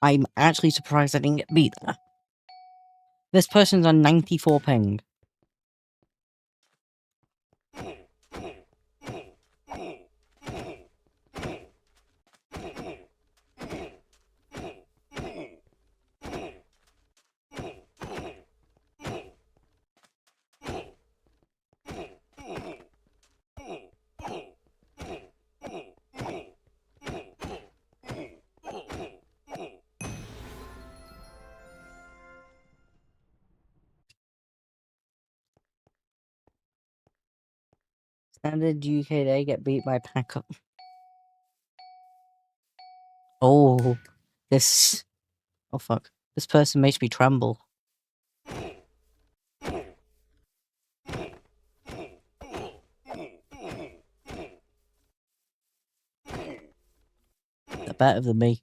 I'm actually surprised I didn't get beat there. This person's on 94 ping. Standard UK, they get beat by Pack-Up. Oh, this... Oh, fuck. This person makes me tremble. They're better than me.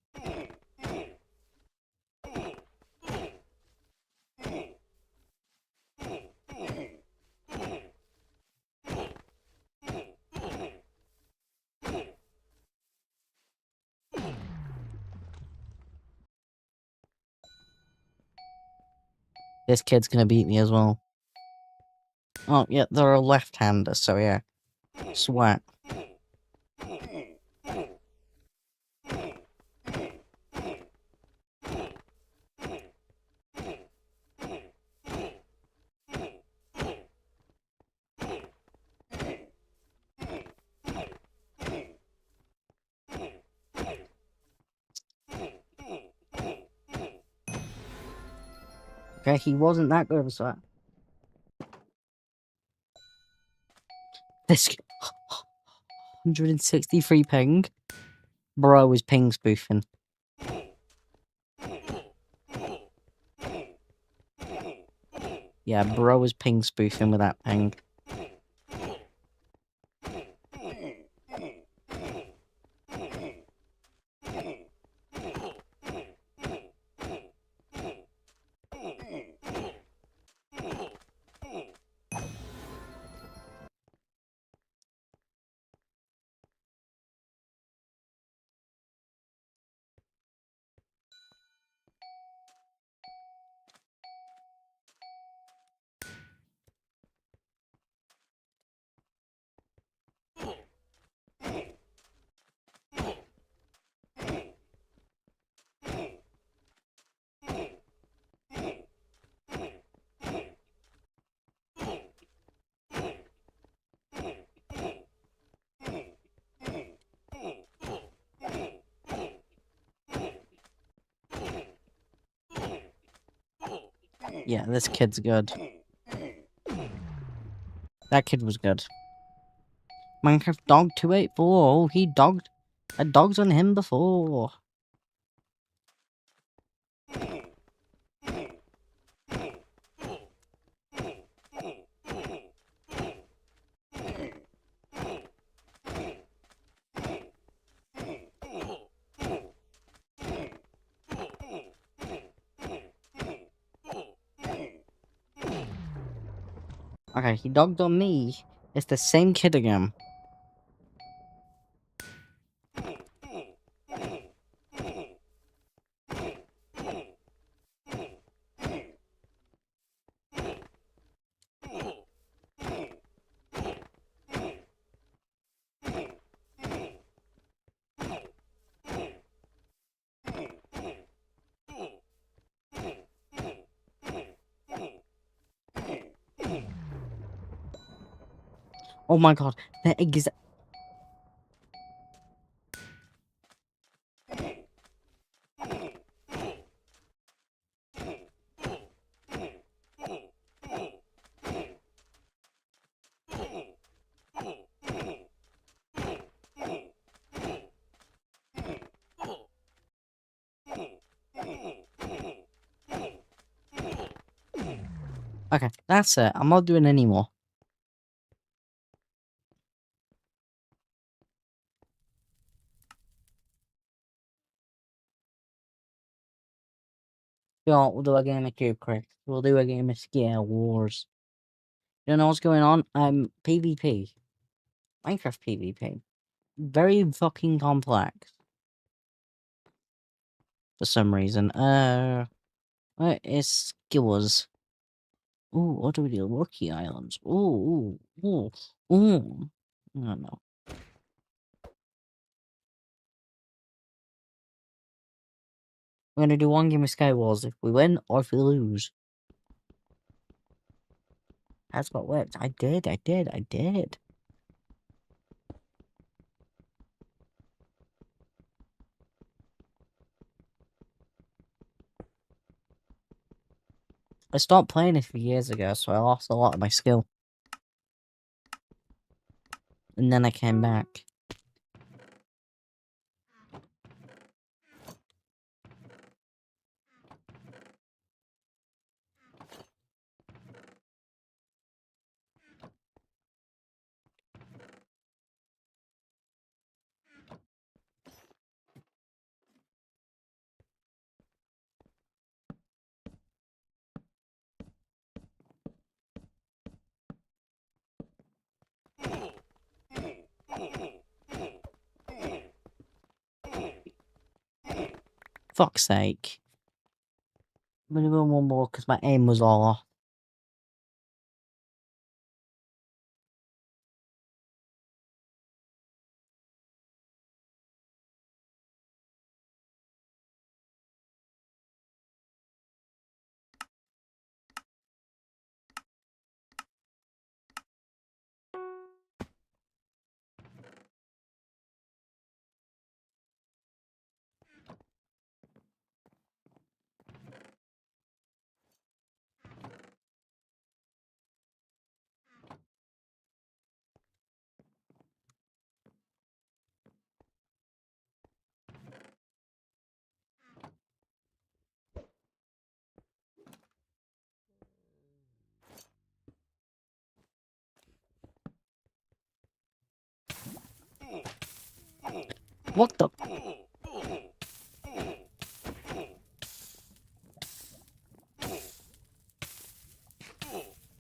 This kid's gonna beat me as well. Oh, yeah, they're a left-hander, so yeah. Swat. Okay, he wasn't that good of a sweat. This 163 ping. Bro was ping spoofing. Yeah, bro was ping spoofing with that ping. Yeah, this kid's good. That kid was good. Minecraft Dog 284. Oh, he dogged. Had dogs on him before. Okay, he dogged on me. It's the same kid again. Oh my god, they're exact. Okay, that's it. I'm not doing any more. Yeah, we'll do a game of Cube Crack. We'll do a game of Scare Wars. You know what's going on? PvP. Minecraft PvP. Very fucking complex. For some reason. Where is Skillers? Ooh, what do we do? Rookie Islands. Ooh, ooh, ooh, ooh. I don't know. We're gonna do one game of Sky Wars if we win or if we lose. That's what worked. I did. I stopped playing it a few years ago, so I lost a lot of my skill. And then I came back. Fuck's sake. I'm gonna go one more because my aim was all off. What the?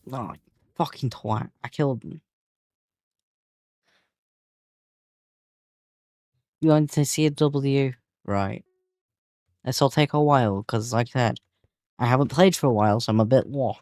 No, fucking twat. I killed him. You want to see a W? Right. This will take a while, because like I said, I haven't played for a while, so I'm a bit lost.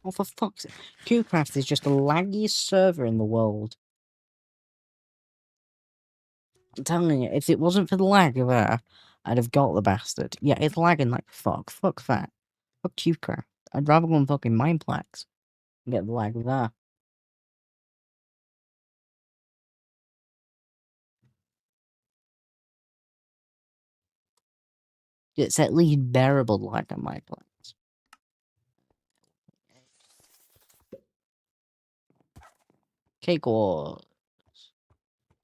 Oh, for fuck's sake. QCraft is just the laggiest server in the world. I'm telling you, if it wasn't for the lag of I'd have got the bastard. Yeah, it's lagging like fuck. Fuck that. Fuck QCraft. I'd rather go on fucking Mineplex and get the lag of that. It's at least bearable lag on Mineplex. Cake Wars.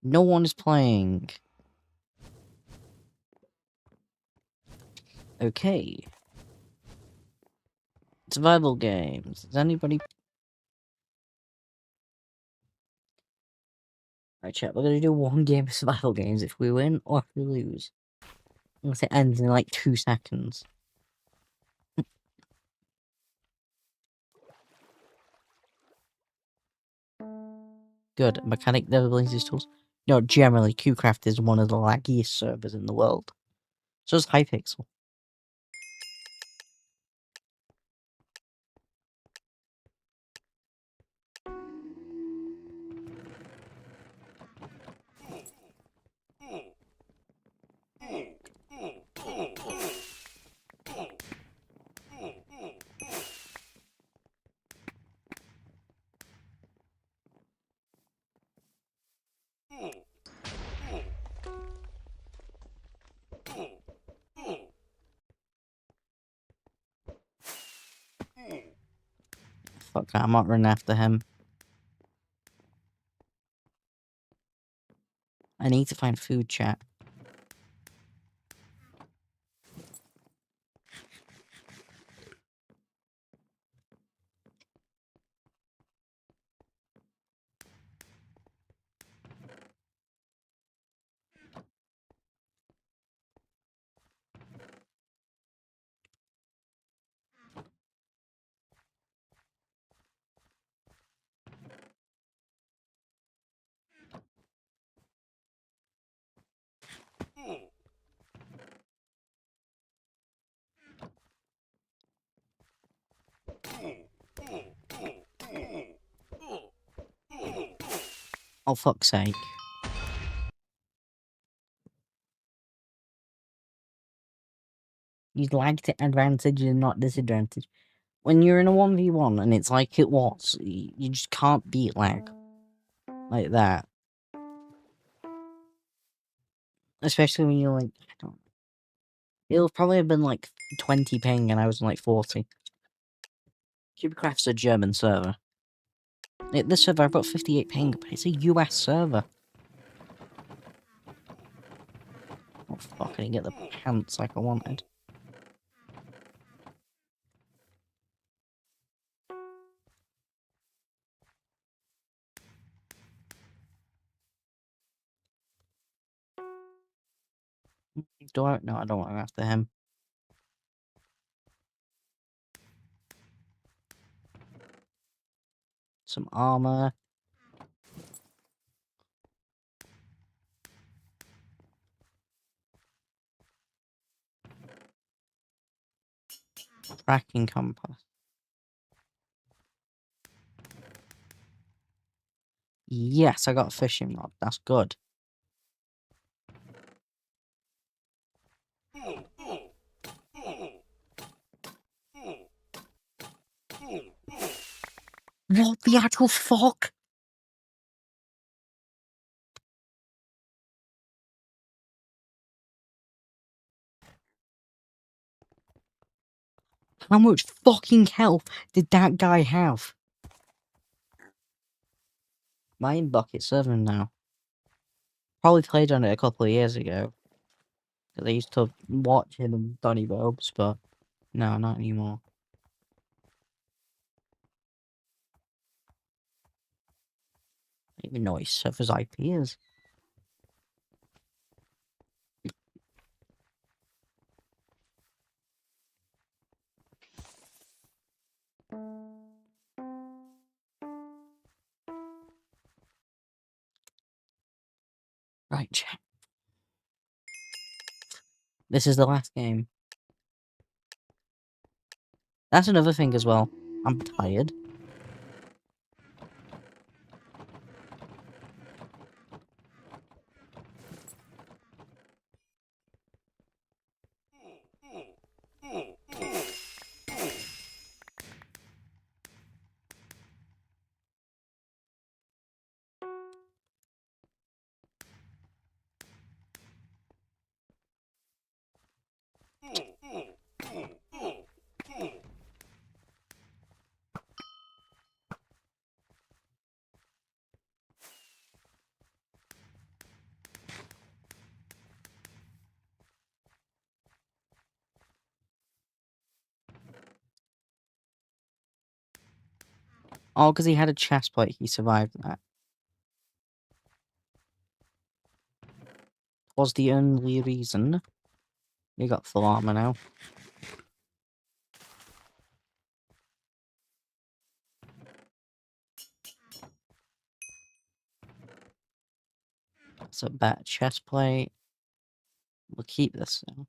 No one is playing. Okay. Survival games. Is anybody... Right, chat, we're gonna do one game of survival games if we win or if we lose. Unless it ends in like 2 seconds. Good. Mechanic never blames his tools. No, generally, QCraft is one of the laggiest servers in the world. So is Hypixel. Fuck that, I'm not running after him. I need to find food, chat. Oh, fuck's sake. He's lagged at advantage and not disadvantage. When you're in a 1v1 and it's like it was, you just can't beat lag. Like that. Especially when you're like, I don't know. It'll probably have been like 20 ping and I was like 40. Cubecraft's a German server. This server I've got 58 ping, but it's a US server. Oh fuck, I didn't get the pants like I wanted. Do I? No, I don't want to go after him. Some armor. Tracking compass. Yes, I got a fishing rod. That's good. What the actual fuck? How much fucking health did that guy have? Am I in Bucket 7 now? Probably played on it a couple of years ago. Because I used to watch him and Donny Robes, but no, not anymore. I don't even know what his server's IP is. Right, chat. This is the last game. That's another thing as well. I'm tired. Oh, because he had a chest plate, he survived that. Was the only reason. We got full armor now. That's a better chest plate. We'll keep this now.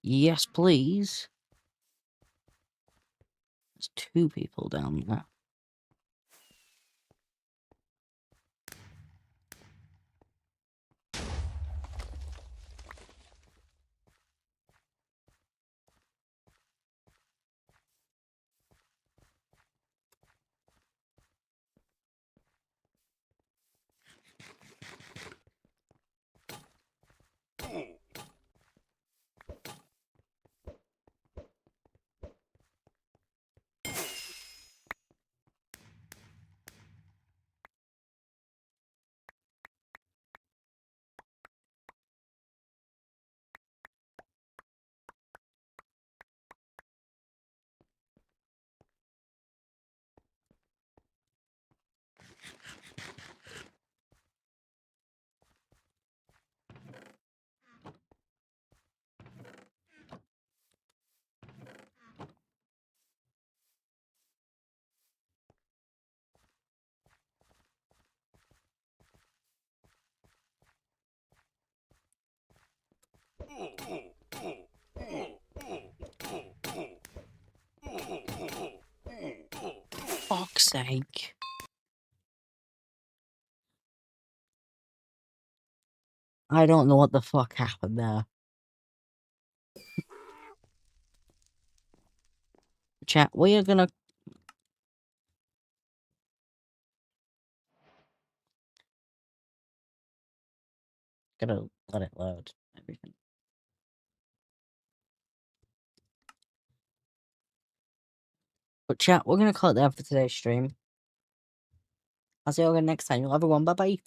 Yes, please. There's 2 people down there. Fuck's sake. I don't know what the fuck happened there. Chat, we are gonna... Gotta let it load. Everything. But chat, we're gonna call it there for today's stream. I'll see you all again next time. You'll have a one. Bye-bye.